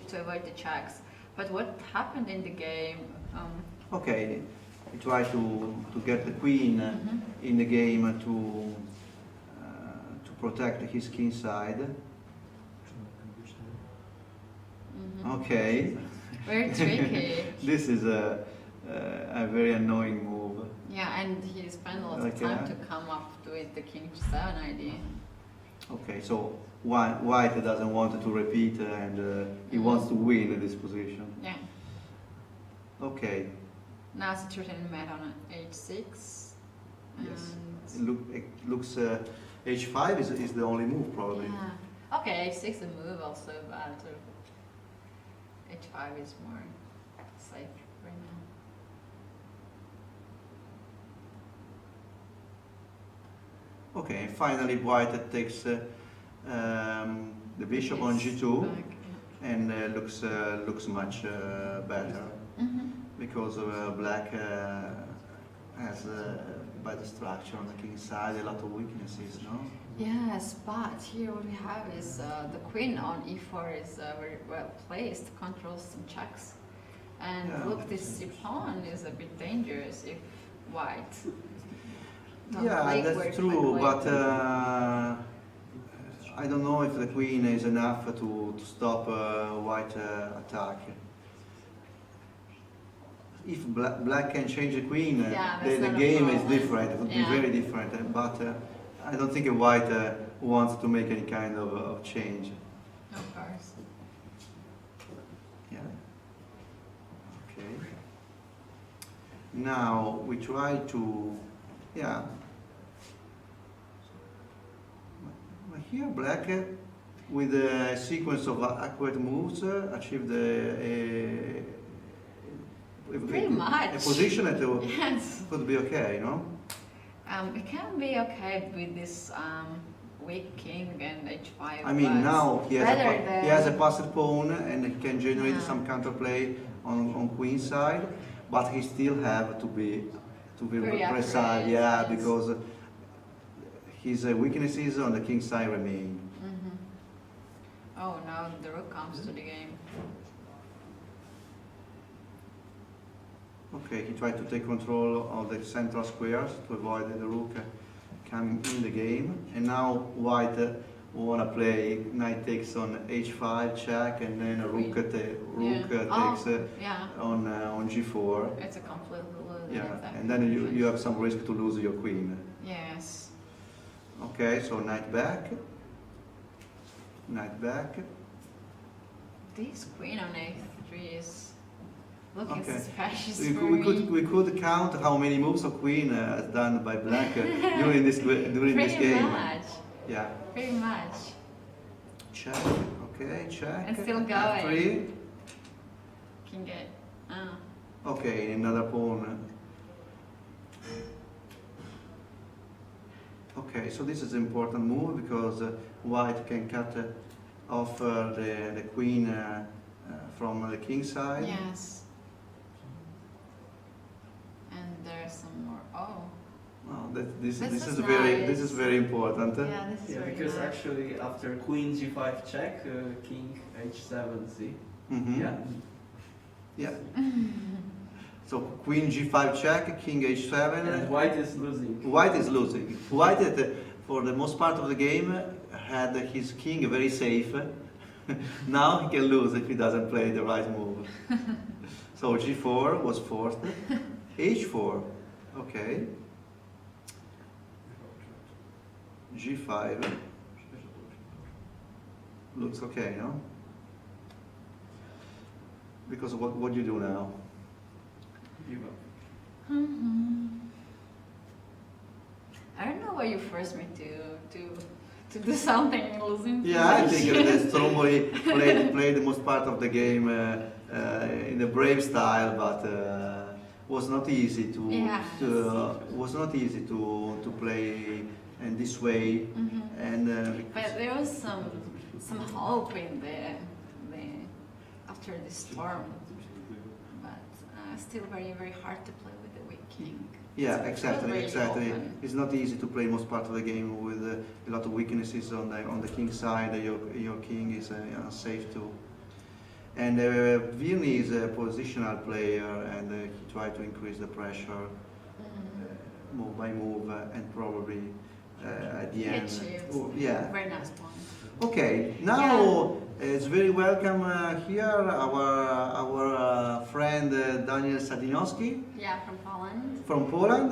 to avoid the checks. But what happened in the game? Okay, he tried to get the queen Mhm. in the game to protect his king side. Mhm. Okay. Very tricky. This is a very annoying move. Yeah, and he spent a lot of Okay. time to come up with the king to 7 idea. Okay, so White doesn't want to repeat and he wants to win in this position. Yeah. Okay, Now it's turning mat on h6. Yes. And it looks h5 is the only move probably. yeah. Okay, h6 the move also, but h5 is more safe right now. Okay, finally White takes the bishop on Yes, g2 back, yeah. and looks much better Mhm. because Black has by the structure on the king side a lot of weaknesses, no? Yes, but here what we have is the queen on e4 is very well placed, controls some checks. And Yeah. look, this pawn is a bit dangerous if white. don't Yeah, play that's quite true, quickly. but I don't know if the queen is enough to stop White attack. If Black can change the queen, Yeah, the that's not a game is problem. different. It would Yeah. be very different. But I don't think White wants to make any kind of change. Of course. Yeah. Okay. Now we try to, yeah. Here Black, with a sequence of accurate moves, achieved Pretty much. a position that Yes. could be okay, no? It can be okay with this weak king and h5. I mean, but now he has better than, he has a passed pawn and he can generate Yeah. some counterplay on queen side, but he still have to be Very precise, accurate, yeah, yes. because his weaknesses on the king side remain. Mhm. Oh, now the rook comes to the game. Okay, he tried to take control of the central squares to avoid the rook coming in the game, and now White wanna play knight takes on h5 check, and then a rook takes Yeah, on g4. it's a completely losing Yeah, attack. and then you have some risk to lose your queen. Yes. Okay, so knight back. Knight back. This queen on a3 is looking Okay. suspicious We for could, we me. could we could count how many moves a queen has done by Black during this Pretty game. much. Yeah. Pretty much. Check. Okay, check. And still going. F3. King get. Okay, another pawn. Okay, so this is an important move because White can cut off the queen from the king side. Yes. And there's some more. Oh. Well, This this is is very nice. important. Yeah, this is Yeah, very because nice. actually after queen g5 check, king h7, see? Mhm. Yeah. Yeah. So queen g5 check, king h7. And white is losing. White is losing. White, for the most part of the game, had his king very safe. Now he can lose if he doesn't play the right move. So g4 was forced. h4, okay. g5 looks okay, no? Because what do you do now? Give up. I don't know why you forced me to do something in losing. Yeah, I think position. that Stromboli played the most part of the game in a brave style, but was not easy to, Yeah. was not easy to play in this way, and But there was some hope in the after the storm, but still very very hard to play with the weak king. yeah, It's exactly, really exactly. open. It's not easy to play most part of the game with a lot of weaknesses on the king side. Your king is unsafe too. And Virni is a positional player, and he tried to increase the pressure move by move, and probably at the end. Achieved. Oh, yeah. Very nice point. Okay, now it's very welcome here our friend Daniel Sadinowski Yeah, from Poland. from Poland.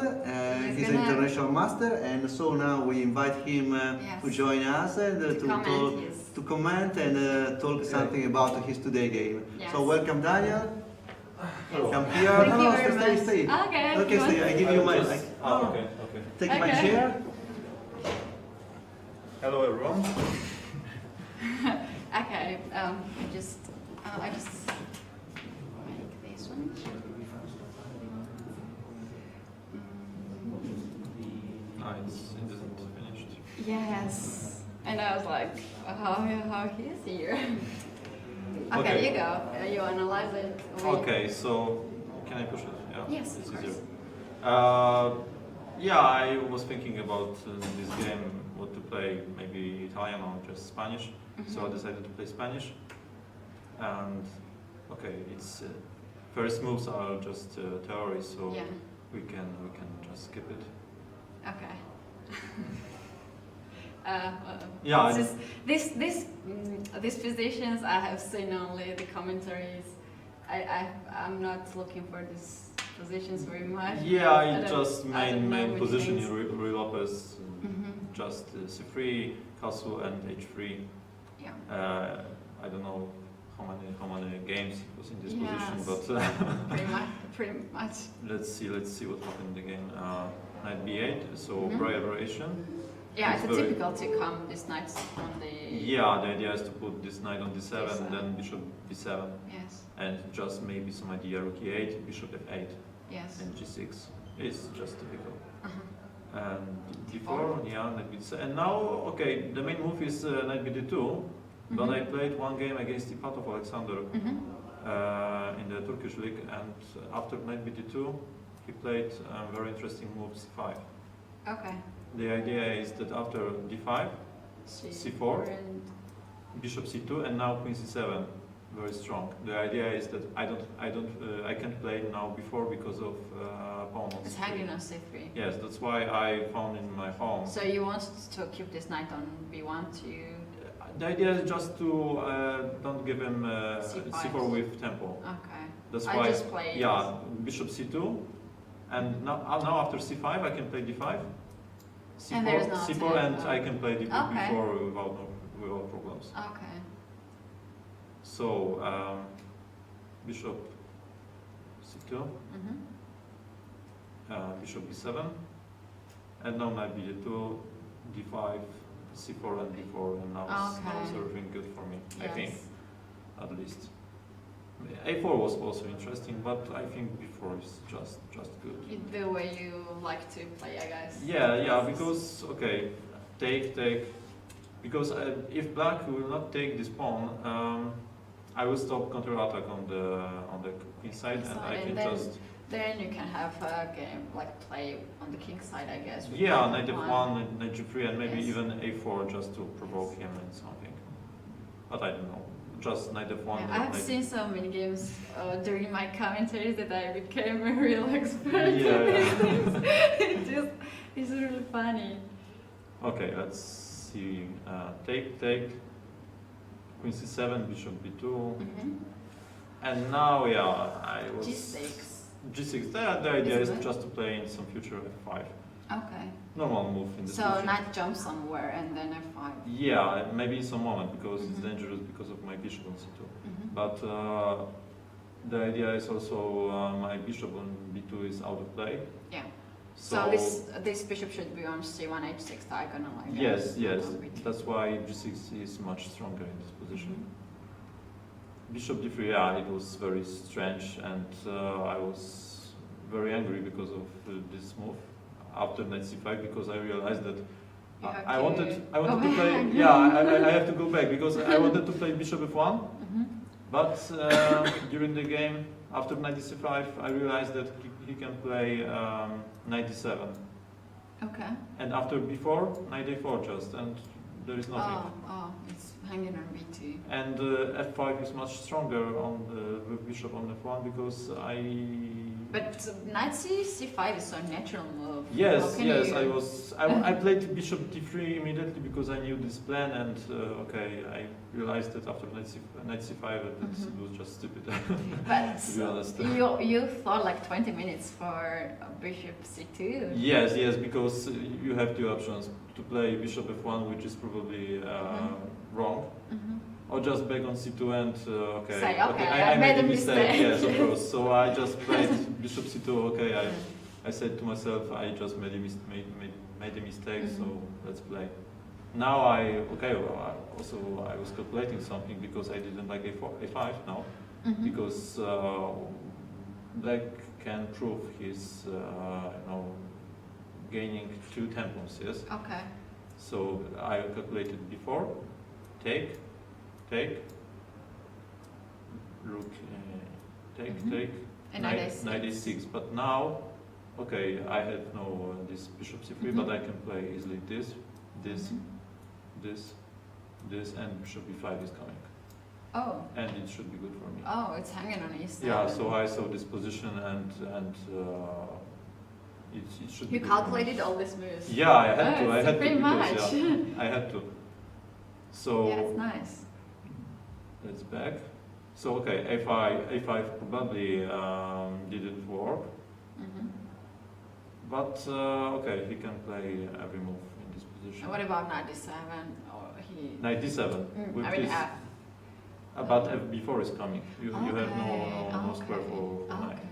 He's an gonna- international master, and so now we invite him to Yes. join us and to comment and talk something about his today game. Yes. So welcome, Daniel. Yes. Come here. Thank you very stay, much. stay. Okay. Okay, you stay. want- I give you my. Okay. Take my Okay. chair. Hello everyone. Okay. I just make this one. No, it isn't finished. Yes. And I was like, how he is here? Okay, Okay. you go. You analyze it. Okay, so can I push it? Yeah. Yes, it's of easier. course. Yeah, I was thinking about this game, what to play, maybe Italian or just Spanish. So I decided to play Spanish. And okay, it's first moves are just theory, so Yeah. we can just skip it. Okay. Yeah, These positions I have seen only the commentaries. I'm not looking for these positions very much. Yeah, I it don't- just I don't know main which position things. in Rui Lopez, Mhm. just c3, castle and h3. Yeah. I don't know how many games he was in this Yes. position, but Pretty much. let's see what happened in the game. Knight b8, so Mhm. variation. Yeah, It's it's very- typical to come this night on the. Yeah, the idea is to put this knight on d7, D7. then bishop b7, Yes. and just maybe some idea rook e8, bishop f8, Yes. and g6. It's just typical. Uh-huh. And d4, yeah, knight b7. And now, okay, the main move is knight bd2, but I played one game against Ipatov Alexander Mhm. in the Turkish league, and after knight bd2, he played a very interesting move c5. Okay. The idea is that after d5, C4. And bishop c2, and now queen c7, very strong. The idea is that I can't play now before because of pawn on it's c3. hanging on c3. Yes, that's why I found in my home. So you want to keep this knight on b1 to. The idea is just to don't give him C5. c4 with tempo. Okay. That's I why, just play. yeah, bishop c2, and now after c5 I can play d5, And there's no c4, and tempo. I can play Okay. before without problems. Okay. So bishop c2, Mhm. bishop b7, and now knight bd2, d5, c4 and d4, and now Okay. it's everything good for me, I think, Yes. at least. a4 was also interesting, but I think b4 is just good. The way you like to play, I guess. Yeah, because, okay, take, because if black will not take this pawn, I will stop counter-attack on the queen side, and I And can then- just, Then you can have a game like play on the king side, I guess. with yeah, knight knight f1, knight g3, and maybe Yes. even a4 just to provoke him and something. But I don't know, just knight f1. Yeah, I've knight- seen so many games during my commentaries that I became a real expert Yeah, in these yeah. things. It's really funny. Okay, let's see, take, queen c7, bishop b2, Mhm. and now, yeah, I was... G6. G6, the idea is Isn't it? just to play in some future f5. Okay. Normal move in this So position. knight jump somewhere and then f5. Yeah, maybe in some moment because it's Mhm. dangerous because of my bishop on c2. Mhm. But the idea is also my bishop on b2 is out of play. Yeah. So, So this bishop should be on c1, h6 diagonal, I guess. yes, not on b2. that's why g6 is much stronger in this position. Mhm. Bishop d3, yeah, it was very strange, and I was very angry because of this move after knight c5 because I realized that You have I to wanted go to play. back. Yeah, I have to go back because I wanted to play bishop f1, Mhm. but during the game after knight c5 I realized that he can play knight d7, Okay. and after before knight a4 just, and there is nothing. Oh, it's hanging on b2. And f5 is much stronger on with bishop on f1 because But knight c5 is so natural move. Yes, How can yes, you- I played bishop d3 immediately because I knew this plan, and okay, I realized that after knight c5 that it was just stupid. But to be honest. you thought like 20 minutes for bishop c2. Yes, because you have two options: to play bishop f1, which is probably wrong, Mhm. or just back on c2 and okay. Say, okay, I I made made a a mistake. mistake. Yes, of course. So I just played bishop c2. Okay, I said to myself, I just made a mistake. So let's play. Now I was calculating something because I didn't like a5 now because black can prove his gaining 2 tempos. Yes. Okay. So I calculated before, take, rook, take, And knight a6. But now, okay, I have no this bishop c3, but I can play easily this, and bishop b5 is coming, Oh. and it should be good for me. Oh, it's hanging on e7. Yeah, so I saw this position and it should be You good for me. calculated all these moves. Yeah, I had to. I it's had pretty to much. because, yeah, I had to. So Yeah, it's nice. that's back. So okay, a5 probably didn't work, but okay, he can play every move in this position. And what about knight d7? Or he? Knight d7 with I mean this. f. But f4 is coming. You have no Okay, square for knight. Okay.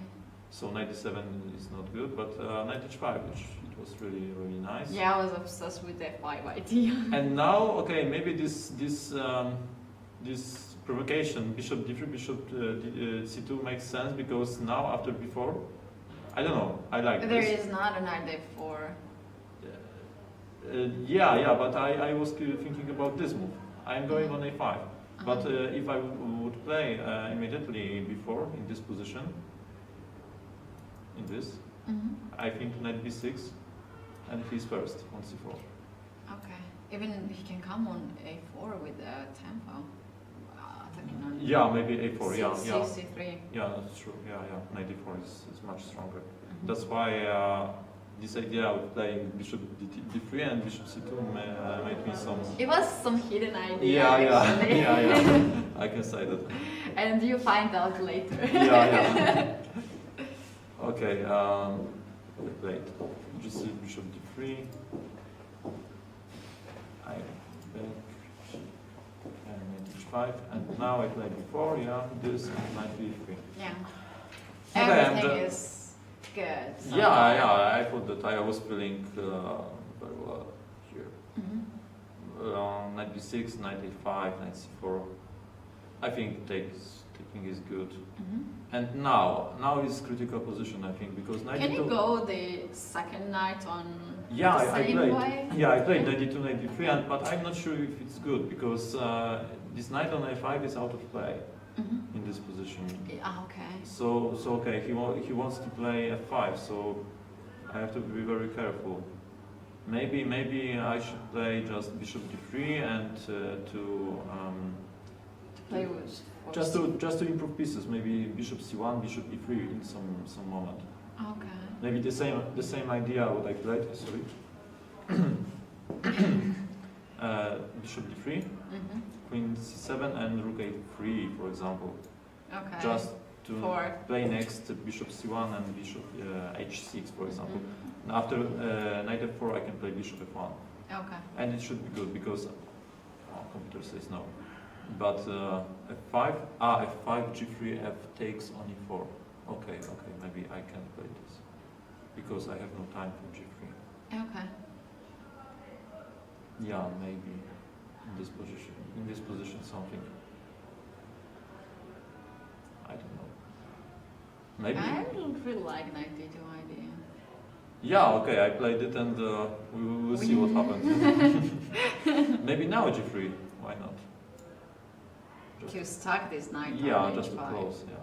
So knight d7 is not good, but knight h5, which it was really nice. Yeah, I was obsessed with f5 idea. And now, okay, maybe this provocation, bishop d3, bishop c2 makes sense because now after before, I don't know, I like There this. is not a knight f4. Yeah, but I was thinking about this move. I'm going on a5, but if I would play immediately before in this position, in this, I think knight b6, and he's first on c4. Okay. Even he can come on a4 with the tempo. Attacking on Yeah, maybe a4. Yeah. c3. Yeah, that's true. Yeah. Knight d4 is much stronger. That's why this idea of playing bishop d3 and bishop c2 made me some. It was some hidden idea. Actually. Yeah. I can say that. And you find out later. Yeah. Okay. We played bishop d3. I back and knight h5, and now I play before. Yeah, this and knight b3. Yeah. Okay, Everything is good. So Yeah, I thought that I was feeling very well here. Knight b6, knight a5, knight c4. I think taking is good. And now is critical position, I think, because knight Can d2. you go the second knight on Yeah, the I same played. way? Yeah, I played knight d2, knight d3, but I'm not sure if it's good because this knight on a5 is out of play in this position. Okay. So okay, he wants to play f5, so I have to be very careful. Maybe I should play just bishop d3 and to Play with. just to improve pieces. Maybe bishop c1, bishop e3 in some moment. Okay. Maybe the same idea what I played. Sorry. Bishop d3, queen c7, and rook a3, for example. Okay. Just to For- play next bishop c1 and bishop h6, for example. And after knight f4, I can play bishop f1, Okay. and it should be good because computer says no. But f5, f5, g3, f takes on e4. Okay, maybe I can play this because I have no time for g3. Okay. Yeah, maybe in this position something. I don't know. Maybe. I don't really like knight d2 idea. Yeah, okay, I played it and we will see what happens. Maybe now g3, why not? To stack this knight Yeah, on just to h5. close, yeah.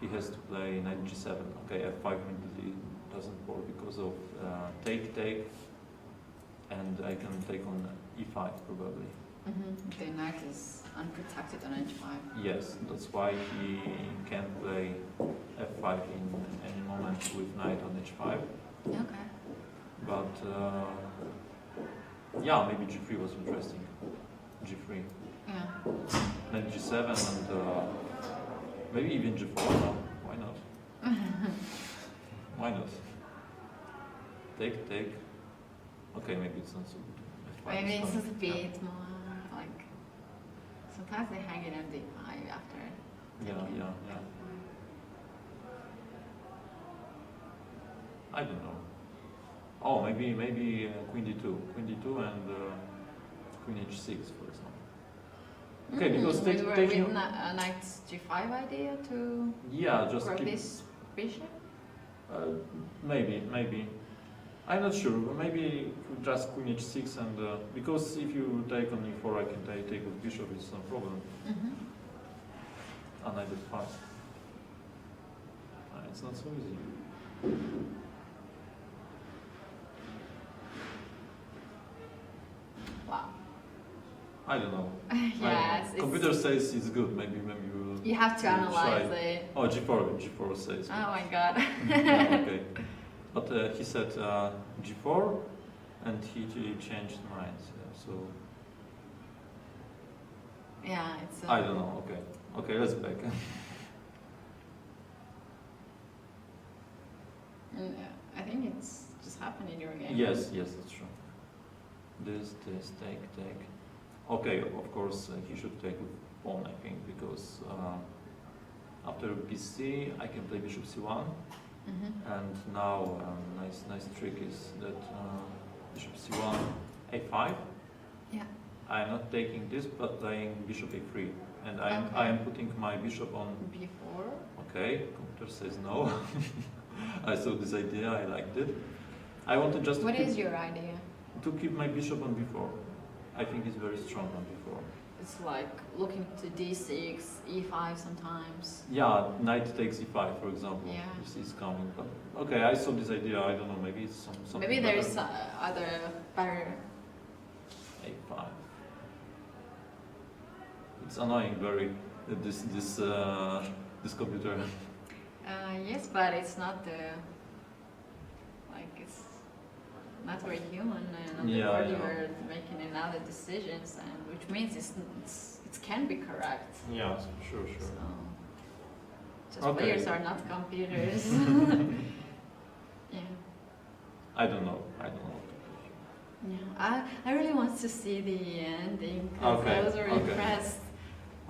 He has to play knight g7. Okay, f5 immediately doesn't work because of take, and I can take on e5 probably. The knight is unprotected on h5. Yes, that's why he can play f5 in any moment with knight on h5. Okay. But yeah, maybe g3 was interesting. g3, Yeah. knight g7, and maybe even g4. No, why not? Why not? Take. Okay, maybe it's not so good. F5 Maybe is it's fine. a bit more like. Sometimes they hang it on d5 after. Yeah, taking. yeah. I don't know. Oh, maybe queen d2 and queen h6, for example. Okay, because taking. With knight g5 idea to Yeah, just grab keep. this bishop. Maybe. I'm not sure. Maybe just queen h6 and because if you take on e4, I can take with bishop. It's no problem. And knight f5. It's not so easy. Wow. I don't know. Yes. Computer says it's good. Maybe you will. You have to Try. analyze it. Oh, g4 says. Oh my god. Yeah, okay. But he said g4, and he changed minds. Yeah, so Yeah, it's. I don't know. Okay, let's back. I think it's just happened in your game. Yes, that's true. This, take. Okay, of course he should take with pawn, I think, because after bc I can play bishop c1, and now nice trick is that bishop c1, a5. Yeah. I'm not taking this, but playing bishop a3, and I Okay. am putting my bishop on. b4. Okay, computer says no. I saw this idea, I liked it. I wanted just What is your idea? to keep my bishop on b4. I think it's very strong on b4. It's like looking to d6, e5 sometimes. Yeah, knight takes e5, for example. Yeah. This is coming. But okay, I saw this idea. I don't know. Maybe it's something. Maybe better. there's other better. a5. It's annoying, very. This computer. Yes, but it's not the. Like it's not very human, and on the Yeah, board I know. you're making another decisions, and which means it can be correct. Yeah, sure. So, just Okay. players are not computers. Yeah. I don't know. Yeah, I really want to see the ending because Okay, I was very okay. impressed.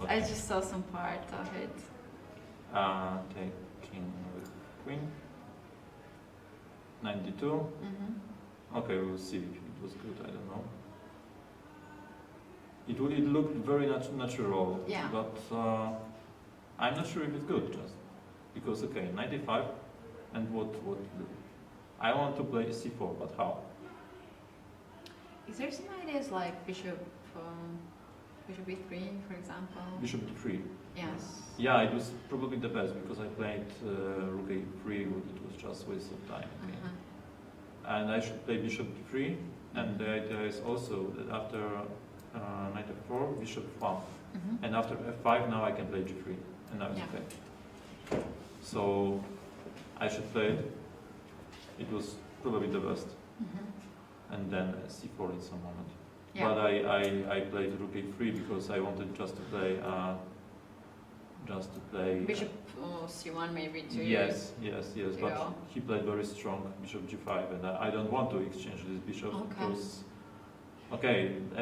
I Okay. just saw some part of it. Taking with queen. 92. Okay, we'll see if it was good. I don't know. It looked very natural. Yeah. But I'm not sure if it's good. Just because 95, and what? I want to play c4, but how? Is there some ideas like bishop e3, for example? Bishop d3. Yes. Yeah, it was probably the best because I played rook a3. It was just waste of time. Okay. And I should play bishop d3, and the idea is also that after knight f4, bishop f1, and after f5 now I can play g3, and now it's Yeah. okay. So I should play it. It was probably the best, and then c4 in some moment. Yeah. But I played rook a3 because I wanted just to play Bishop c1 maybe too. Yes, but go. he played very strong bishop g5, and I don't want to exchange this bishop Okay. because,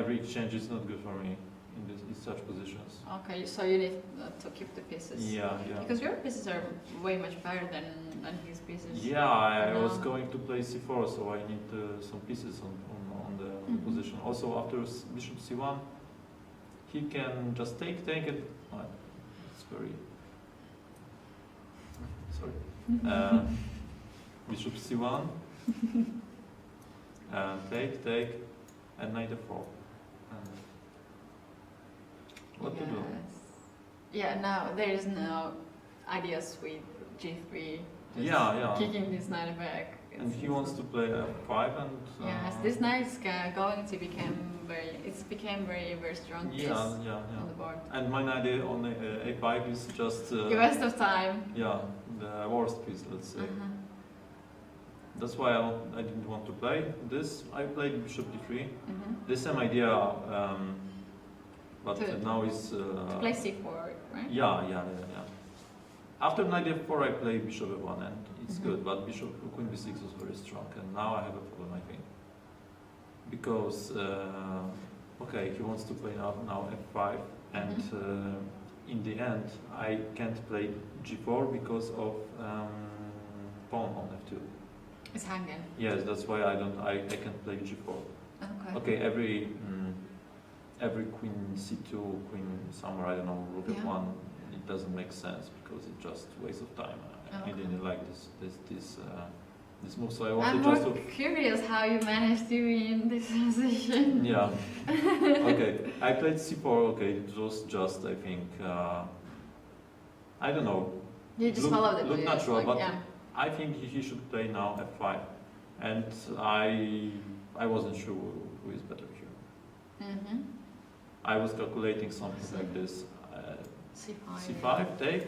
every exchange is not good for me in such positions. Okay, so you need to keep the pieces. Yeah. Because your pieces are way much better than his pieces. Yeah, I was No. going to play c4, so I need some pieces on the position. Also, after bishop c1, he can just take it. It's very. sorry. Bishop c1, take, and knight f4. What to do? Yeah, now there is no ideas with g3. Just Yeah. kicking this knight back. And he wants to play f5 and... Yes, this knight is going to became very strong piece on the board. And my idea on a5 is just... The rest of time. Yeah, the worst piece, let's say. That's why I didn't want to play this. I played bishop d3. The same idea, but now is... to play c4, right? Yeah. After knight f4 I play bishop f1 and it's good, but bishop queen b6 was very strong and now I have a problem, I think. Because, okay, he wants to play now f5 and in the end I can't play g4 because of pawn on f2. It's hanging. Yes, that's why I can't play g4. Okay. Okay, every queen c2, queen somewhere, I don't know, rook f1, it doesn't make sense because it's just waste of time. I didn't like this move, so I wanted just to... I'm more curious how you managed to be in this position. Yeah. Okay, I played c4, okay, it was just, I think, I don't know. You just followed it. Look natural, like, but I think he should play now f5. And I wasn't sure who is better here. I was calculating something like this. C5, take,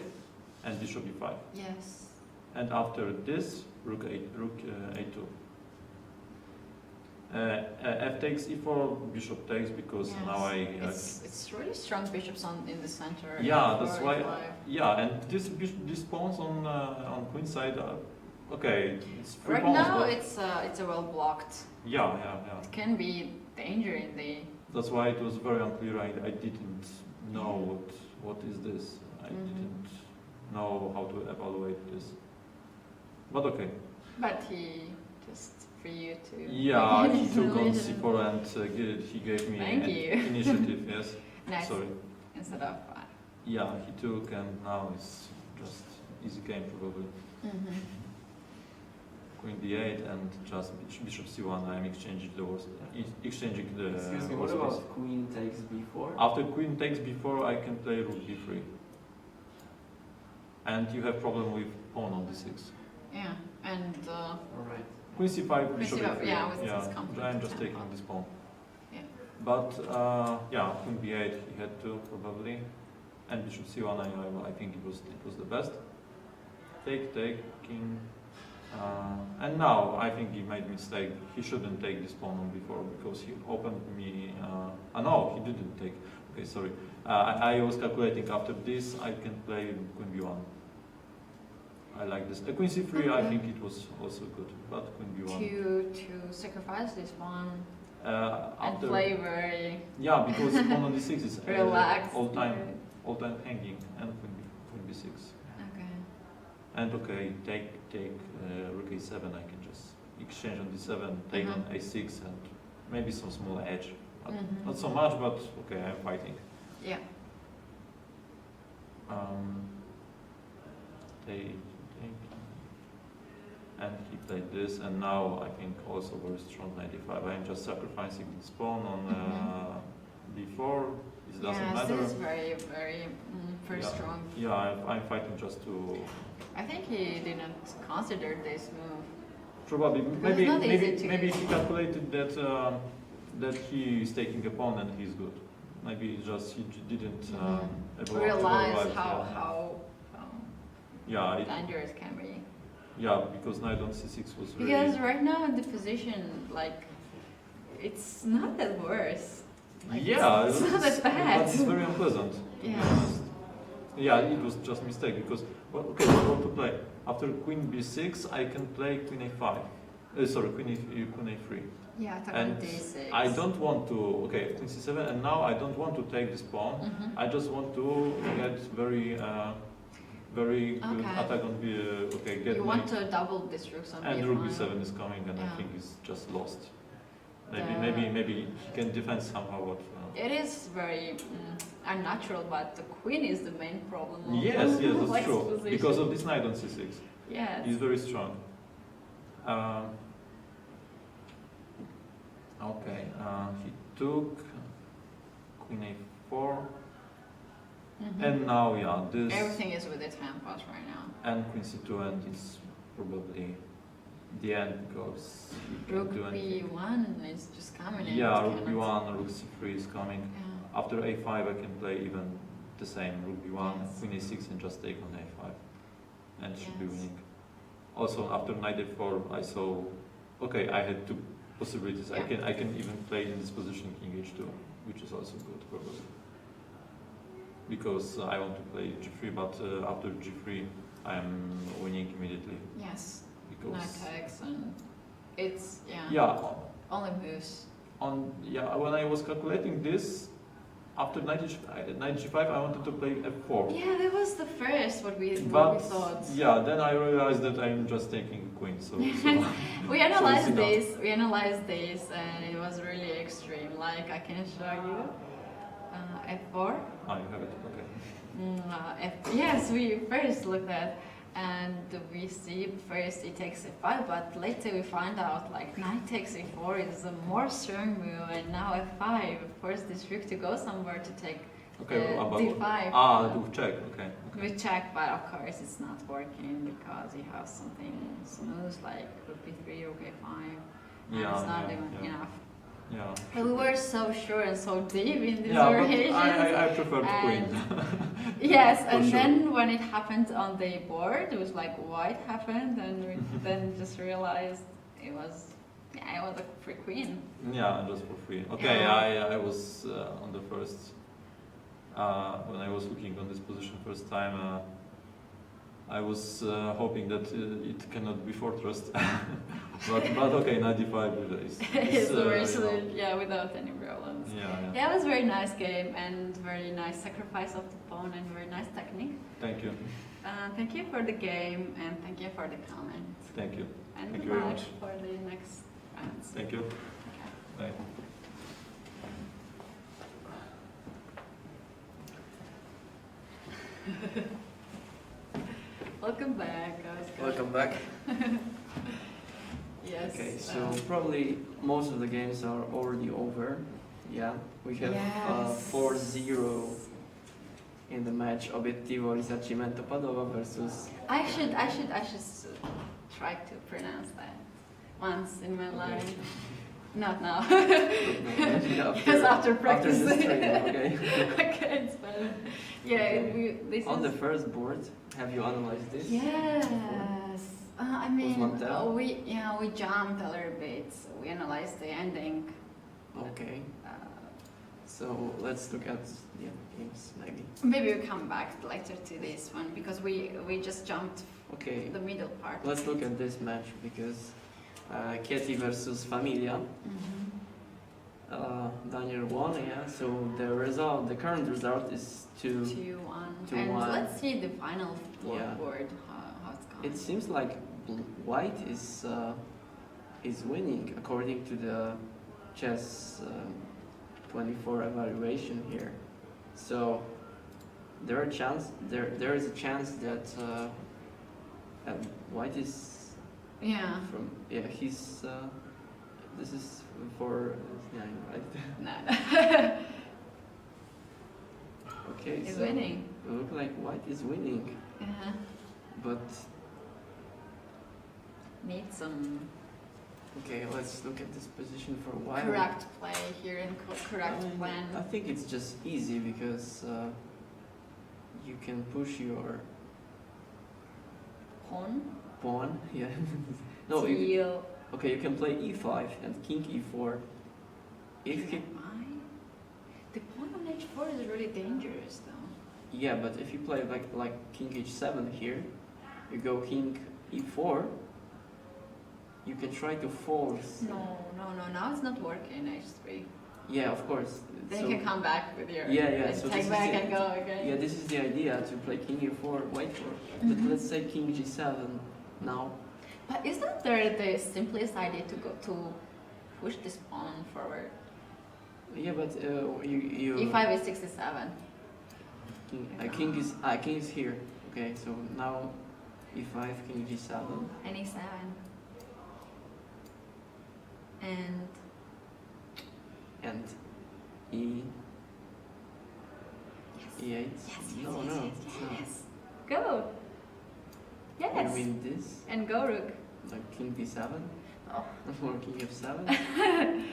and bishop e5. Yes. And after this, rook a2. F takes e4, bishop takes, because now it's really strong bishops in the center. Yeah, that's why. Yeah, and this pawns on queen side. Okay, it's three right pawns. Now it's a well blocked. Yeah. It can be danger in the. That's why it was very unclear. I didn't know what is this. I didn't know how to evaluate this. But okay. But he just for you to. Yeah, he took on c4 and he gave me initiative. Yes. Next. Sorry. Instead of. Yeah, he took, and now it's just easy game probably. Queen d8 and just bishop c1. I'm exchanging the Excuse me, what about queen takes b4? After queen takes b4, I can play rook b3. And you have problem with pawn on d6. Yeah, and. Alright. Queen c5, bishop c5, e3. yeah, I'm just taking this pawn. Yeah. But yeah, queen b8 he had to probably, and bishop c1. I think it was the best. Take, king. And now I think he made mistake. He shouldn't take this pawn on before because he opened me. No, he didn't take. Okay, sorry. I was calculating after this I can play queen b1. I like this. Queen c3. I think it was also good, but queen b1. To sacrifice this one and play very. Yeah, because pawn on d6 is relaxed. all time hanging, and queen b6. Okay. And okay, take rook a7. I can just exchange on d7, take on a6, and maybe some small edge. Not so much, but okay, I'm fighting. Yeah. Take, and he played this, and now I think also very strong 95. I'm just sacrificing this pawn on d4. It doesn't matter. This is very strong. Yeah, I'm fighting just to. I think he didn't consider this move. Probably, maybe he calculated that he is taking a pawn and he's good. Maybe just he didn't realize how dangerous can be. Yeah, because knight on c6 was really... Because right now in the position, like, it's not that worse. Like, yeah, it's not that bad. But it's very unpleasant. Yeah, it was just mistake because okay, what to play? After queen b6, I can play queen a5. Sorry, queen a3. Yeah, and d6. I don't want to. Okay, queen c7, and now I don't want to take this pawn. I just want to get very good attack on b. Okay, get. You want to double this rook on b5. And rook b7 is coming, and I think it's just lost. Maybe he can defend somehow. But it is very unnatural, but the queen is the main problem. Of Yes, yes, that's White's true. position. Because of this knight on c6. Yes. He's very strong. Okay, he took queen a4, Mhm. and now, yeah, this, Everything is with the tempos right now. and queen c2, and it's probably the end because he can Rook do anything. b1 is just coming in. Yeah, it rook cannot- b1, rook c3 is coming. Yeah. After a5, I can play even the same, rook b1, Yes. queen a6, and just take on a5, and should be Yes. winning. Also, after knight a4, I saw, okay, I had two possibilities. Yeah. I can even play in this position king h2, which is also good probably. Because I want to play g3, but after g3, I'm winning immediately. Yes. Because Knight takes and it's yeah, only moves. when I was calculating this, after knight g5, I wanted to play f4. Yeah, that was the first what we But thought. yeah, then I realized that I'm just taking a queen. So We analyzed enough. this, and it was really extreme. Like I can show you, f4. you have it. Okay. Yes, we first looked at, and we see first it takes a5, but later we find out like knight takes a4 is a more strong move, and now f5 force this rook to go somewhere to take Okay. About d5. to check. Okay. We check, but of course it's not working because you have something smooth like rook b3, rook a5, and Yeah. it's not yeah, even yeah. enough. Yeah. But we were so sure and so deep in these Yeah, but variations. I prefer the queen. Yes, For and sure. then when it happened on the board, it was like white happened, and we then just realized it was a free queen. Yeah, just for free. Okay, Yeah. I was on the first when I was looking on this position first time. I was hoping that it cannot be fortressed, but okay, 95 is It's very you know, sweet, yeah, without any problems. yeah. Yeah, it was a very nice game and very nice sacrifice of the pawn and very nice technique. Thank you, Thank you for the game and thank you for the comment. thank you, And Thank good you very luck much. for the next rounds. thank you. Okay. Bye. Welcome back, guys. Welcome back. Yes. Okay, so probably most of the games are already over. Yeah, we have Yes. 4-0 in the match Obiettivo Risarcimento Padova versus. I should try to pronounce that once in my life. Not now. Because after practice. After the stream, okay. Okay, it's better. Yeah, this On the is. first board, have you analyzed this? Yes. I mean, one down? we jumped a little bit. So we analyzed the ending. Okay, Uh, so let's look at the other games maybe. maybe we'll come back later to this one because we just jumped Okay, the middle part. let's look at this match because Chieti versus Familia. Mhm. Daniel won, yeah. So the current result is 2. 2-1. 2-1. And let's see the final Yeah. board, how it's going. It seems like White is winning according to the Chess24 evaluation here. So there is a chance that White is Yeah. he's this is for 9, right? No. Okay, He's so winning. it looks like White is winning, Uh-huh. but Need some okay, let's look at this position for a while. correct play here and correct I plan. think it's just easy because you can push your Pawn. pawn. Yeah. No. Deal. Okay, you can play e5 and king e4. If he, Why? The pawn on h4 is really dangerous, though. yeah, but if you play like king h7 here, you go king e4. You can try to force. No. Now it's not working. h3. Yeah, of course. Then So- you can come back with your. Yeah. and So this take is back the- and go again. Yeah, this is the idea to play king e4, white 4. But Mhm. let's say king g7 now. But isn't there the simplest idea to go to push this pawn forward? Yeah, but you E5 is 67. king is here. Okay, so now E5, king G7. And E7. And E yes. E8. Yes, No, yes, no, yes, it's yes, not. yes. Go. You Yes. mean this? And go rook. Like king D7 Oh. or king F7?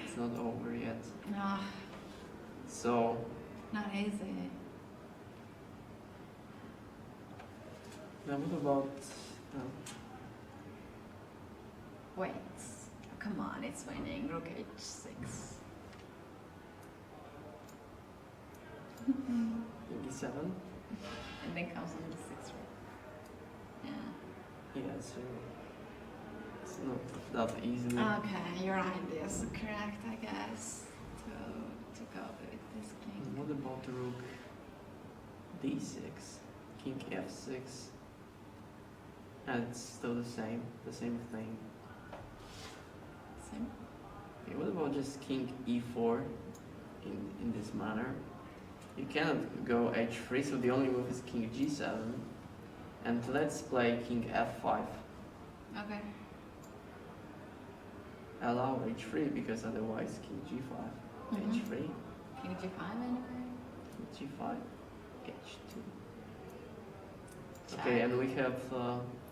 It's not over yet. No, So not easy. now what about? Wait. Come on, it's winning. Rook H6. King D7. And then comes on the 6th row. Yeah. Yeah, so it's not that easily. Okay, your idea is correct, I guess. To go with this king. What about the rook D6, king F6? And it's still the same thing. Same. Okay, what about just king E4 in this manner? You cannot go H3, so the only move is king G7. And let's play king F5. Okay. Allow H3 because otherwise king G5, Mhm. H3, King G5 anyway. king G5, H2. Check. Okay, and we have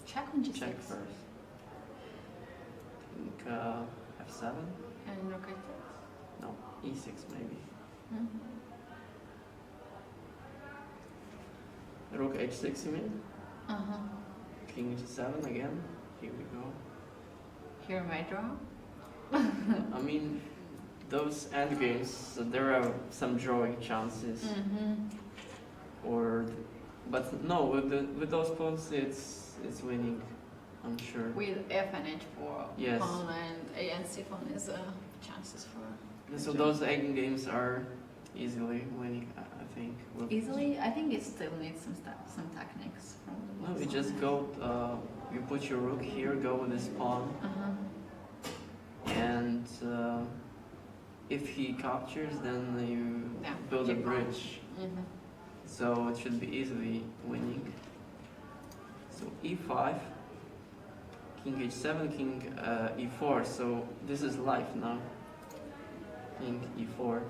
Check on G6. check first. King F7, And rook H6. no, E6 maybe. Mhm. Rook H6 you mean? Uh-huh. King G7 again, here we go. Here my draw. I mean, those endgames, so there are some drawing chances, Mm-hmm. but no, with those pawns, it's winning, I'm sure. With F and H4 Yes. pawn and A and C pawn is chances for So those endgames are easily winning, I think. easily. I think it still needs some techniques from the No, both you just sides. go. You put your rook here, go with this pawn, Uh-huh. and if he captures, then you Yeah, build a keep on. bridge. Mm-hmm. So it should be easily winning. So E5, king H7, king E4. So this is life now. King E4.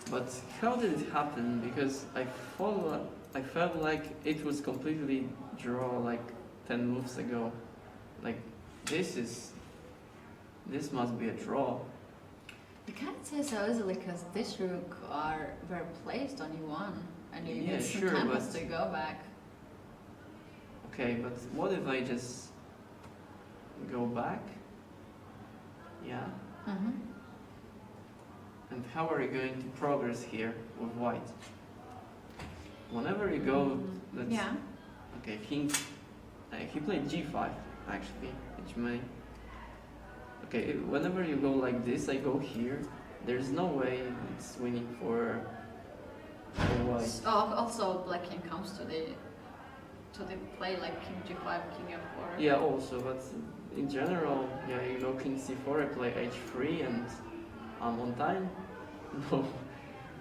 But how did it happen? Because I felt like it was completely draw like 10 moves ago. Like this must be a draw. You can't say so easily because this rook were placed on E1 and you Yeah, need some sure, time but- to go back. Okay, but what if I just go back? Yeah. Mm-hmm. And how are you going to progress here with white? Whenever you go, let's, Yeah. okay, king, he played G5 actually, which may, okay, whenever you go like this, I go here, there's no way it's winning for white. Oh, also black king comes to the play like king G5, king F4. Yeah, also, but in general, yeah, you go king C4, I play H3 and I'm on time. No,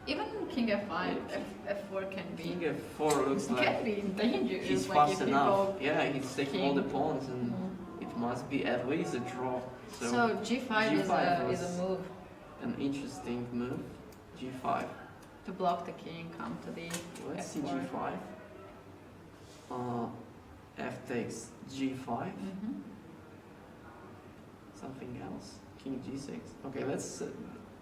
Even king F5, Yeah, F4 can be king F4 looks like can be dangerous. he's like fast if you enough. go Yeah, he's taking all the pawns and Mhm. it must be at least a draw. So, So, G5, G5 is a move an interesting move. G5. to block the king, come to the Let's see F4. G5. F takes G5. Mm-hmm. Something else. King G6. Okay, let's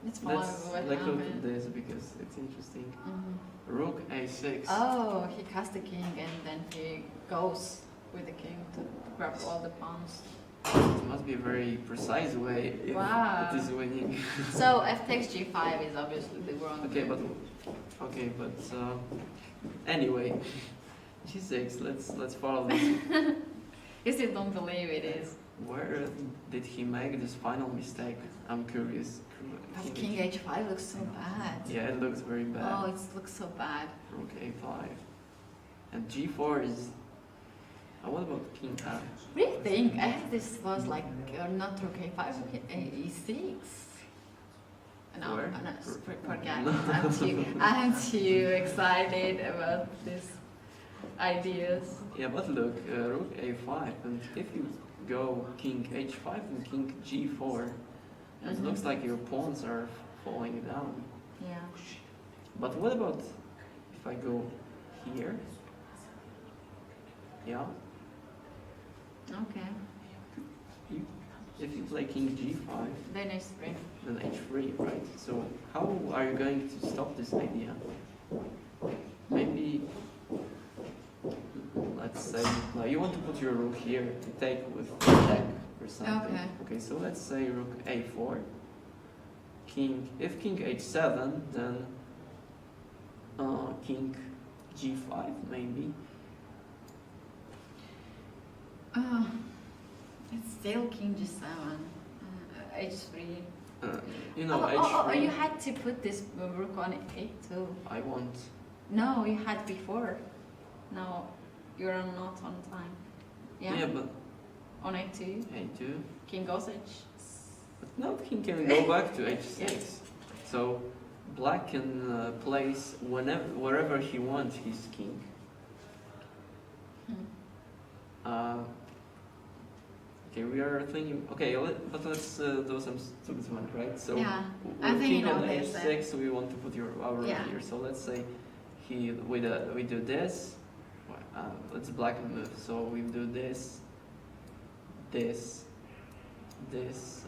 It's fine let's what look at happened. this because it's interesting. Mhm. Rook A6. Oh, he cast the king and then he goes with the king to grab all the pawns. It must be a very precise way if Wow. it is winning. So F takes G5 is obviously the wrong Okay, move. but anyway, G6. Let's follow this. You still don't believe it is. Where did he make this final mistake? I'm curious. But king H5 looks so bad. Yeah, it looks very bad. Oh, it looks so bad. Rook A5, and G4 is. What about king F? What do you think? I think this was like not rook A5, rook E6. No, Where? no, forget it. I'm too excited about these ideas. Yeah, but look, rook a5, and if you go king h5 and king g4, it looks like your pawns are falling down. Yeah. But what about if I go here? Yeah, Okay. if you play king g5, Then it's free. then h3, right? So how are you going to stop this idea? Maybe, let's say, you want to put your rook here to take with check or something. Okay. Okay, so let's say rook a4, if king h7, then king g5 maybe. It's still king g7, h3. You know, Oh, h3. you had to put this rook on a2. I want. No, you had before. No, you're not on time. Yeah? Yeah, but On a2, a2. king goes h. But now king can go back to h6. Yes. So black can place wherever he wants his king. Okay, we are thinking. Okay, but let's do some stupid one, right? So Yeah, with I'm thinking king on of this, h6, we want to put our rook Yeah. here. So let's say we do this. Let's black move. So we do this, this.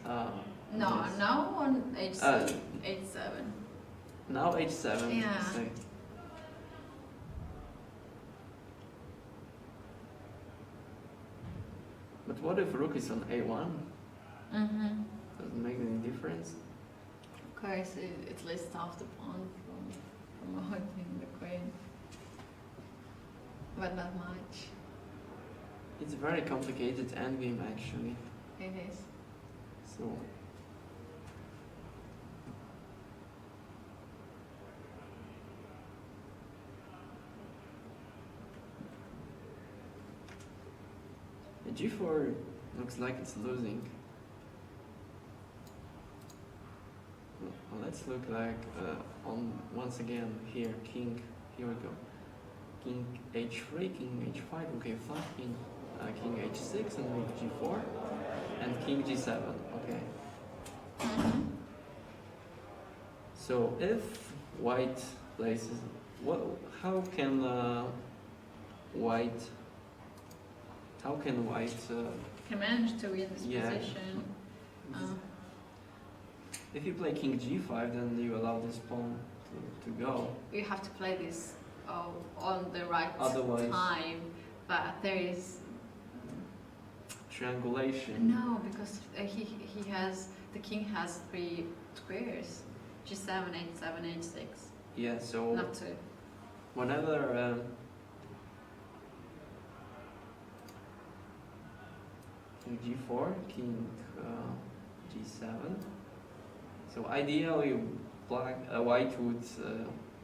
No, this. now on h7. h7. Now h7. Yeah. Say. But what if rook is on a1? Mm-hmm. Doesn't make any difference. Of course, it lists off the pawn from holding the queen. But not much. It's a very complicated endgame actually. It is. So the g4 looks like it's losing. Well, let's look like on once again here king. Here we go. King h3, king h5, okay, fine. King h6 and rook g4 and king g7. Okay. Mm-hmm. So if white places, how can white Can manage to win this Yeah. position. if you play king g5, then you allow this pawn to go. You have to play this on the right Otherwise- time, but there is Triangulation. no, because the king has 3 squares, g7, h7, h6, Yeah, so not 2. whenever king g4, king g7. So ideally, white would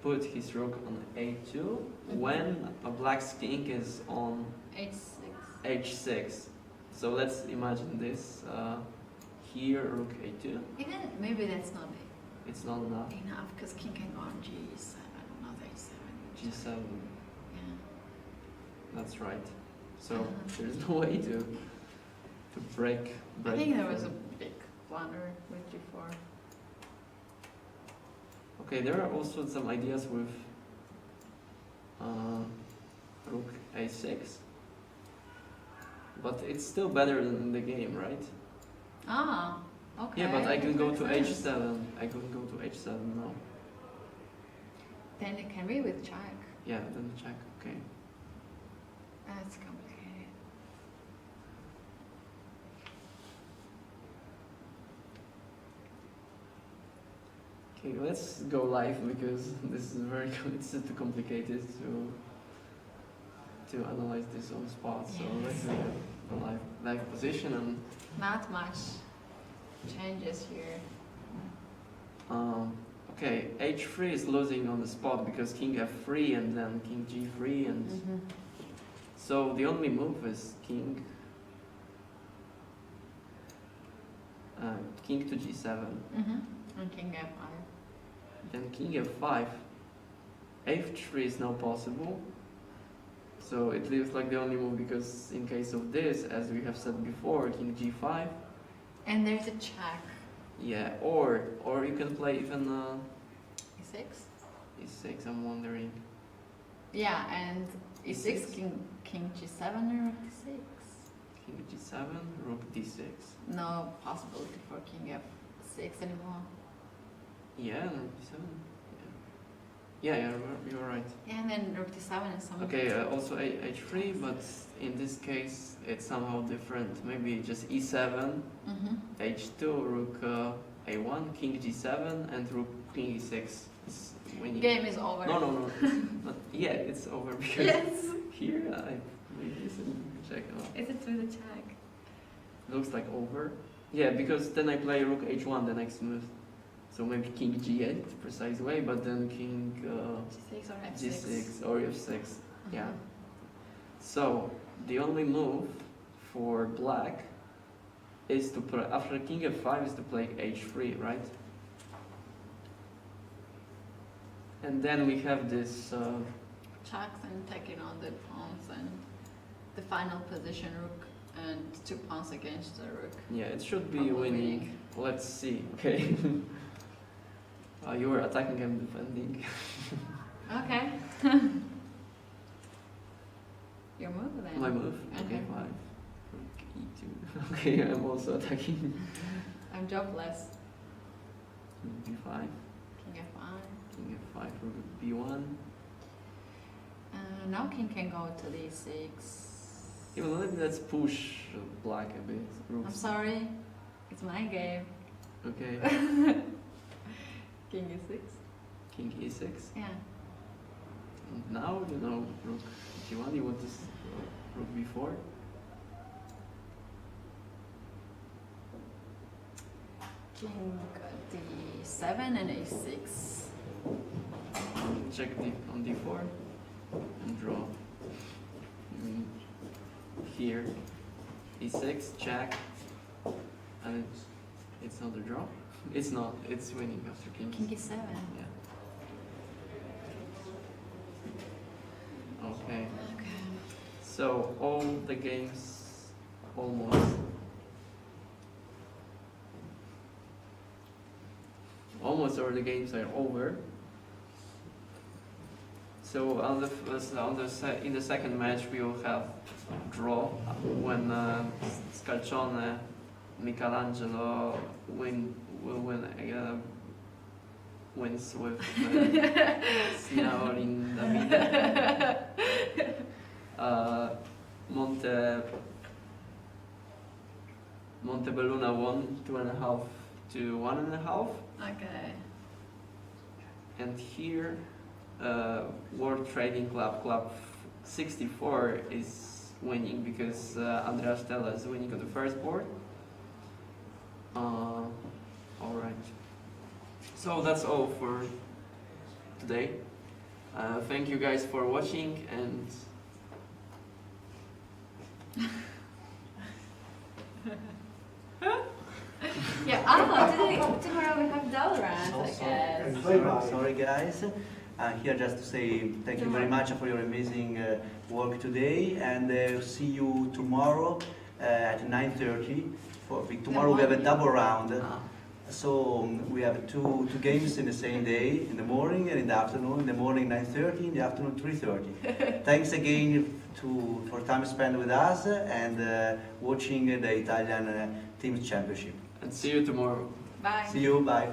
put his rook on a2 when a black's king is on h6. h6. So let's imagine this. Here, rook a2. Even maybe that's not It's not enough. enough because king can go on g7, not h7. G7. Yeah. That's right. So there's no way to break. I think there was a big blunder with g4. Okay, there are also some ideas with rook a6, but it's still better than the game, right? Ah, okay. Yeah, but I can that go makes to sense. h7. I can go to h7 now. Then it can be with check. Yeah, then check. Okay. That's complicated. Okay, let's go live because this is it's too complicated to analyze this on the spot. So let's do a live position and. Not much changes here. Okay, h3 is losing on the spot because king f3 and then king g3 and so the only move is king to g7. And king f5. then king f5. f3 is now possible. So it leaves like the only move because in case of this, as we have said before, king g5. And there's a check. Yeah, or you can play even E6? e6, I'm wondering. Yeah, and E6, E6? king G7 or D6. King g7, rook d6. No possibility for king F6 anymore. Yeah, and rook d7. Yeah, you're right. Yeah, and then rook D7 and some. Okay, also h3, but in this case it's somehow different. Maybe just e7, h2, rook a1, king g7, and rook king e6 is winning. Game is over. No. Not yet, it's over because Yes. here I maybe check. Oh, Is it with a check? looks like over. Yeah, because then I play rook h1 the next move. So maybe king g8, precise way, but then king G6 or F6? g6 or f6. Yeah. So the only move for black is to play after king f5 is to play h3, right? And then we have this. Checks and taking on the pawns and the final position rook and 2 pawns against the rook. Yeah, it should be Probably winning. winning. Let's see. Okay. You were attacking and defending. Okay. Your move then. My move. Okay, fine. Rook e2. Okay, I'm also attacking. I'm jobless. Rook b5. King F5. King f5. Rook b1. Now king can go to D6. Even let's push black a bit. I'm Rooks. sorry. It's my game. Okay. King E6. King e6. Yeah. And now you know rook g1. You want this rook b4. King D7 and A6. Check on d4 and draw. Here e6 check, and it's not a draw. It's not. It's winning after king. King E7. Yeah. Okay. Okay. So all the games almost all the games are over. So in the second match we will have draw when Scalcione, Michelangelo wins with Signor in Davide. Montebelluna won 2.5 to 1.5. Okay. And here, World Trading Club 64 is winning because Andrea Stella is winning on the first board. Alright. So that's all for today. Thank you guys for watching and Yeah, I don't know. Today, tomorrow we have Valorant, I guess. Sorry guys, I'm here just to say thank you very much for your amazing work today, and see you tomorrow at 9:30. Tomorrow we have a double round, so we have two games in the same day, in the morning and in the afternoon. In the morning 9:30, in the afternoon 3:30. Thanks again for time spent with us and watching the Italian Teams Championship. and see you tomorrow. Bye. See you, bye.